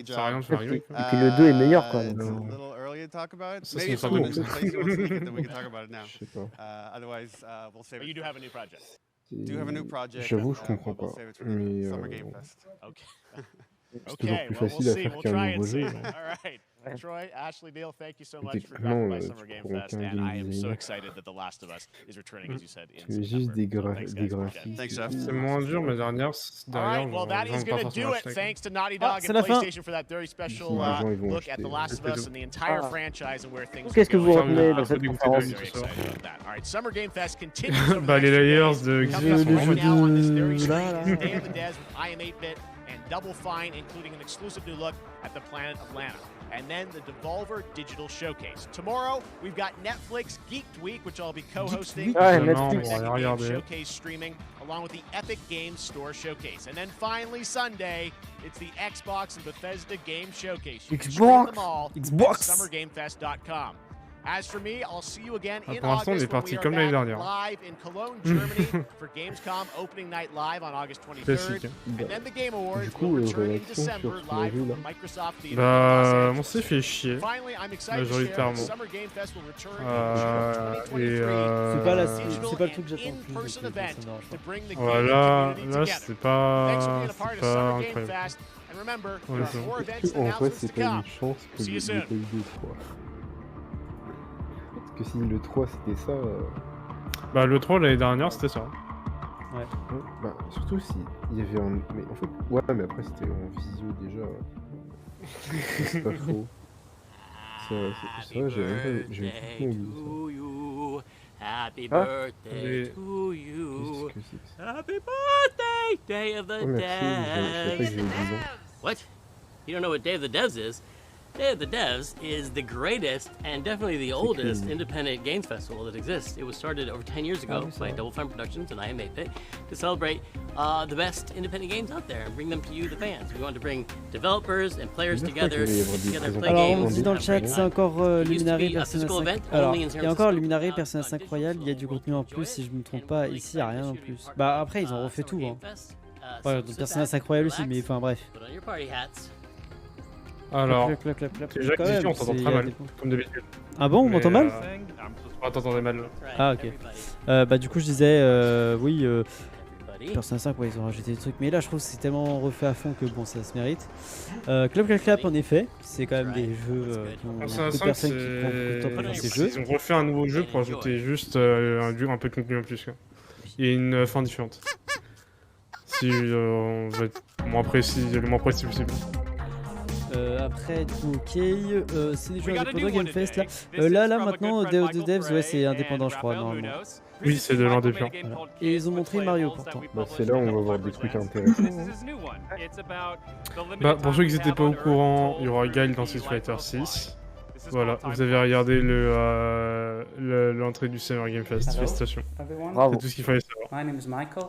sert à rien de faire un remake. Et puis le 2 est meilleur, quoi. It's a little early to talk about it? Ça, Maybe if c'est someone cool. plays wants to then we can talk about it now. Je sais pas. Otherwise, we'll save it. But you do have a new project. Do have a new project. J'avoue, je comprends we'll pas. save it for Mais the Summer Game Fest. Okay. c'est toujours plus facile à faire qu'un nouveau jeu. All right. Troy, Ashley, Neil, thank you so much for Techniquement, dropping by tu Summer Game prends Fest, aucun and game I am so designer. excited that The Last of Us is returning, as you said, in Tu mets juste des, September. So thanks, guys, appreciate it. Thanks, Jeff. C'est moins dur, mais derrière, All right, well, that is going to do it. Thanks to Naughty Dog and PlayStation for that very special look at The Last of Us and the entire franchise and where things Qu'est-ce que are vous going. retenez de cette conférence? Very excited about that. All right, Summer Game Fest continues over Bah, the les next few layers days. de Coming up Xyphire. right now on this very screen is Day of the Devs with I Am 8-Bit and Double Fine, including an exclusive new look at the planet of Lana. And then the Devolver Digital Showcase. Tomorrow, we've got Netflix Geeked Week, which I'll be co-hosting. Netflix. Game Showcase streaming, along with the Epic Games Store Showcase. And then finally, Sunday, it's the Xbox and Bethesda Game Showcase. You can stream them all at summergamefest.com. As for me, I'll see you again in Pour l'instant, on est August when parti we comme are l'année back dernière. live in Cologne, Germany for Gamescom Opening Night Live on August 23rd. Classique. And then the Game Awards Du coup, will return in réaction December sur ce live jeu là. from Microsoft Theater. Bah, on s'est fait chier. Finally, I'm excited to share that Majoritairement. Summer Game Fest will return C'est pas le truc que j'attends le plus. in-person donc, event ça me dérange pas. to bring the Voilà, gaming community là, together. c'est pas Thanks for being a part of Summer Game incroyable. Fest. And remember, there are Honnêtement. more events Est-ce and qu'en vrai, announcements c'est to pas come. une chance que See you le soon. pas eu le 3? Parce que si le 3 c'était ça. Bah, le 3 l'année dernière, c'était ça. Ouais. Bah, surtout si il y avait un. Mais en fait, ouais, mais après c'était en visio déjà. C'est pas faux. C'est vrai, j'ai même pas. J'ai complètement oublié ça. Happy Ah. birthday to you. Qu'est-ce que c'est que ça? Happy birthday, Day of the Oh, merci, je savais pas que j'avais 10 ans. What? You don't know what Day of the Devs is? Day of the Devs is the greatest and definitely the oldest independent games festival that exists. It was started over 10 years ago by Double Fine Productions and I Am 8-Bit to celebrate the best independent games out there and bring them to you, the fans. We want to bring developers and players together, play Alors, on games. dit dans le chat, c'est encore Luminaree Persona physical 5. event Alors, only in il San y a encore Francisco. Luminaree Persona 5 Royal, il y a du contenu en plus, si je me trompe pas. Ici, il n'y a rien en plus. Bah, après, ils ont refait tout. Hein. Ouais, Persona 5 Royal aussi, mais enfin, bref. Put on your party hats. Alors, clap. déjà Quand que même, on t'entend c'est- très mal, comme d'habitude. Ah bon, on m'entend mal Ah, t'entendais mal. Ah, ok. Bah, du coup, je disais, oui, Persona 5, ouais, ils ont rajouté des trucs, mais là, je trouve que c'est tellement refait à fond que bon, ça se mérite. Clap, en effet, c'est quand même des jeux qui ont Persona beaucoup de 5, personnes qui prennent beaucoup de temps pour jouer ces jeux. Ils ont refait un nouveau jeu pour ajouter juste un peu de contenu en plus. Quoi. Et une fin différente. Si on veut être moins précis, le moins précis possible. Après, du coup, ok, c'est des jeux indépendants Game Fest là. Là, maintenant, Day of the Devs, ouais, c'est indépendant, je crois, normalement. Oui, c'est de l'indépendant. Voilà. Et ils ont montré Mario pourtant. Bah, c'est là où on va voir des trucs intéressants. Bah, pour ceux qui n'étaient pas au courant, il y aura Guile dans Xyphire 6. Voilà, vous avez regardé l'entrée du Summer Game Fest. Félicitations. Bravo. C'est tout ce qu'il fallait savoir. My name is Michael.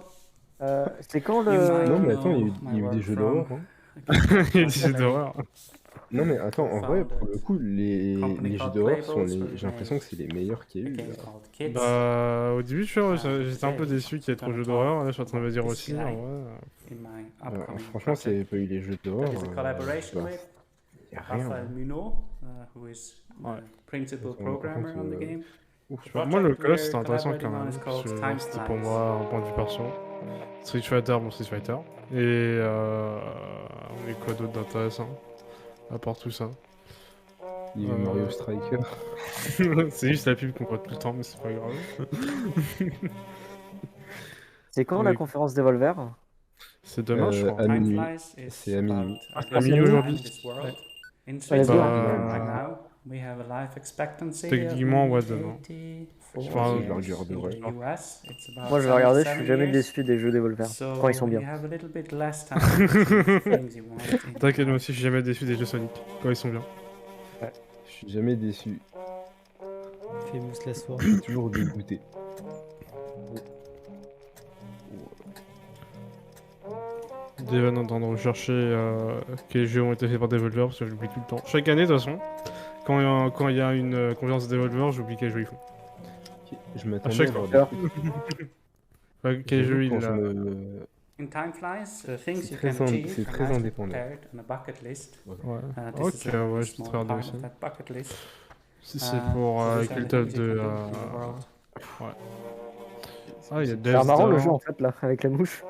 C'est quand le. Non, mais attends, il y a eu des jeux d'horreur. Hein. Il y a des jeux d'horreur. Non, mais attends, en vrai, pour le coup, les jeux d'horreur sont les. J'ai l'impression que c'est les meilleurs qu'il y a eu. Là. Bah, au début, j'étais un peu déçu qu'il y ait trop de jeux d'horreur. Là, je suis en train de me dire aussi. Franchement, s'il n'y avait pas eu les jeux d'horreur. Il n'y a rien. Who is principal programmer on the game. Moi, le Call of c'était intéressant quand même. C'était pour moi un point de vue perso. Street Fighter, bon Street Fighter. Et quoi d'autre d'intéressant à part tout ça. Il y a eu Mario Striker. C'est juste la pub qu'on voit tout le temps, mais c'est pas grave. C'est quand la conférence Devolver? C'est demain, je crois. À minuit. C'est à minuit. À minuit aujourd'hui. Techniquement, ouais, demain. Enfin, je le regarderai. Moi, je vais regarder, je suis jamais déçu des jeux Devolver quand ils sont bien. T'inquiète, moi aussi, je suis jamais déçu des jeux Sonic quand ils sont bien. Ouais. Je suis jamais déçu. Fais mousse la soirée. Je suis toujours dégoûté. Déjà en train de rechercher quels jeux ont été faits par Devolver parce que j'oublie tout le temps. Chaque année de toute façon, quand il y a une conférence de Devolver, j'oublie quel jeu ils font. Okay. Je m'attendais à chaque fois. Quel jeu il a. In time flies, things you très can achieve c'est très and indépendant. prepared on a bucket list. Ouais. This is a ouais, je small très part aussi. of that bucket list. Si c'est pour Cult of de... Ouais. Ah, il y a C'est marrant le jeu en fait là, avec la mouche.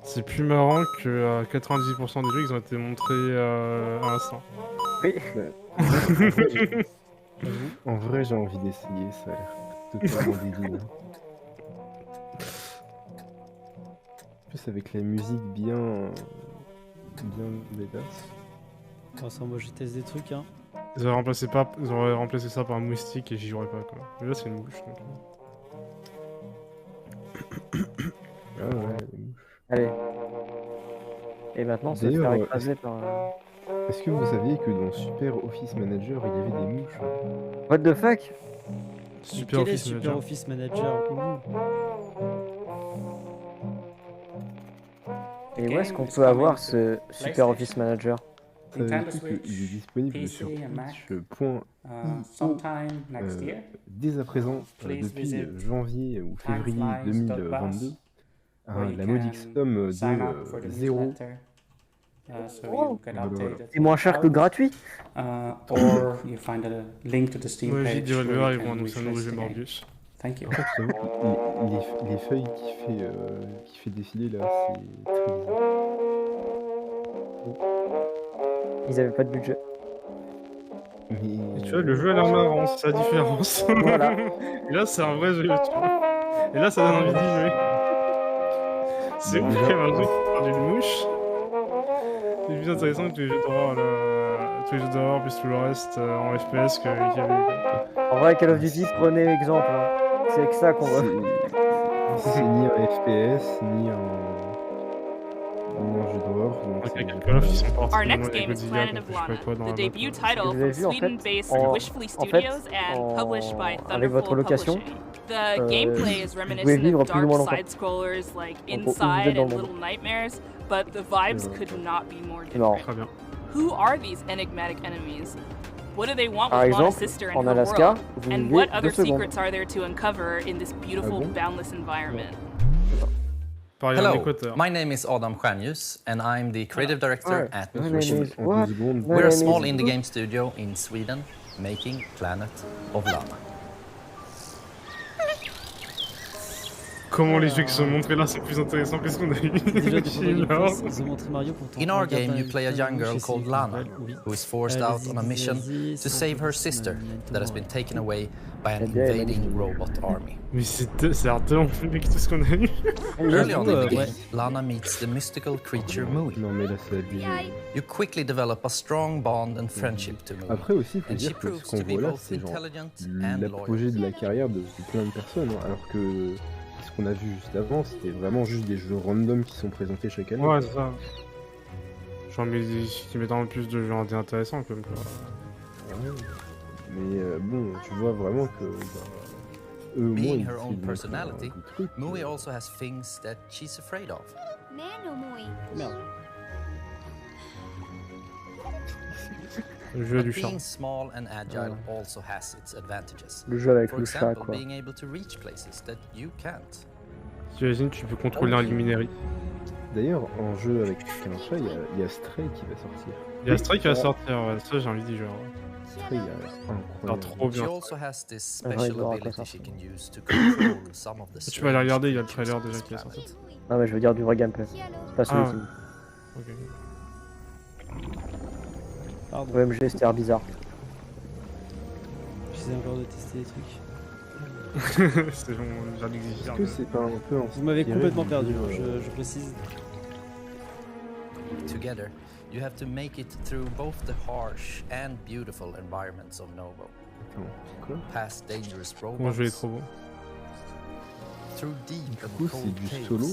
C'est plus marrant que 90% des jeux qui ont été montrés à l'instant. Oui. En vrai, j'ai envie d'essayer, ça a l'air totalement débile. En plus, avec la musique bien bédasse. Bon, ça, moi, je teste des trucs, hein. Ils auraient remplacé ça par un moustique et j'y jouerais pas, quoi. Mais là, c'est une mouche, donc... Ah ouais, les mouches. Allez. Et maintenant, ça va se faire écraser par... Est-ce que vous saviez que dans Super Office Manager, il y avait des mouches? What the fuck? Super Office Manager. Et où est-ce qu'on peut avoir ce Super Office Manager? Savez-vous qu'il est disponible sur Twitch.io dès à présent, depuis janvier ou février 2022, la modique somme de 0. C'est moins cher que gratuit. Or you find a link to the Steam Ouais, page. j'ai dit where you Revolver, ils can vont annoncer un nouveau jeu refresh the game. Morbius. Thank you. En fait, je t'avoue que les feuilles qui fait défiler là, c'est très bizarre. Ils avaient pas de budget. Mais... Et tu vois, le jeu a l'air marrant, c'est sa différence. Voilà. Et là, c'est un vrai jeu, tu vois. Et là, ça donne envie d'y jouer. C'est ouf, quand même, un jeu qui parle d'une mouche. C'est plus intéressant que tous les jeux d'horreur, tous les jeux d'horreur, plus tout le reste en FPS qu'il y avait. En vrai, Call of Duty, prenez exemple. Hein. C'est avec ça qu'on va. C'est ni un FPS, ni un jeu d'horreur. Our next game is Planet of Lana, the debut title from Sweden-based Wishfully Studios and published by Thunderful Publishing. The gameplay is reminiscent of dark side-scrollers like Inside and Little Nightmares, but the vibes could not be more different. Who are these enigmatic enemies? What do they want with Lana's sister and her world? And what other secrets are there to uncover in this beautiful, boundless environment? Hello, my name is Adam Stjernljus and I'm the creative director at Voici. We're a small indie game studio in Sweden making Planet of Lana. Comment les jeux qui sont montrés là sont plus intéressants que ce qu'on a eu. In our game, you play a young girl called Lana, who is forced out on a mission to save her sister that has been taken away by an invading robot army. Mais c'est tellement plus que tout ce qu'on a eu. Early on in the game, Lana meets the mystical creature Mui. You quickly develop a strong bond and friendship to Mui. Après aussi, il faut dire que ce qu'on voit là, c'est genre l'apogée de la carrière de plein de personnes, hein, alors que ce qu'on a vu juste avant, c'était vraiment juste des jeux random qui sont présentés chaque année. Ouais, c'est ça. Genre, mais qui mettent un peu plus de jeux indés intéressants, comme quoi. Mais bon, tu vois vraiment que... eux, au moins, Being ils her own montrent personality, un truc. Mui also has things that she's afraid of. Le jeu a du charme. Being small and agile also has its advantages. Le jeu avec For le chat, example, quoi. being able to reach places that you can't. T'imagines, tu peux contrôler un Luminaree. D'ailleurs, en jeu avec un chat, il y a Stray qui va sortir. Il y a Stray qui va sortir, ouais, ça j'ai envie d'y jouer. Stray, incroyable. Trop bien. She also has this special ability she can use to control some of the Tu peux aller regarder, il y a le trailer déjà qui est sorti. Non, mais je veux dire du vrai gameplay. Pas celui-ci. Ok. OMG, c'était l'air bizarre. J'essaie encore de tester des trucs. C'est genre Est-ce que c'est pas un peu en Vous m'avez complètement perdu, je précise. Together, you have to make it through both the harsh and beautiful environments of Novo. Past dangerous robots. Comment je vais trop beau. Through deep Du and coup, cold c'est du caves. solo.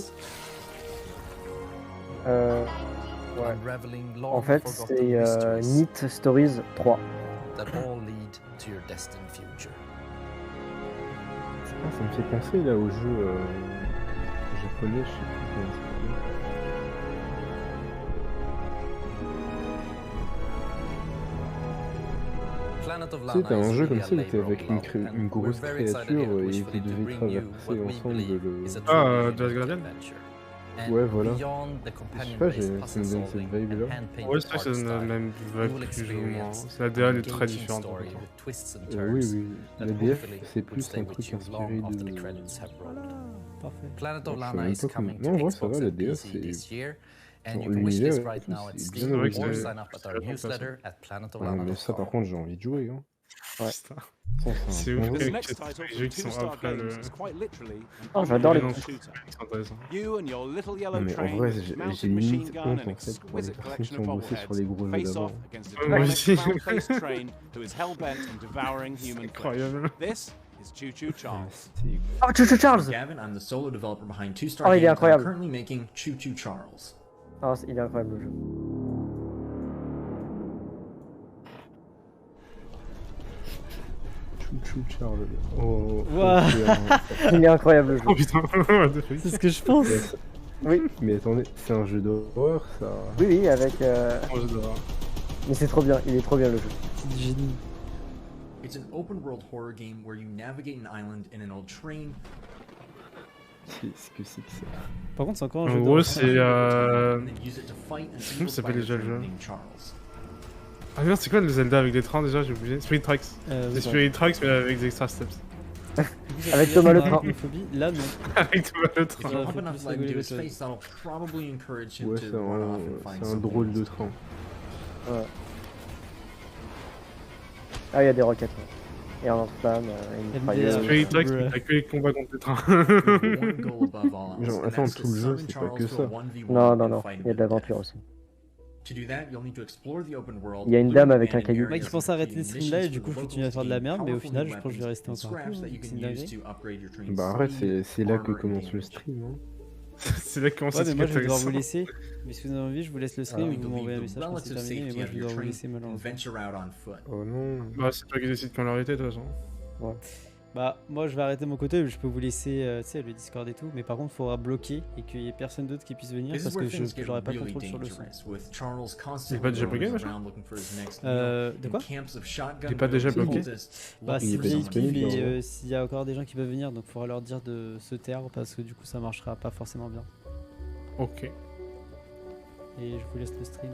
Ouais. Unraveling long En fait, forgotten c'est mysteries Neat Stories 3. that all lead to your destined future. Ah, ça me fait penser là au jeu japonais, je sais plus comment ça Planet of s'appelle. Tu sais, Lana t'as un is jeu comme really ça a où t'es labor avec of love, and une we're grosse very excited créature here at et Wishfully vous to devez bring you traverser what we ensemble believe le... is a Ah, truly Death epic Guardian. adventure. And Ouais, voilà. beyond the Je sais companion pas, based ça me puzzle donne solving cette vibe-là. and hand-painted Ouais, ça art donne la style, même you vibe will plus ou moins. experience La DA an est très engaging différente. story with twists and Oui, turns oui. that La DF, hopefully c'est will plus stay un with truc you inspiré long after the de... credits have rolled. Parfait. Planet Je of sais Lana même is pas comment... coming Non, en to vrai, ça Xbox va, la and DF, PC c'est... this year, and Genre, you can wish l'univers this et right tout, now at c'est Steam bien or original. sign up at our newsletter at Ouais, mais ça, par contre, j'ai envie de jouer. Hein. Ouais. Ça, C'est c'est un ouf, bon jeu. quelques jeux qui sont après le... Oh, j'adore les coups. C'est intéressant. Non, mais en vrai, j'ai limite honte, en fait, pour les personnes qui ont bossé sur les gros jeux d'avant. Moi aussi. C'est incroyable. Oh, Choo Choo Charles! Gavin, I'm the solo developer behind Two Star Oh, il est Games. I'm incroyable. currently making Choo Choo Charles. Oh, il est incroyable le jeu. Chou Charles. Oh, Wow. Il est incroyable le jeu. Oh putain, c'est ce que je pense. Oui. Mais attendez, c'est un jeu d'horreur, ça. Oui, oui, avec. Un jeu d'horreur. Mais c'est trop bien, il est trop bien le jeu. C'est du génie. It's an open world horror game where you navigate an island in an old train. Qu'est-ce que c'est que ça? Par contre, c'est encore un En jeu gros, d'horreur. c'est. And then use it to fight an Comment evil ça s'appelle déjà le spider jeu? named Charles. Ah merde, c'est quoi le Zelda avec des trains déjà? J'ai oublié. Spirit Tracks. C'est Spirit Tracks, mais avec des extra steps. Avec Thomas le train. Là, non. Avec Thomas le If you train. pump enough lead into his face, that'll probably encourage him Ouais, to run off and find c'est un something drôle else. de train. Ouais. Ah, il y a des roquettes. Ouais. Et un lance-flamme, une mitrailleuse. Spirit Tracks, t'as que les combats contre les trains. Genre, attends, tout le jeu, c'est pas que ça. Non, non, non, il y a de l'aventure aussi. To do that, you'll need to explore the open world. Il y a une dame avec un caillou. Moi qui pensais arrêter les streams là et du coup je continue à faire de la merde, mais au final je pense que je vais rester encore un peu. C'est une dinguerie. Bah arrête, c'est là que commence le stream. Hein. C'est là que commence Ouais, le mais moi stream. je vais devoir vous laisser. Mais si vous avez envie, je vous laisse le stream et vous m'envoyez un message quand c'est terminé. Mais moi je vais devoir vous laisser malheureusement. Oh non. Bah, c'est toi qui décides quand l'arrêter de toute façon. Ouais. Bah, moi je vais arrêter de mon côté, je peux vous laisser tu sais, le Discord et tout, mais par contre il faudra bloquer et qu'il y ait personne d'autre qui puisse venir parce que j'aurai pas le contrôle sur le son. Il est pas déjà bloqué, machin? De quoi? Il est pas déjà bloqué? Bah, Il est c'est pas VIP, disponible, mais hein. s'il y a encore des gens qui peuvent venir, donc il faudra leur dire de se taire parce que du coup ça marchera pas forcément bien. Ok. Et je vous laisse le stream.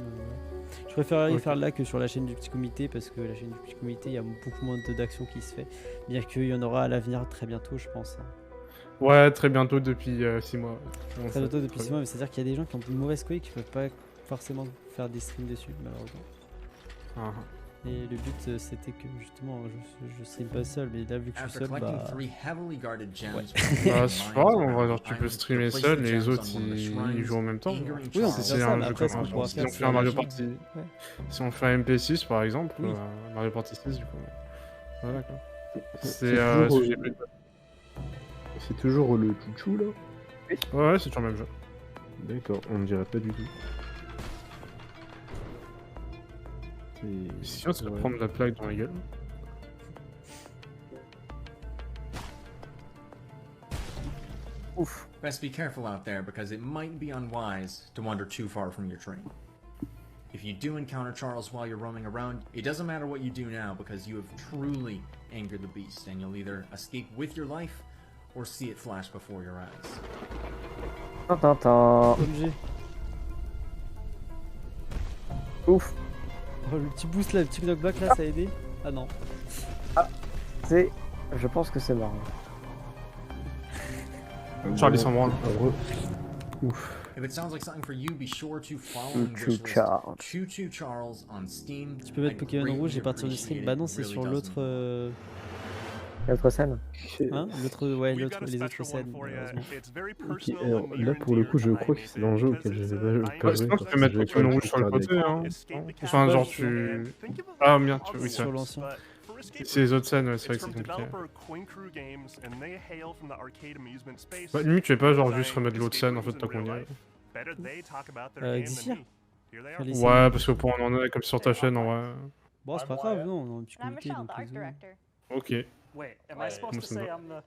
Je préférerais Ok. faire là que sur la chaîne du Petit Comité parce que la chaîne du Petit Comité, il y a beaucoup moins d'action qui se fait. Bien qu'il y en aura à l'avenir très bientôt, je pense. Ouais, très bientôt depuis 6 mois. Très bientôt depuis 6 mois, mais c'est-à-dire qu'il y a des gens qui ont une mauvaise couille qui peuvent pas forcément faire des streams dessus, malheureusement. Et le but c'était que justement je stream pas seul, mais là vu que je suis seul, bah. Bah, c'est pas grave, on va dire tu peux streamer seul, les autres ils jouent en même temps. Oui, on peut C'est faire ça, un mais jeu après, comme ce qu'on pourra si faire, on c'est fait un Mario la Party. chaîne. Ouais. Si on fait un MP6 par exemple, Oui. Mario Party 6 du coup. Voilà quoi. C'est C'est toujours, sujet c'est toujours le chouchou là? Ouais, c'est toujours le même jeu. D'accord, on ne dirait pas du tout. Sinon, tu vas prendre la plaque dans la gueule. Ouf. Best be careful out there because it might be unwise to wander too far from your train. If you do encounter Charles while you're roaming around, it doesn't matter what you do now because you have truly angered the beast and you'll either escape with your life or see it flash before your eyes. Tintin. OMG. Ouf. Oh, le petit boost là, le petit knockback là, ça a aidé? Ah non. Ah, c'est. Je pense que c'est marrant. Charlie s'en branle. Ouf. If it sounds like something for you, be sure to follow and Choo wishlist Charles. Choo Choo Charles on Steam. Tu peux mettre Pokémon Rouge et partir du stream? Bah non, c'est sur l'autre. L'autre scène? Hein? L'autre, ouais, les autres scènes, malheureusement. Ok, alors là pour le coup, je crois que c'est dans le jeu auquel je vais pas Ouais, jouer. sinon tu peux mettre Pokémon Rouge sur le côté, hein. Enfin, genre tu. Ah merde, oui, ça. Sur l'ancien. C'est les autres scènes, ouais, c'est vrai que c'est compliqué. Bah, limite, tu fais pas genre juste remettre l'autre scène en fait, tant qu'on y est. Xyphire? Ouais, parce que pour on en est comme sur ta chaîne, en vrai. Bon, c'est pas grave, non, on a un petit comité donc. Ok. Wait, am I supposed to say I'm the...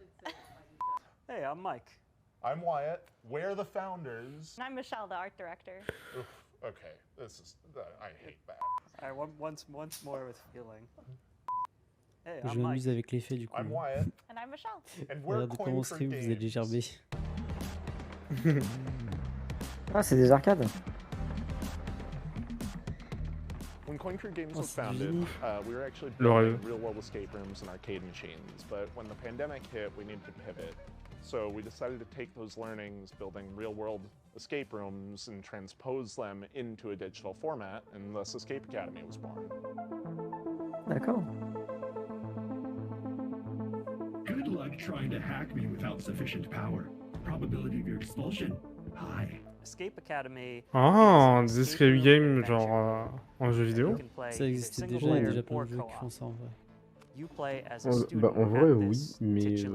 Hey, I'm Mike. I'm Wyatt. We're the founders. And I'm Michelle, the art director. Oof, okay, this is... I hate that. Alright, once more with feeling. Hey, Je I'm Mike. m'amuse avec l'effet du coup. I'm Wyatt. And I'm Michelle. And we're Regardez comment on stream, vous êtes déjà gerbé. Ah, c'est des arcades. When Coin Crew Games was founded, we were actually building building real-world escape rooms and arcade machines, but when the pandemic hit, we needed to pivot. So we decided to take those learnings, building real-world escape rooms, and transpose them into a digital format, and thus Escape Academy was born. D'accord. Good luck trying to hack me without sufficient power. Probability of your expulsion, high. Escape Academy. Ah, des escape games genre en jeu vidéo. Ça existait déjà, il y a déjà plein de jeux qui font ça en vrai. Bah, en vrai, oui, mais ça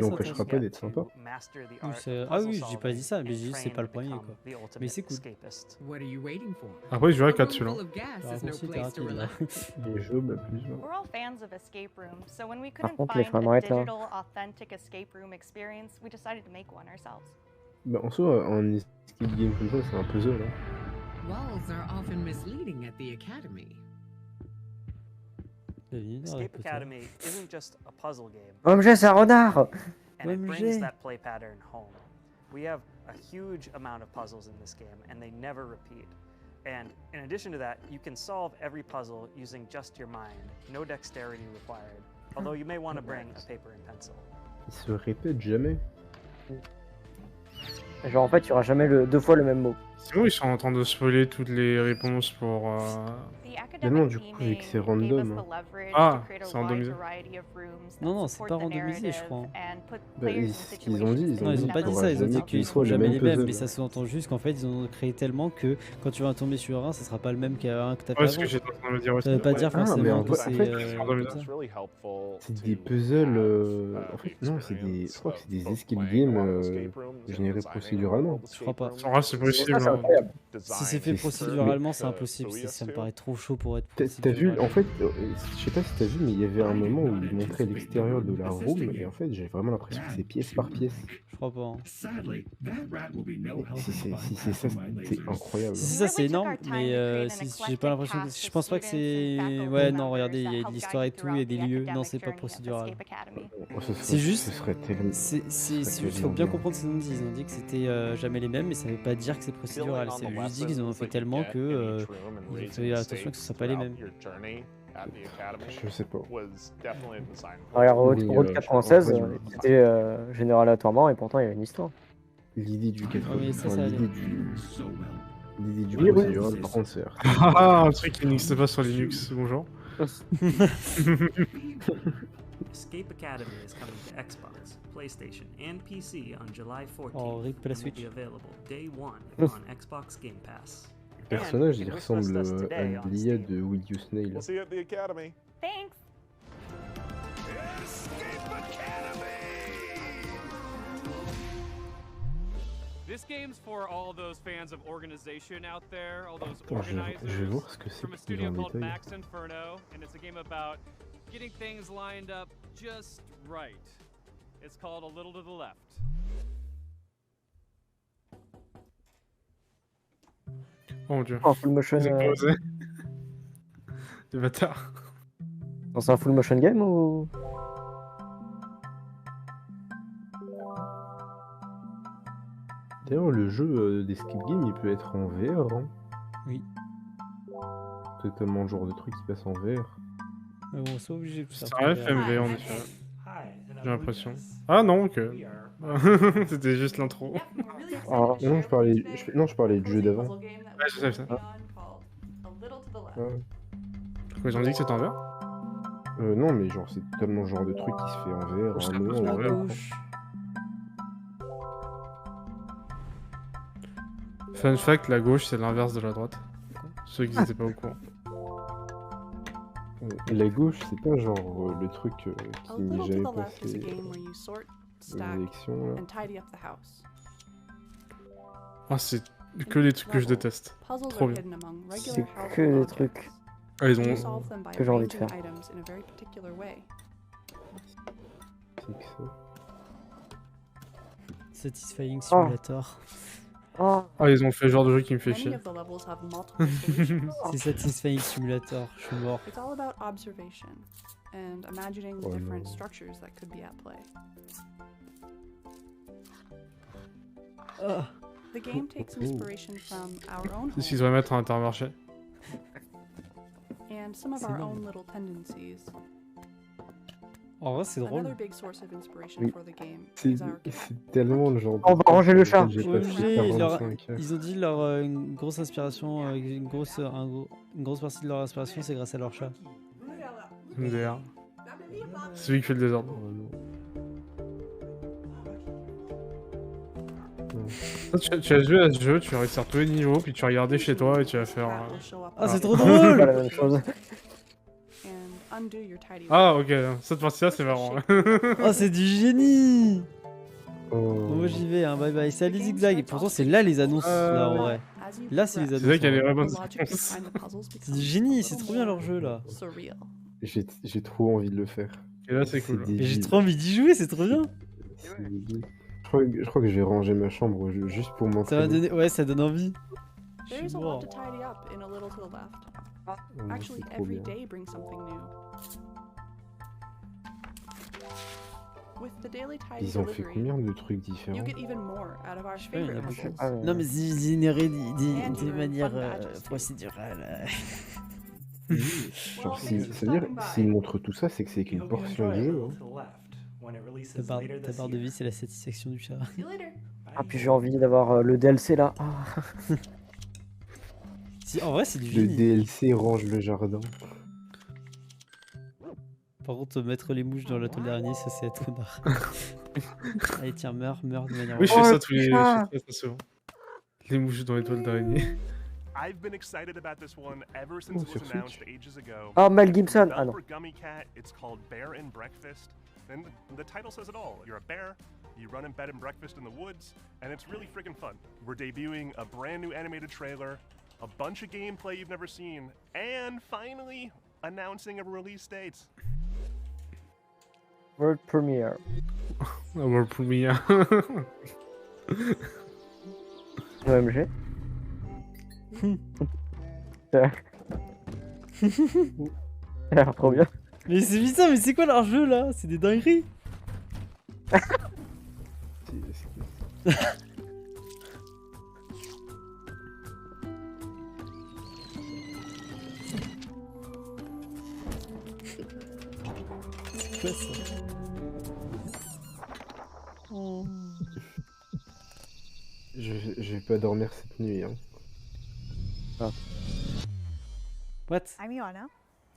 l'empêchera pas d'être sympa. Ah oui, j'ai pas dit ça, mais j'ai dit c'est pas le premier quoi. Mais c'est cool. Après, je jouerai à 4 celui-là. Les jeux, bah plus. We're all fans of escape rooms, so when we Par couldn't contre, les find a framerates, là. digital, authentic escape room experience, we decided to make one ourselves. Bah, en soi, un escape game comme ça, c'est un puzzle. Hein. Walls are often misleading at the academy. Escape Academy isn't just a puzzle game. OMG, c'est un renard. And it brings OMG. that play pattern home. We have a huge amount of puzzles in this game, and they never repeat. And in addition to that, you can solve every puzzle using just your mind, no dexterity required. Although you may want to bring a paper and pencil. Il se répète jamais. Genre en fait, il y aura jamais deux fois le même mot. C'est bon, ils sont en train de spoiler toutes les réponses pour. Mais non, du coup, vu que c'est random. Ah, c'est randomisé. Non, non, c'est pas randomisé, je crois. Bah, ce qu'ils ont dit, Non, ils ont pas dit ça, ils ont dit qu'ils seront jamais les mêmes, mais ça sous-entend juste qu'en fait, ils ont créé tellement que quand tu vas tomber sur un, ça sera pas le même qu'un que t'as fait avant. Ouais, ce que j'étais en train de me dire aussi. Ça veut pas dire forcément que c'est des puzzles. En fait, non, c'est des. Je crois que c'est des escape games générés procéduralement. Je crois pas. C'est possible. Si c'est fait procéduralement, c'est impossible. Ça me paraît trop chaud pour être possible. T'as vu, en fait, je sais pas si t'as vu, mais il y avait un moment où il montrait l'extérieur de la room, et en fait, j'ai vraiment l'impression que c'est pièce par pièce. Je crois pas. Hein. Si c'est ça, c'est incroyable. Si c'est ça, c'est énorme, mais j'ai pas l'impression que. Je pense pas que c'est. Ouais, non, regardez, il y a de l'histoire et tout, il y a des lieux. Non, c'est pas procédural. C'est juste. Il faut bien comprendre ce qu'ils ont dit. Ils ont dit que c'était jamais les mêmes, mais ça veut pas dire que c'est procédural. C'est juste dit qu'ils en ont fait tellement que. Il faut faire attention que ce soit pas les mêmes. Je sais pas. Regarde, Road 96, c'était généré aléatoirement et pourtant il y avait une histoire. L'idée du 80, l'idée du Oui, procédural, oui. par contre, c'est Ah, un truc qui n'existe pas sur Linux, bonjour. Escape Academy is coming to Xbox, PlayStation, and PC on July 14th. Oh, rip la and will Switch. be available day one on Xbox Game Pass. Le personnage, il ressemble à l'IA de Will You Snail. We'll see you at the academy. Thanks. This game's for all those fans of organization out there, all those Attends, je vais voir ce que c'est from a plus studio en called détail. Max Inferno, and it's a game about getting things lined up just right. It's called A Little to the Left. Oh mon dieu. En full motion. Ils ont pas osé. Des bâtards. C'est un full motion game ou. D'ailleurs, le jeu d'escape game, il peut être en VR. Hein. Oui. Totalement le genre de truc qui passe en VR. Mais bon, c'est obligé de C'est faire. un FMV en effet. J'ai l'impression. Ah non, ok. C'était juste l'intro. Ah, non, je parlais du jeu d'avant. Ouais, je sais ça. Ouais. Ils ont dit que c'était en VR? Non, mais genre, c'est totalement le genre de truc qui se fait en VR. Je à un sais pas, moment, c'est en vrai. VR. Fun fact, la gauche c'est l'inverse de la droite. Ceux qui n'étaient pas au courant. La gauche, c'est pas genre le truc qui A n'est little to jamais the left is passé a game where you sort, stack, l'élection. Là. and tidy up the house. Ah, c'est que les trucs que je déteste. Puzzles Trop are bien. hidden among C'est regular que household des objects. trucs Ah, ils You ont. solve them by que j'ai envie de arranging faire. items in a very particular way. C'est que ça. Satisfying Simulator. Oh. Ah, ils ont fait le genre de jeu qui me fait Many chier. of the levels have multiple solutions. C'est Satisfying Simulator, je suis mort. It's all about observation and imagining the Oh, different no. structures that could be at play. The game takes inspiration from our own C'est ce qu'ils devraient mettre en Intermarché. and some of our own little tendencies. En vrai, c'est drôle. Another big source of inspiration Oui. for the game C'est is our tellement le genre. On va ranger le chat. J'ai passé OMG, 45 heures. ils ont dit une grosse inspiration, une grosse partie de leur inspiration, c'est grâce à leur chat. MDR. C'est lui qui fait le désordre. Tu as joué à ce jeu, tu vas réussir tous les niveaux, puis tu vas regarder chez toi et tu vas faire. Ah, c'est trop drôle! Pas la même chose. Ah, ok, cette partie-là, c'est marrant. Oh, c'est du génie! Bon, moi j'y vais, hein, bye bye. Salut Zigzag. Et pourtant, c'est là les annonces, là en vrai. Là, c'est les annonces. C'est vrai qu'il y a les vraies bonnes annonces. C'est du génie, c'est trop bien leur jeu là. J'ai trop envie de le faire. Et là, c'est cool. Mais j'ai trop envie d'y jouer, c'est trop bien. Je crois que j'ai rangé ma chambre juste pour m'entraîner. Ça va donner, ouais, ça donne envie. There is a lot to tidy up in a little to the left. Actually, every day brings something new. With the daily tidy Ils ont fait delivery, combien de trucs différents? you get even more out of our Je sais pas, il y en a favorite beaucoup. puzzles. Non, mais c'est généré de manière procédurale. Genre, c'est-à-dire, s'ils montrent tout ça, c'est que c'est qu'une portion du jeu. Ta barre de vie, c'est la satisfaction du chat. Ah, puis j'ai envie d'avoir le DLC là. Ah. Si, en vrai, c'est du Le génie. DLC range le jardin. Par contre, mettre les mouches dans la toile d'araignée, ça c'est être connard. Allez, tiens, meurs de manière. Oui, je fais ça tous les très souvent. Les mouches dans les toiles d'araignée. I've been excited about this one ever since it was announced ages ago. Ah, Mel Gibson. Ah non. For Gummy Cat, it's called Bear and Breakfast. And the title says it all. You're a bear, you run in bed and breakfast in the woods, and it's really friggin' fun. We're debuting a brand new animated trailer, a bunch of gameplay you've never seen, and finally announcing a release date. World Premiere. World Premiere. OMG. Ça a l'air trop bien. Mais c'est bizarre, mais c'est quoi leur jeu là? C'est des dingueries. C'est quoi ça? Oh. Je vais pas dormir cette nuit. Hein. Ah. What? I'm Ioana.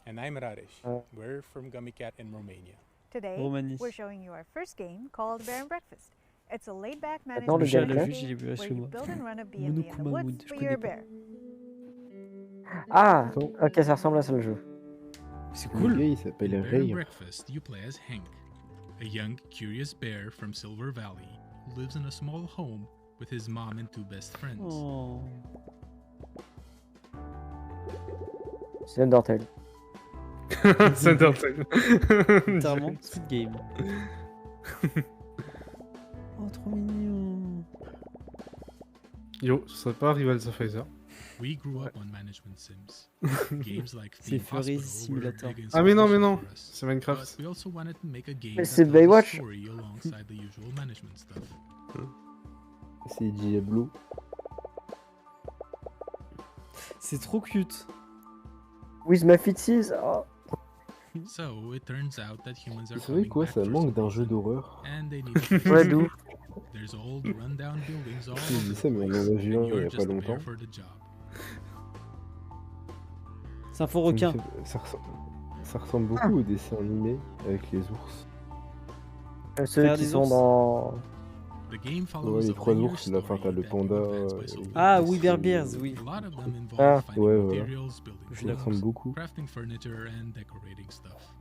And I'm Raresh. We're from Gummy Cat in Romania. Today, Romanie. we're showing you our first game called Bear and Breakfast. It's a laid-back Attends, le management gameplay. game where you build and run a B&B in the woods, but you're a bear. Ah, ok, ça ressemble à ça le jeu. C'est cool. Le gars, il s'appelle In Bear and Ray. Breakfast, you play as Hank, a young, curious bear from Silver Valley who lives in a small home with his mom and two best friends. Oh. C'est Undertale. C'est Undertale. Littéralement, Squid Game. Oh, trop mignon. Yo, ce serait pas Rivals of Phaser. We grew up on management sims. Games like C'est Theme Furry Hospital were Simulator. big Ah mais non, inspiration for us. c'est Minecraft. But we also wanted to make a game Mais that c'est tells Baywatch. a story alongside the usual management stuff. C'est Diablo. C'est trop cute. With my fitties. Oh. So it turns out that humans are Vous savez coming quoi, back ça for manque some d'un jeu reason, d'horreur. and they need a Ouais, d'où? There's old rundown buildings all Je over dis the ça, mais on en place, a vu un and il y you're a just pas a bear longtemps. for the job. C'est un faux requin. Ça ressemble beaucoup au dessin animé avec les ours. Ceux Faire qui des sont ours. dans... The game Ouais, follows les a trois linear ours, là, enfin t'as le story panda. that advanced by Silver Ah Valley. oui, Bear Bears, oui. A lot of them involve Ah. finding Ouais, voilà. materials, building Je suis Ça d'accord. rooms, ressemble beaucoup. crafting furniture, and decorating stuff.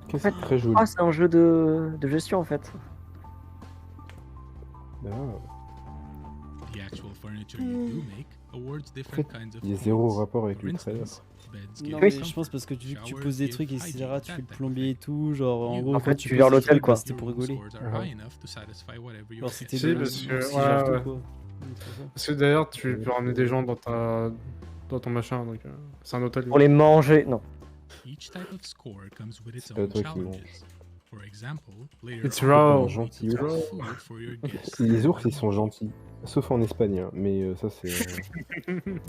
Qu'est-ce que c'est très joli. Ah, c'est un jeu de gestion en fait. Ah. The actual furniture you do make awards En different fait, kinds of il y a zéro things. rapport avec For le trailer. instance, beds Non, give mais comfort, je pense parce que vu que tu showers poses des give trucs, etc., hygiene, tu fais that le type of plombier et thing. tout, genre en You- gros, En quand fait, tu tu poses gères des l'hôtel, trucs, quoi. bah, c'était pour Your rigoler. scores are high enough to satisfy whatever you're Genre looking c'était Si, le parce que- si ouais, gère ouais. tout, quoi. Parce que d'ailleurs, tu peux ramener des gens dans ton machin, donc c'est un hôtel. Pour les manger, non. Each type of score comes with its C'est pas own toi qui challenges. manges. For example, later It's on, raw. Gentil serve ours. food for your guests. Les ours, ils sont gentils. Sauf en Espagne, hein, mais ça c'est...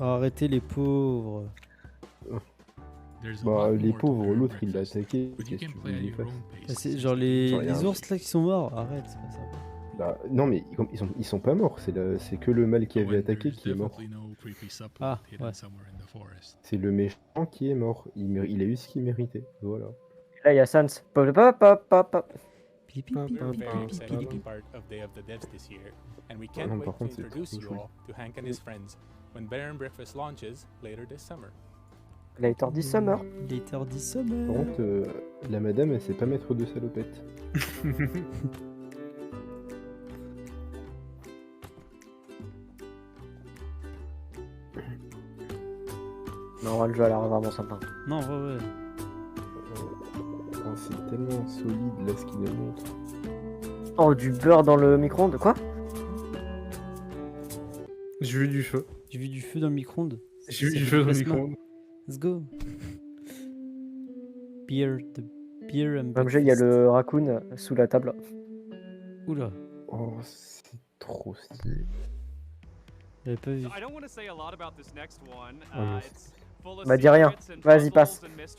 Arrêtez les pauvres. Bah, les pauvres, l'autre il l'a attaqué. Qu'est-ce que tu veux qu'il fasse? C'est genre les ours là qui sont morts. Arrête, c'est pas ça. Bah, non, mais ils sont pas morts. C'est que le mâle qui avait attaqué qui est mort. Ah, ouais. C'est le méchant qui est mort. Il a eu ce qu'il méritait. Voilà. Là, il y a Sans. Pop, pop, pop, pop, pop. We're very excited to be part of Day of the Devs this year, and we can't wait to introduce you all to Hank and his friends when Bear and Breakfast launches later this summer. Later this summer. Later this summer. Par contre, la madame, elle sait pas mettre de salopette. Non, le jeu a l'air vraiment sympa. Non, ouais. Oh, c'est tellement solide là ce qu'il nous montre. Oh, du beurre dans le micro-ondes, quoi? J'ai vu du feu. J'ai vu du feu dans le micro-ondes. J'ai vu du feu dans le micro-ondes. Let's go. Beer and Comme jeu, il y a le raccoon sous la table. Oula. Oh, c'est trop stylé. J'avais pas vu. Bah dis rien, vas-y passe. It's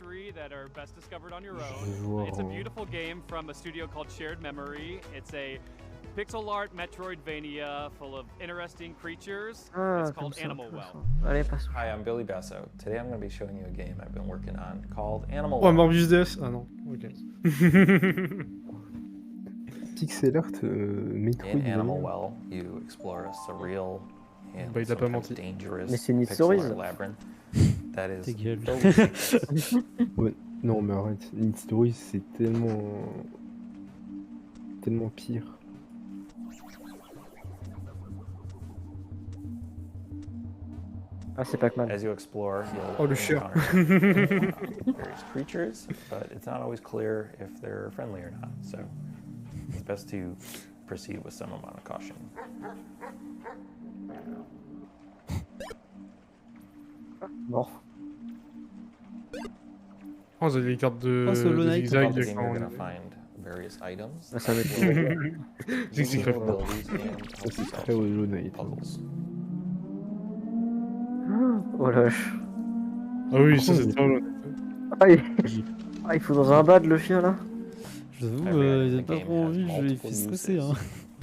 a beautiful game from a studio called Shared Memory. It's a pixel art Metroidvania full of interesting creatures. It's called Animal Well. Allez, passe. Hi, I'm Billy Basso. Today I'm going to be showing you a game I've been working on called Animal Oh, Well. Morbius DS. Ah non, ok. Pixel art Metroid. In Animal Well, you explore a surreal and Bah, il a pas menti. dangerous Mais c'est une pixel art stories. labyrinth that is Ta gueule. Ouais, non mais arrête, Need Stories c'est tellement pire. Ah, c'est Pac-Man. As you explore, you'll Oh, le chien. encounter various creatures, but it's not always clear if they're friendly or not. So it's best to proceed with some amount of caution. Bon. Oh, vous avez les cartes de Zigzag. Throughout the game, you're going to find various items. Ah, ça va être... Zigzag Awaka. C'est très Hollow Knight. Puzzles. Oh lâche. Ah oui, ça c'est trop long. Ah, il faut dans un bad le chien là. Je vous j'ai pas trop envie, je vais stresser hein.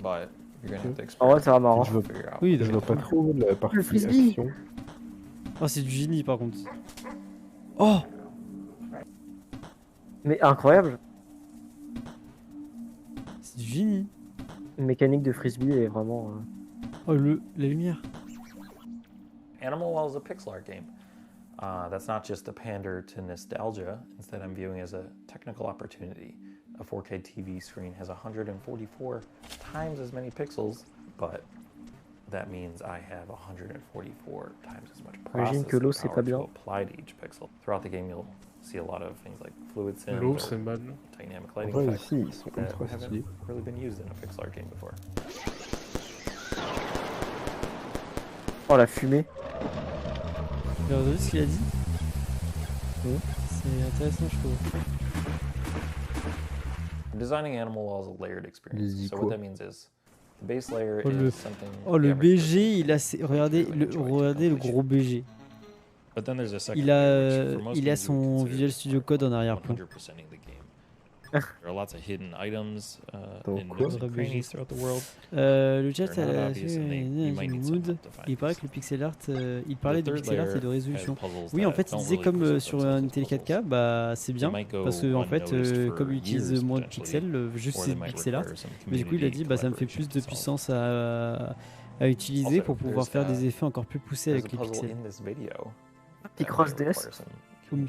But you're going to have to En vrai, ça va marrant. Je vois Oui, je vois pas trop la partie frisbee. action. Oh, c'est du génie par contre. Oh! Mais incroyable. C'est du génie. Une mécanique de frisbee est vraiment... Oh, la lumière. Animal Well is a pixel art game. That's not just a pander to nostalgia. Instead, I'm viewing as a technical opportunity. A 4K TV screen has 144 times as many pixels, but that means I have 144 times as much J'imagine que l'eau, c'est processing pas power bien. to apply to each pixel. Throughout the game, you'll see a lot of things like fluid sims L'eau, or c'est mal. dynamic En lighting vrai effects ici ils sont that ultra haven't stylés. really been used in a pixel art game before. Oh la fumée. Vous avez vu ce qu'il a dit? C'est intéressant, je trouve. Designing Animal Well is a layered experience. So what that means is the base layer is something. Oh, le BG, il a. Regardez le gros BG. But then there's a second Il layer, which for most a people son would consider Visual Studio Code en arrière-plan. 100%ing the game. There are lots of hidden items in nooks and crannies throughout the world. Le chat They're not a obvious and you might need some mood. help to find Il paraît these. que le pixel art, il parlait de The pixel art third et de résolution. layer has Oui, en puzzles fait, that il don't disait really comme present sur themselves un as télé puzzles. 4K, bah c'est bien might go parce que en fait, unnoticed for comme il utilise years, moins de potentially, pixels, juste or c'est they du might pixel art. require some Mais du coup, il a dit bah ça me fait plus de puissance à utiliser pour pouvoir faire des effets encore plus poussés avec les pixels. Picross DS. Oui,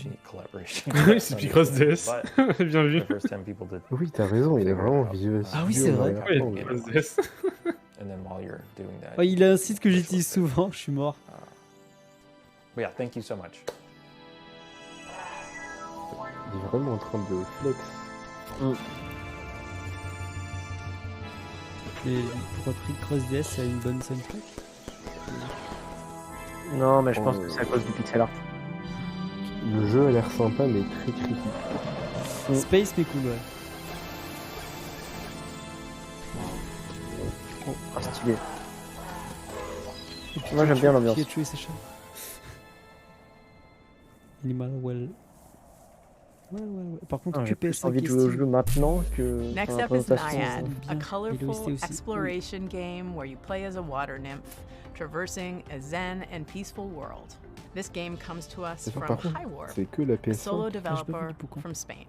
c'est Picross DS. Bien vu. Oui, t'as raison, il est vraiment visuel. Ah oui, c'est vrai. Oui, Picross DS. Oh, il a un site que j'utilise souvent, je suis mort. Yeah, thank you so much. Il est vraiment en train de flex. Et pourquoi Picross DS a une bonne soundtrack? Non, mais je pense que c'est à cause du pixel art. Le jeu a l'air sympa mais très critique. Space mais cool, ouais. Ah, stylé. Moi j'aime bien l'ambiance. Pikachu et ses chats. Animal well. Ouais. Par contre, J'ai plus envie de jouer au jeu maintenant que. Next up is Naiad, a colorful exploration game where you play as a water nymph, traversing a zen and peaceful world. This game comes to us from Highwarp, a solo developer from Spain.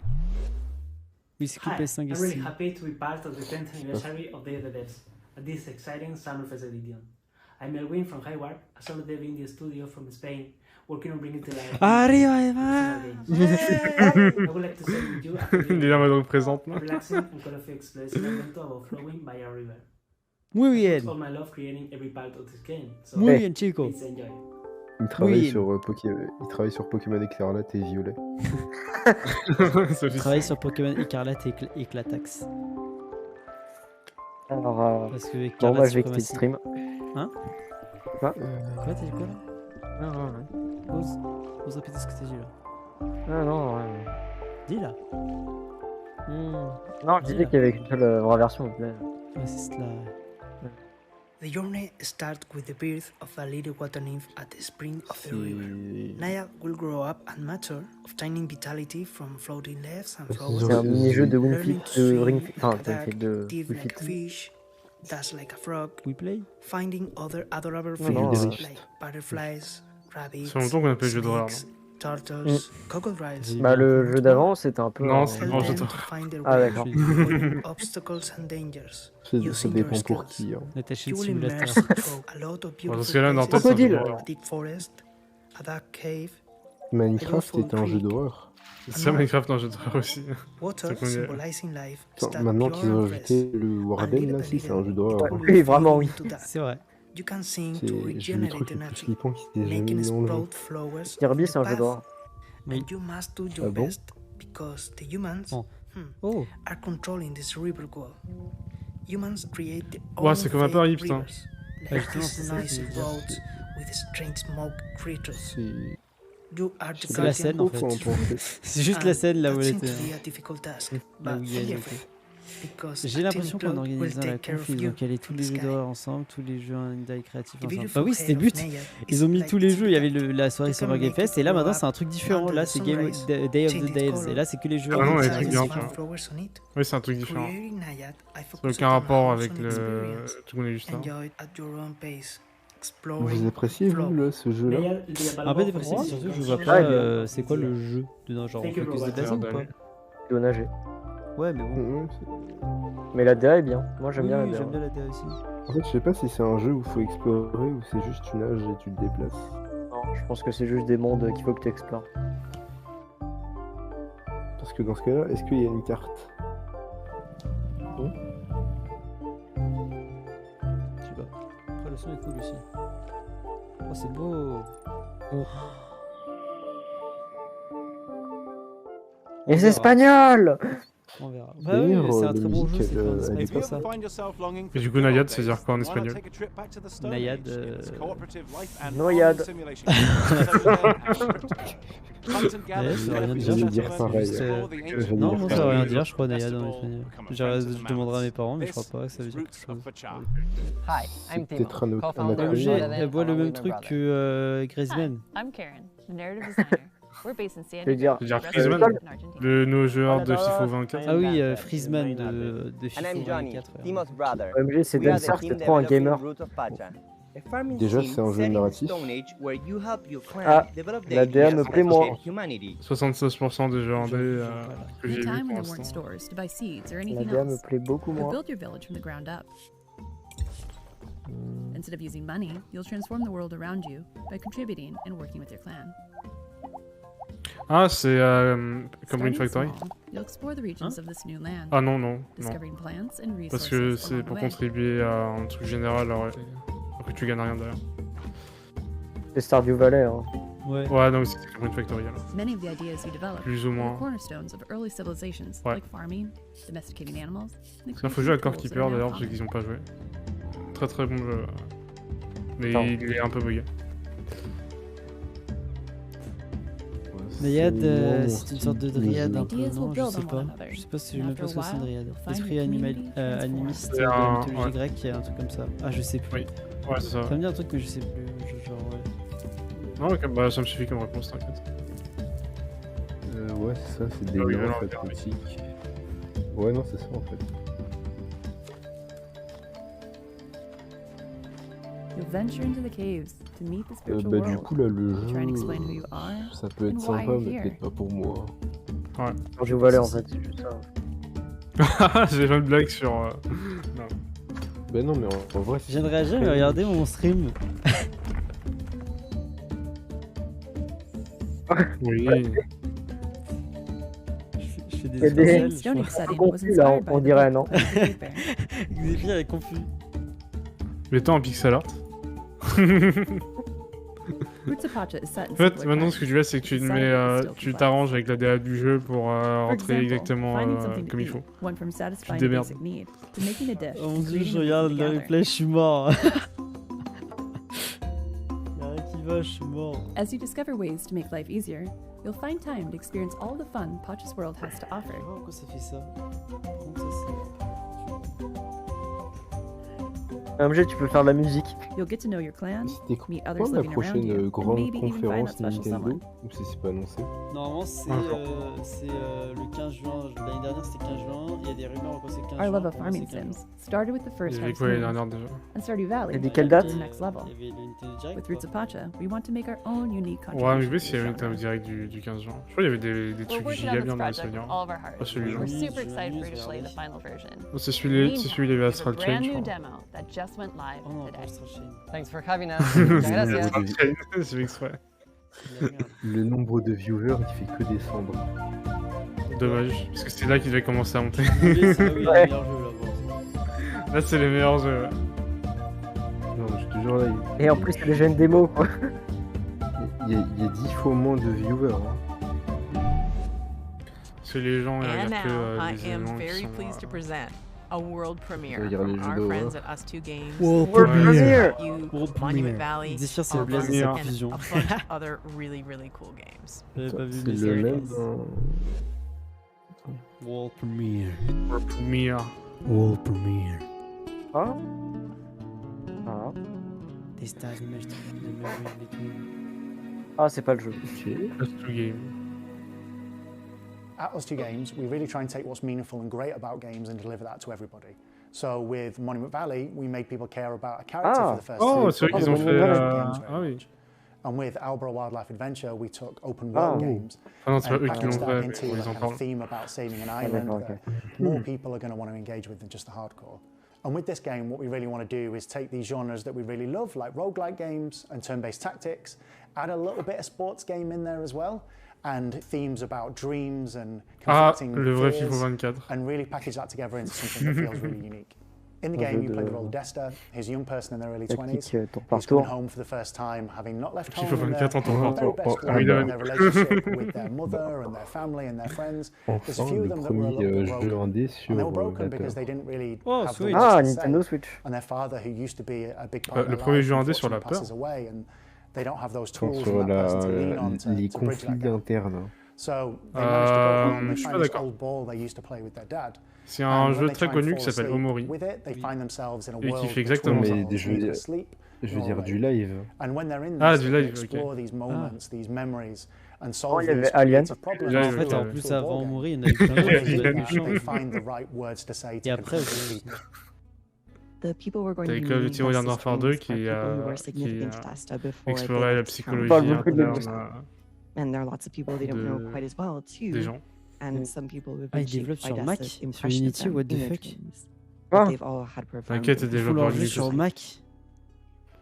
Oui, c'est que Hi, PS5 I'm et really Steam. happy to be part of the 10th anniversary of Day of the Devs at this exciting Summerfest edition. I'm Elwin from Highwarp, a solo dev indie studio from Spain, working on bringing to life Arriba, personal games. I would like to share with you a Il est là, me représente. relaxing and colorful Xplozivo adventure about flowing by a river. Muy I bien. put all my love creating every part of this game, so Muy bien, chico. please enjoy. Il travaille, Oui. il travaille sur Pokémon Écarlate et Violet. Il travaille sur Pokémon Écarlate et Éclatax. Alors, Parce que bon, Écarlate, moi je vais c'est quitter le stream. Hein? Quoi Quoi, t'as dit quoi là? Non. Ose répéter ce que t'as dit là. Ah non, ouais. Dis là. Non, je disais qu'il y avait qu'une seule vraie version. Mais... Ouais, c'est cela. The journey starts with the birth of a little water nymph at the spring of the river. Naya will grow up and mature, obtaining vitality from floating leaves and flowers. C'est un mini-jeu de Wing learning Fit, to de swim Ring like Fit, enfin, a duck, de dive Wii like a Fit. fish, dash like a frog, We play. finding other adorable Non, things non, like butterflies, rabbits, Ça fait longtemps qu'on a pas eu de jeu d'horreur, snakes, turtles, crocodiles. Bah, le jeu d'avant, c'était un peu. Non, c'est pas un jeu Help them to d'horreur. find their Ah, way, d'accord. avoiding obstacles and dangers. Ça Using dépend your pour skills. qui. Hein. Natation You will Simulator. immerse through a lot of Dans beautiful ce cas-là, dans places, tête, c'est un jeu Crocodile. d'horreur. a deep forest, a dark cave, Minecraft était un jeu d'horreur. C'est Minecraft un jeu d'horreur aussi. water C'est qu'on est- symbolizing life. Attends, stand maintenant pure qu'ils ont and ajouté fresh. le Warden, là, si, c'est un jeu d'horreur. It hein. will Oui, vraiment, oui. fade into dark. C'est vrai. You can sing C'est to j'ai vu le regenerate truc the le plus nature, flippant qui s'était jamais making mis dans le jeu. explode flowers Kirby, in c'est un the jeu path. d'horreur. Oui. And you must do Ah your bon? best because the humans Oh. are controlling this river wall. Humans create their Ouais, own c'est comme un peu fake un hip, putain. rivers, Ouais, like justement, c'est these ça que nice je veux dire. roads with strange smoke creatures. C'est You are the C'est la scène en fait. faut en penser. C'est juste la scène là où That elle seems était. to be a difficult task, Là but où il y a be une- careful, because J'ai a l'impression team qu'en cloud will organisant la take care conf, of ils ont you calé tous from les the jeux sky. d'horreur ensemble, tous les jeux indie créatifs The ensemble. beautiful Bah oui, c'était head le of but. Naya Ils is ont mis like tous les jeux, il y avait typical. la soirée You can Summer Game make Fest it et là grow maintenant up c'est un truc différent. under Là the c'est sunrise, Day of change the its Devs color, et là c'est que les jeux Ah non, indie elle est plant trucs bien, créatifs. tu vois. flowers on it. Oui, c'est un truc différent. Creating Nayad, I Ça focused n'a aucun on rapport a avec hands-on le experience. tout qu'on est juste là. Enjoy it at your own pace. Vous Exploring, appréciez, vous, flowing. là, ce jeu-là? Un peu dépressif, surtout je vois Ah, pas bien. c'est quoi le jeu dedans, genre on fait que se déplacer ou pas? De nager. Ouais, mais bon. Ouais, Mais la DA est bien. Moi j'aime Oui, bien la oui, DA. j'aime bien la DA aussi. en fait, je sais pas si c'est un jeu où il faut explorer ou c'est juste tu nages et tu te déplaces. Non, je pense que c'est juste des mondes qu'il faut que tu explores. Parce que dans ce cas-là, est-ce qu'il y a une carte? Je sais pas. Après le son est cool aussi. Oh c'est beau. Les Espagnols! On verra. Bah oui, c'est un très bon jeu, c'est plein d'esprit pour ça. Et du coup, Nayad, c'est dire quoi en espagnol? Nayad. Noyade. Nayad, ça veut rien dire. J'allais dire pareil. Juste, J'allais non, dire non, ça veut rien pareil. dire, je crois, Nayad en espagnol. Je demanderai à mes parents, mais je crois pas que ça veut dire quelque chose. Hi, I'm C'est peut-être Timo, un co-founder of OMG, More Than elle boit le Only même My truc Brother. que Graceman. I'm Karen, the narrative designer. We're based in San Je veux dire, Je veux dire Diego, Friesman, in Argentina. le nos joueurs de FIFA 24. Ah oui, Friesman de And FIFA I'm Johnny, 24. Timo's brother. OMG, c'est We are the Dancer, team c'est trop un gamer. developing Root of Pacha, a farming Déjà, sim c'est un jeu set in the narratif. Stone Age where you help your clan Ah, develop la the DA ideas me that plaît moins. shape humanity. 76% des jeux indés que j'ai Any vus time pour when there weren't l'instant. stores to buy seeds or La anything DA me else. plaît beaucoup You moins. build your village from the ground up. Instead of using money, you'll transform the world around you by contributing and working with your clan. Ah, c'est comme Green Starting Factory. small, you'll explore the regions of this new land, Ah non, non, non. discovering plants and Parce resources que c'est along pour the way. contribuer à un truc général alors que tu gagnes rien derrière. C'est Stardew Valley. Hein. Ouais. Ouais, non, c'est comme Green Factory alors. Many of the ideas you develop Plus ou are moins. the cornerstones of early civilizations Ouais. like farming, domesticating animals, and the Sinon, faut jouer à creation Core of tools that Keeper are now d'ailleurs, pour ceux common. qui n'ont pas joué. Très très bon jeu. Mais Non. il est un peu bugué. Dryade, c'est une sorte de dryade un peu, non, je sais pas. Je sais pas si je me pense que c'est une dryade. Esprit animiste de la mythologie grecque, il y a un truc comme ça. Ah, je sais plus. Oui, ouais, c'est ça. Ça me dit un truc que je sais plus, genre, ouais. Non, ok, bah ça me suffit comme réponse, t'inquiète. Ouais, c'est ça, c'est des nymphes aquatiques. Ouais, non, c'est ça en fait. Bah du coup là le jeu, ça peut être sympa mais peut-être pas pour moi. Ouais. Quand je volais en fait, c'est juste ça. J'ai fait une blague sur... Non. Bah non mais en vrai... Je viens de réagir mais regardez mon stream. Oui. Je fais des confus là, on dirait non. Xyphire est confus. Mets-toi en pixel art. En fait, maintenant ce que tu fais, c'est que tu mets, tu t'arranges avec la DA du jeu pour rentrer exactement comme il faut. Tu te démerdes. Oh mon dieu, je regarde le replay, je suis mort. Y'a rien qui va, je suis mort. As you discover ways to make life easier, you'll find time to experience all the fun Potch's World has to offer. Pourquoi ça fait ça? Objet, tu peux faire de la musique. You'll get to know your clan, meet Quand others la living around prochaine you, and grande maybe even find that conférence special Nintendo? someone. Ou c'est pas annoncé? Normalement, c'est le 15 juin. L'année dernière, c'était 15 juin. Il y a des rumeurs que c'est 15 juin. Our love of farming sims started with the first J'ai Harvest quoi l'année Moon, dernière déjà? and Stardew Valley Et quelle date? to the next level. Il y avait le Nintendo Direct. With Roots of Pacha, we want to make our own unique Ouais, mais contribution je sais to s'il y avait the une genre. direct du 15 juin. Je crois qu'il y avait des trucs giga bien dans les souvenirs. Pas celui-là. We're super excited for you to play the final version. C'est celui il y avait Astral Brand Chain, je new crois. demo that just went live today. Thanks for having us. C'est exprès. Le nombre de viewers, il fait que descendre. Dommage, parce que c'est là qu'il devait commencer à monter. Ouais. Là, c'est les meilleurs jeux. Non, je te jure là. Et en plus, c'est déjà une démo quoi. Il y a 10 fois moins de viewers. Hein. Parce que les gens, ils And regardent now, que I les am éléments qui very sont... pleased to present a world premiere Regarde les from jeux our d'horreur. friends at Us2 Games. World premiere. Monument Valley, Xyphire, c'est le Arcadia, blaze de sa and fusion. a bunch of other really cool games. J'avais pas vu C'est mais le c'est même dans... World Premiere. Premiere. World Premiere. Ah. Ah. Testa l'image de et tout. Ah, c'est pas le jeu. Ok. Us2 Games. At Us2 Games, we really try and take what's meaningful and great about games and deliver that to everybody. So with Monument Valley, we made people care about a character for the first time. Oh, c'est vrai qu'ils ont fait... Ah oui. And with Albro Wildlife Adventure, we took open world games Ah non, c'est pas and eux qui l'ont packaged that fait, mais into ils a en kind of parlent. theme about saving an island that more people are going to want to engage with than just the hardcore. And with this game, what we really want to do is take these genres that we really love, like roguelike games and turn-based tactics, add a little bit of sports game in there as well, and themes about dreams and conflicting le vrai fears, FIFA 24. and really package that together into something that feels really unique. In the game, you play the role of Desta, who's a young person in their early 20s, who's coming home for the first time, having not left home in their very best way, and their relationship with their mother and their family and their friends. There's a few of them that were a little bit broken, and they were broken because they didn't really have the words to say. Nintendo Switch. And their father, who used to be a big part of Le their premier life, jeu indé sur la unfortunately peur. passes away, and they don't have those tools Sur and that person to lean on les to bridge that conflits gap. internes. So they managed to go home and je suis find pas this d'accord. old ball they used to play with their dad. C'est un And jeu when they très try and connu qui fall s'appelle asleep Omori. with it, they find themselves in a Et qui world fait which exactement calls ça. them Mais je veux neither dire, asleep je veux nor dire awake. du live. And when they're in Ah, this, du they live, explore ok. these moments, these memories, and Oh, solve il y avait these Alien. creative problems. Live, En fait, en ouais. plus, avant Omori, il y en a eu plein d'autres jeux méchants. They find the right words to say Et to après, confront people. The people we're going to T'as be Call of meeting Duty Modern this Warfare spring 2 are people who were significant to Desta before they explorait la left town. psychologie interne And there are lots of people they don't know quite as well des too. gens. And some people who've Ah, been ils shaped développent by sur Mac, Desta's sur impression of Unity, them what the in their fuck. dreams. Ah. They've all had profound T'inquiète, t'es Ils font développeur leur jeu Linux sur aussi. Mac.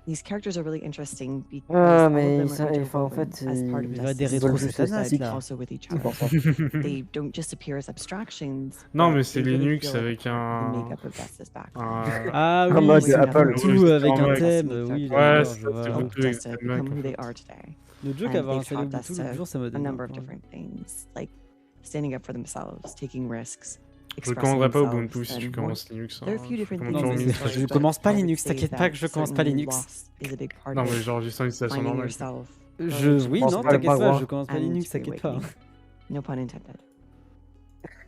These characters are really interesting because Ah, all of mais them ça, are enfin, en interwoven fait, as part of il va des Desta's rétros social satanas, society, là. also with each C'est pour ça. other. They don't just appear as abstractions. Non, but mais c'est they really Linux feel like avec a part of the un... makeup of Desta's background. Ah En oui, mode c'est Apple. tout avec un Ouais, thème. c'est Oui, ça. Ouais, d'accord, c'est je vois. c'est Help beaucoup Desta avec become Mac, who en they fait. are today. Notre jeu And qu'avoir they've installé taught Ubuntu Desta l'autre jour, ça m'a a donné number of un peu. different things, like standing up for themselves, taking risks, Je expressing commanderai pas themselves, Ubuntu si tu and commences Linux. there are a few Je different commande things sur in Linux. this Je but commence pas I would Linux, say t'inquiète that pas que je commence pas certainly Linux. loss is a big part Non, of mais it. genre juste en installation Finding normale. yourself Oui, non, t'inquiète pas, je commence pas Linux, t'inquiète pas. No pun intended.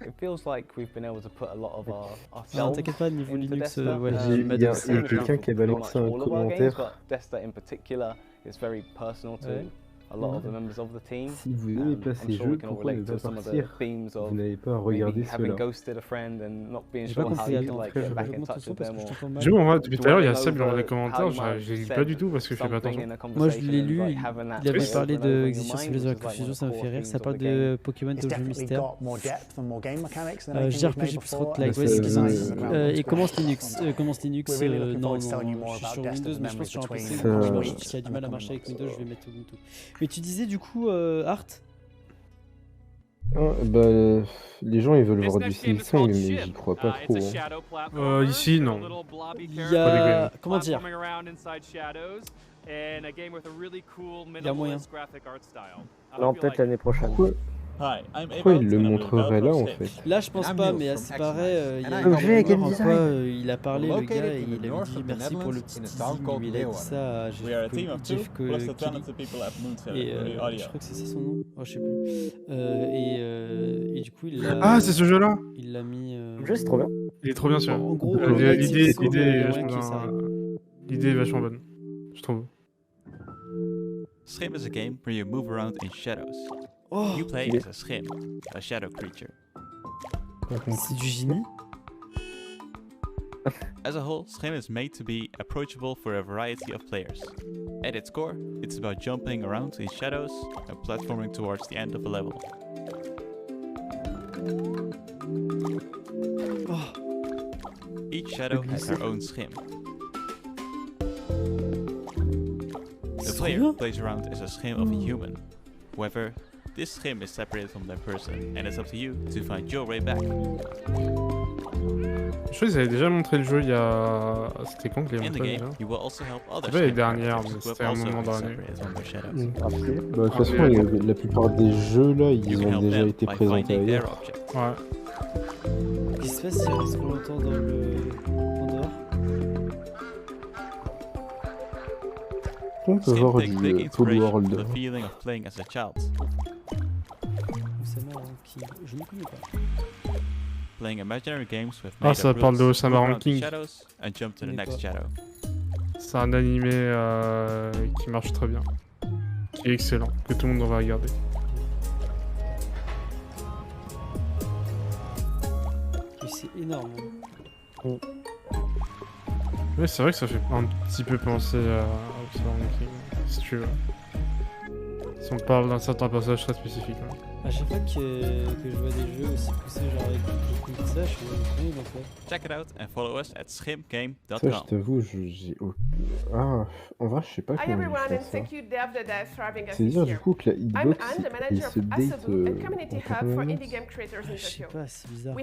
It feels like we've been able to put a lot of our Non, t'inquiète pas, niveau Linux, ouais, il y a quelqu'un qui a balancé un commentaire. Desta in particular is very personal to a lot of the members of the team. Si vous n'aimez pas ces jeux, pourquoi ne pas partir? Vous n'avez pas à regarder cela. J'ai pas compris, attends, frère, je monte le son parce que je t'entends mal. Je vois, depuis tout à l'heure, il y a Seb dans les commentaires, je les lis pas du tout parce que je fais pas attention. Moi, je l'ai lu, il avait parlé de Xplozivo, ça me fait rire, ça parle de Pokémon au jeu mystère. JRPG plus roguelike, ouais, c'est ce qu'ils ont dit. Et commence Linux, non, je suis sur Windows, mais je pense que sur un PC, qui a du mal à marcher avec Windows, je vais mettre Ubuntu. Mais tu disais du coup, Art les gens ils veulent voir du Silksong, mais j'y crois pas trop. Ici, non. Il y a... Comment dire? Il y a moyen. Non, peut-être l'année prochaine. Pourquoi il le montrerait là en fait? Là je pense pas, mais c'est pareil, il a parlé le gars et il a dit merci pour le petit teasing, il a dit ça à Jeff et je crois que c'est ça son nom, oh, je sais plus. Et du coup il l'a... Ah, c'est ce jeu là? Il l'a mis... Le jeu c'est trop bien. Il est trop bien sûr. En gros, l'idée est vachement bonne, je trouve. Schim is a game where you move around in shadows. You play as a Schim, a shadow creature. C'est du génie. As a whole, Schim is made to be approachable for a variety of players. At its core, it's about jumping around in shadows and platforming towards the end of a level. Each shadow has their own Schim. The player plays around as a Schim of a human. However, this Schim is separated from that person, and it's up to you to find your way back. Je crois qu'ils avaient déjà montré le jeu il y a... C'était quand qu'ils l'avaient montré déjà? C'est pas les dernières, mais c'était un moment dans l'année. De toute façon, la plupart des jeux là, ils ont déjà été présentés ailleurs. Ouais. Qu'est-ce qui se passe si on reste trop longtemps dans le... en dehors? On peut voir du Full World. C'est marrant, je ne connais pas. Ah, ça parle de Osama Ranking. C'est un animé qui marche très bien, qui est excellent, que tout le monde va regarder. C'est énorme. Ouais, c'est vrai que ça fait un petit peu penser à Osama Ranking, si tu veux. Si on parle d'un certain passage très spécifique. Ouais. À chaque fois que je vois des jeux aussi poussés, genre avec beaucoup de ça, je suis nul en fait. Check it out and follow us at schimgame.com. Ça, je t'avoue, j'ai... Ah, en vrai, je sais pas comment je fais ça. C'est-à-dire du coup que la hitbox, il se date je sais pas, c'est bizarre.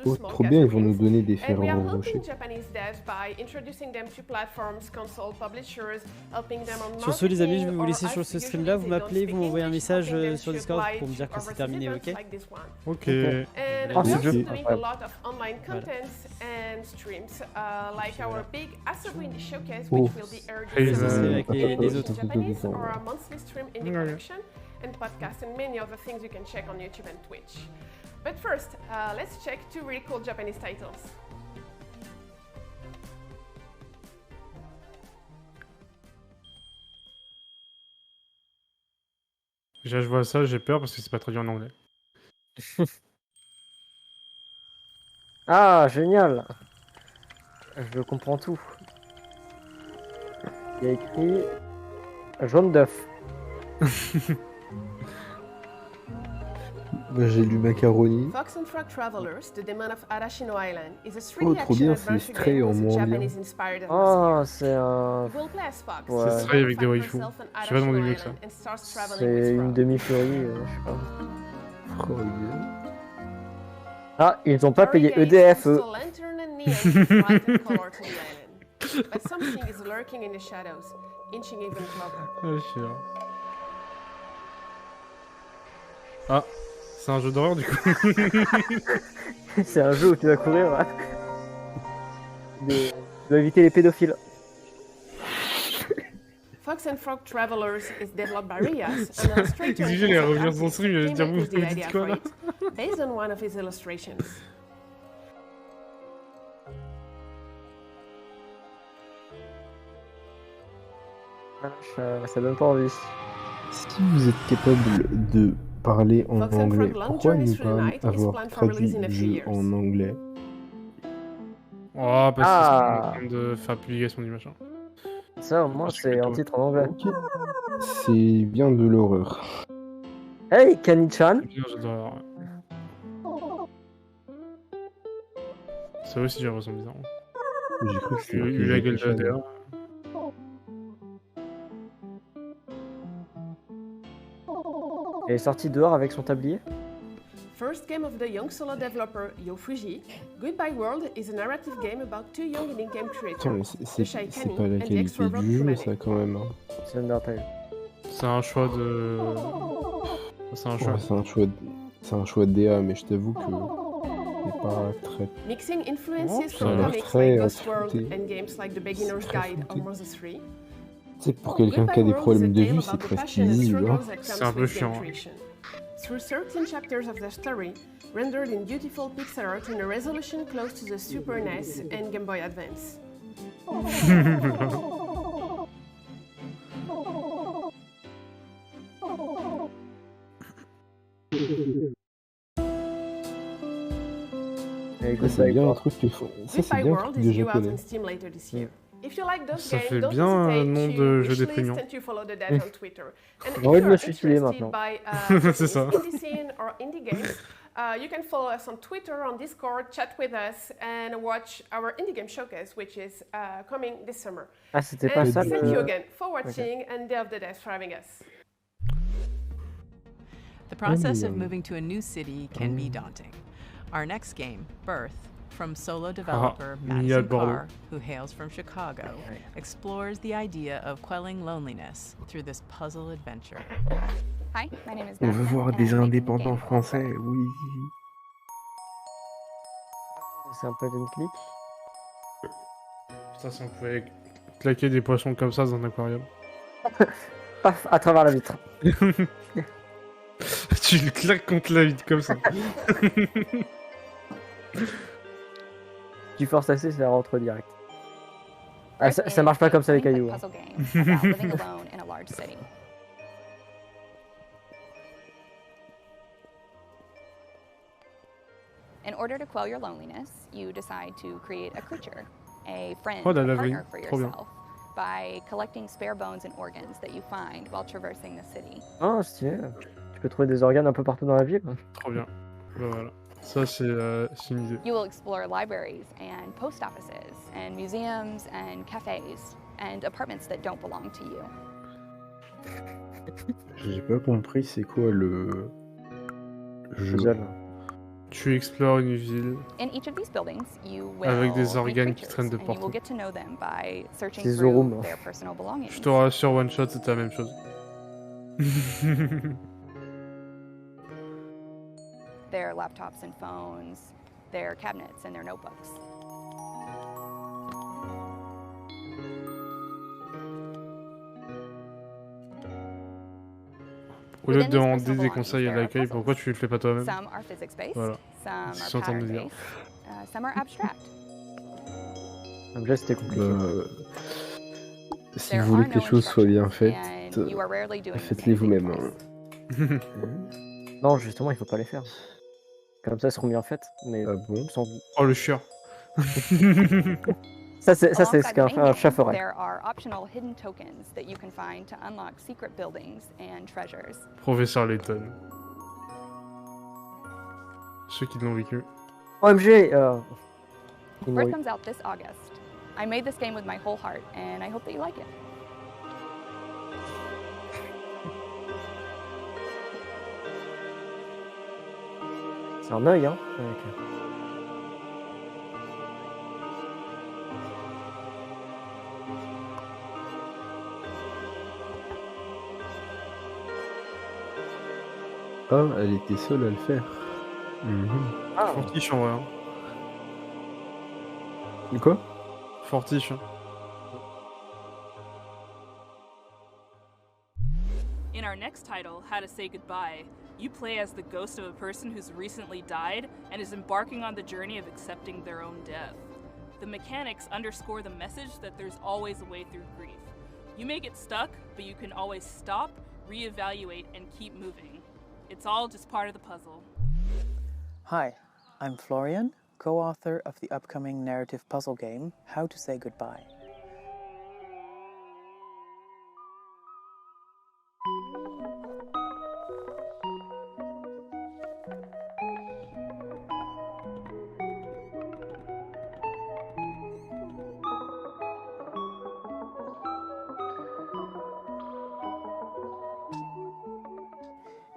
Oh, trop bien, ils vont nous donner des fers embauchés. Sur ce les amis, je vais vous laisser sur ce stream là, vous m'appelez, vous m'envoyez un message sur Discord pour me dire que c'est terminé, ok? Ok. Ah, c'est jeu. Oh. Avec les autres. And podcasts and many other things you can check on YouTube and Twitch. But first, let's check two really cool Japanese titles. Je vois ça, j'ai peur parce que c'est pas traduit en anglais. Ah, génial! Je comprends tout. Il y a écrit jaune d'œuf. J'ai lu Macaroni. Fox and Frog Travelers, The Demon of Arashino Island is a Oh, trop bien, c'est Stray en moins bien. Oh, c'est un... Ouais. C'est Stray avec des waifus. Je sais pas demander mieux que ça. C'est une demi-furie, je sais pas. Oh, ah, ils ont pas payé EDF, eux. But something is lurking in the shadows, inching even closer. Ah, chiant. Ah, c'est un jeu d'horreur du coup. C'est un jeu où tu vas courir. Tu dois éviter les pédophiles. Fox and Frog Travelers is developed by Rias, an illustrator Il allait revenir son stream, il allait dire vous dites quoi là? based on one of his illustrations. Ça donne pas envie. Si vous êtes capable de parler en anglais, pourquoi ne pas avoir traduit le jeu en anglais? Oh, parce que c'est en train de faire publication du machin. Ça, au moins, c'est un titre en anglais. Okay. C'est bien de l'horreur. Hey, Kani-chan. Ça aussi, j'ai l'impression bizarre. J'ai cru que c'était la gueule de la terre. Elle est sortie dehors avec son tablier. First game of the young solo developer Yofuji, Goodbye World is a narrative game about two young in-game creators. C'est pas la qualité du jeu, ça, quand même. Hein. C'est Undertale. C'est un choix de... C'est un choix. Ouais, c'est un choix de DA, mais je t'avoue que... C'est pas très... Mixing influences from comics like Ghost World and games like The Beginner's Guide or Mother 3. C'est pour quelqu'un qui a des problèmes de vue, c'est presque easy, hein. C'est un peu chiant. Through 13 chapters of the story, rendered in beautiful pixel art in a resolution close to the Super NES and Game Boy Advance. C'est bien un truc qu'il faut. Ça, c'est bien un truc de japonais. Ça fait bien un nom de jeu déprimant. J'ai envie de me suicider maintenant. C'est ça. You can follow us on Twitter, on Discord, chat with us, and watch our indie game showcase, which is coming this summer. Ah, c'était pas ça. Thank you again for watching and Day of the Dead for having us. The process of moving to a new city can be daunting. Our next game, Birth, from solo developer Madison Carr, who hails from Chicago, explores the idea of quelling loneliness through this puzzle adventure. Hi, my name is On veut voir des indépendants français, oui. C'est un peu d'une clip. Putain, si on pouvait claquer des poissons comme ça dans un aquarium. Paf, à travers la vitre. Tu le claques contre la vitre comme ça. Tu forces assez, ça rentre direct. Ah, ça marche pas comme ça avec Caillou. Hein. In order to quell your loneliness, you decide to create a creature, a friend, a partner for yourself, by collecting spare bones and organs that you find while traversing the city. Oh, stylé. Tu peux trouver des organes un peu partout dans la ville. Trop bien. Ben voilà. Ça, c'est une idée. You will explore libraries and post offices and museums and cafes and apartments that don't belong to you. J'ai pas compris c'est quoi le jeu. Tu explores une ville avec des organes qui traînent de partout. C'est Zorum. Je te rassure, one shot, c'était la même chose. Their laptops and phones, their cabinets and their notebooks. Au lieu de demander des conseils à l'accueil, pourquoi tu le fais pas toi-même? Voilà. C'est ce que j'entends dire. Déjà, c'était compliqué. Si vous voulez que les choses soient bien faites, faites-les vous-même. Hein. Non, justement, il faut pas les faire. Comme ça, elles seront bien faites, mais bon. sans vous. Oh, le chieur. Ça, c'est ce qu'un chat ferait. Professeur Layton. Ceux qui l'ont vécu. OMG Birth comes out this August. I made this game with my whole heart, and I hope that you like it. C'est un œil, hein. Avec... Ah, elle était seule à le faire. Fortiche en vrai. Hein. Quoi? Fortiche. next title, How to Say Goodbye, you play as the ghost of a person who's recently died and is embarking on the journey of accepting their own death. The mechanics underscore the message that there's always a way through grief. You may get stuck, but you can always stop, reevaluate, and keep moving. It's all just part of the puzzle. Hi, I'm Florian, co-author of the upcoming narrative puzzle game, How to Say Goodbye.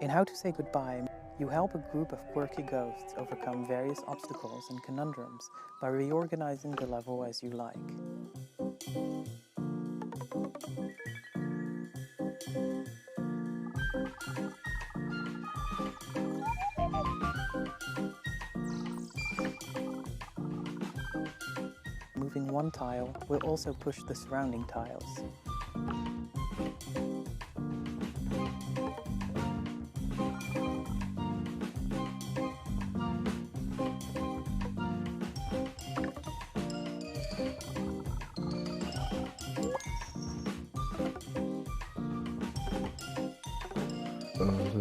In How to Say Goodbye, you help a group of quirky ghosts overcome various obstacles and conundrums by reorganizing the level as you like. Moving one tile will also push the surrounding tiles.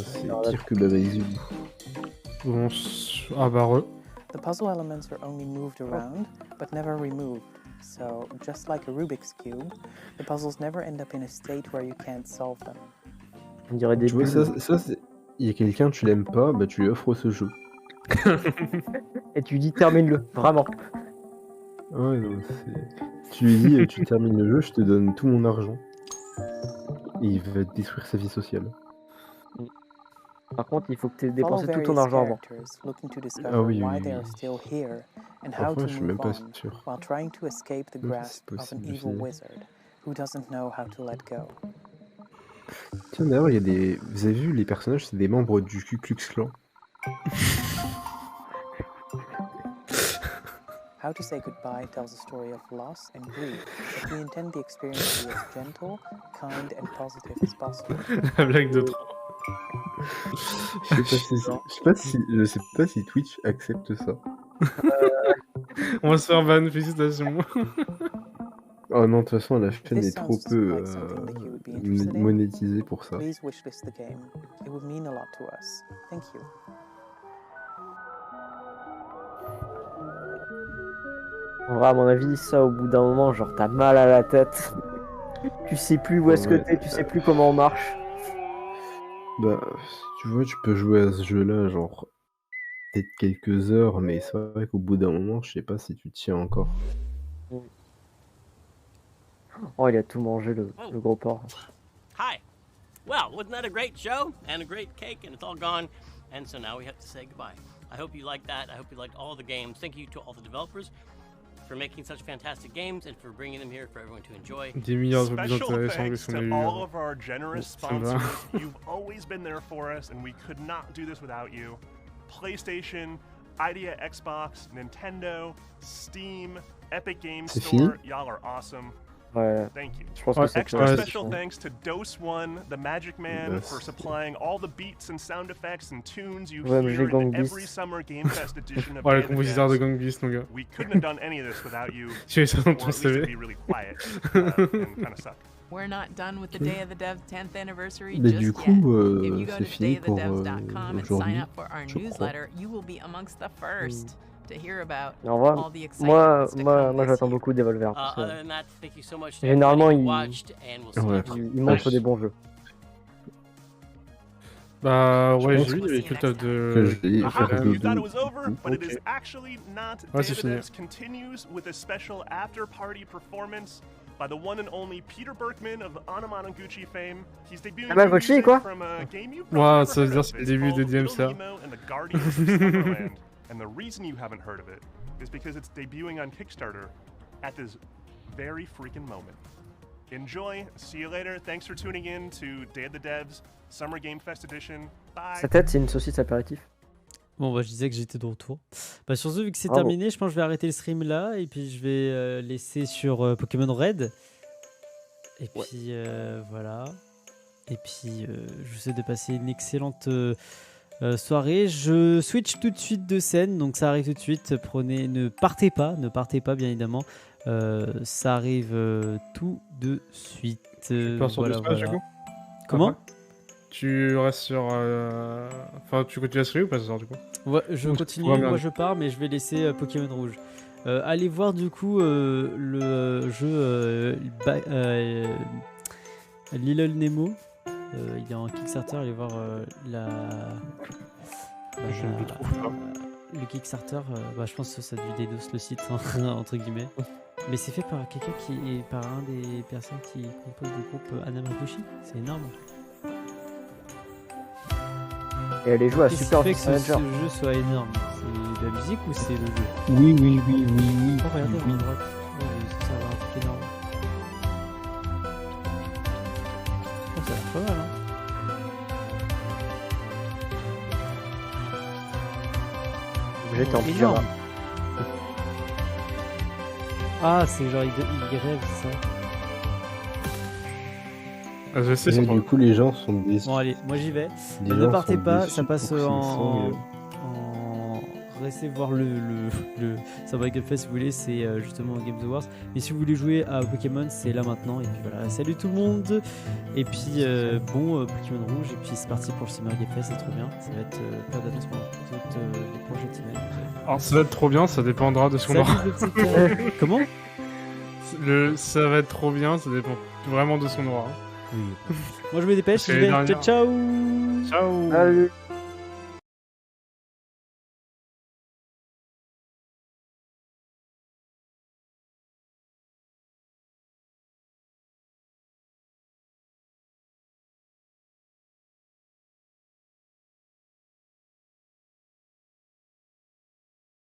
C'est pire que Baba Is You. Bon, ah bah re. The puzzle elements are only moved around, but never removed. So, just like a Rubik's Cube, the puzzles never end up in a state where you can't solve them. On dirait des bulles. Ça c'est... Il y a quelqu'un, tu l'aimes pas, bah tu lui offres ce jeu. Et tu lui dis termine-le, vraiment. Ouais, non, c'est... Tu lui dis, tu termines le jeu, je te donne tout mon argent. Et il va détruire sa vie sociale. Par contre, il faut que tu aies dépensé tout ton argent avant. Ah oui, oui, oui. Parfois, je suis même pas sûr. C'est possible. Tiens, d'ailleurs, il y a des... Vous avez vu, les personnages, c'est des membres du Ku Klux Klan. How to Say Goodbye tells a story of loss and grief, but we intend the experience to be as gentle, kind, and positive as possible. La blague de trop. Je sais pas si Twitch accepte ça. On va se faire ban, félicitations. Oh non, de toute façon, la chaîne est trop peu monétisée pour ça. Please wishlist the game. It would mean a lot to us. Thank you. En vrai, à mon avis, ça, au bout d'un moment, genre, t'as mal à la tête. Tu sais plus où est-ce que t'es, tu sais plus comment on marche. Bah, tu vois, tu peux jouer à ce jeu-là, genre, peut-être quelques heures, mais c'est vrai qu'au bout d'un moment, je sais pas si tu tiens encore. Oh, il a tout mangé, le gros porc. Hi. Well, wasn't that a great show? And a great cake, and it's all gone. And so now we have to say goodbye. I hope you liked that. I hope you liked all the games. Thank you to all the developers for making such fantastic games and for bringing them here for everyone to enjoy. Special thanks to all of our generous sponsors. You've always been there for us, and we could not do this without you. PlayStation, Idea Xbox, Nintendo, Steam, Epic Games Store. Y'all are awesome. Ouais. Thank you. Je pense que Extra special thanks to Dose One, the Magic Man, for supplying all the beats and sound effects and tunes you hear in every summer Game Fest edition of Ouais, le compositeur de Gang Beast, mon gars. We couldn't have done any of this without you. Tu es ça dans ton or at least it'd CV. be really quiet and kind of suck. We're not done with the Day of the Dev 10th anniversary Mais just du yet. coup, If you go c'est to fini pour dayofthedevs.com and sign aujourd'hui, up for our je crois. newsletter, you will be amongst the first to hear about Au revoir. all the exciting Moi things to come this j'attends year. beaucoup Devolver. Parce Other que than that, thank you so much to généralement, everybody who watched, and we'll see you next time. ils montrent des bons jeux. Bah ouais, j'ai vu, il y avait que le taf de... You thought it was over, but it is actually not. Day Ouais, of c'est the fini. Devs continues with a special after-party performance by the one and only Peter Berkman of Anamanaguchi fame. He's debuting Ah bah, Voici, quoi. from a game you've Ouais, probably ça veut never dire heard c'est of. le début It's de called DMCA. Little Nemo and the Guardians of Slumberland. And the reason you haven't heard of it is because it's debuting on Kickstarter at this very freaking moment. Enjoy. See you later. Thanks for tuning in to Day of the Devs Summer Game Fest Edition. Bye. Sa tête, c'est une saucisse apéritif. Bon, bah, je disais que j'étais de retour. Bah, sur ce, vu que c'est terminé, je pense que je vais arrêter le stream là et puis je vais laisser sur Pokémon Red. Et puis voilà. Et puis, je vous souhaite de passer une excellente soirée. Je switch tout de suite de scène, donc ça arrive tout de suite. Ne partez pas bien évidemment. Ça arrive tout de suite. Voilà. Du coup Comment? Tu restes sur... Enfin, tu continues à streamer ou pas ce soir du coup? Ouais, je continue, moi je pars, mais je vais laisser Pokémon Rouge. Allez voir du coup le jeu Little Nemo. Il est en Kickstarter, allez voir Je ne le trouve pas. Le Kickstarter, je pense que ça a dû DDoS le site, entre guillemets. Mais c'est fait par quelqu'un par un des personnes qui composent le groupe Anamabushi. C'est énorme. Et elle est jouée à Qu'est-ce Super qui fait que Manager. ce jeu soit énorme? C'est de la musique ou c'est le jeu? Oui. Oh, regardez, à droite. Oh, ça va avoir un truc énorme. Oh, ça a l'air pas mal, hein. J'étais en Énorme. pyjama. Ah, c'est genre il rêve, ça. Ah, je sais, du coup, les gens sont déçus. Bon, allez, moi j'y vais. Les Ne gens partez sont pas, déçus ça passe pour qu'ils en... Restez voir le Summer Game Fest si vous voulez, c'est justement Games Awards. Mais si vous voulez jouer à Pokémon, c'est là maintenant. Et puis voilà, salut tout le monde. Et puis bon, Pokémon Rouge. Et puis c'est parti pour le Summer Game Fest, c'est trop bien. Ça va être plein d'annoncements toutes les prochaines semaines. Alors ça va être trop bien, ça dépendra de ce qu'on aura. Comment? Ça va être trop bien, ça dépend vraiment de ce qu'on aura. Moi je me dépêche, je vais. Ciao. Ciao. Salut.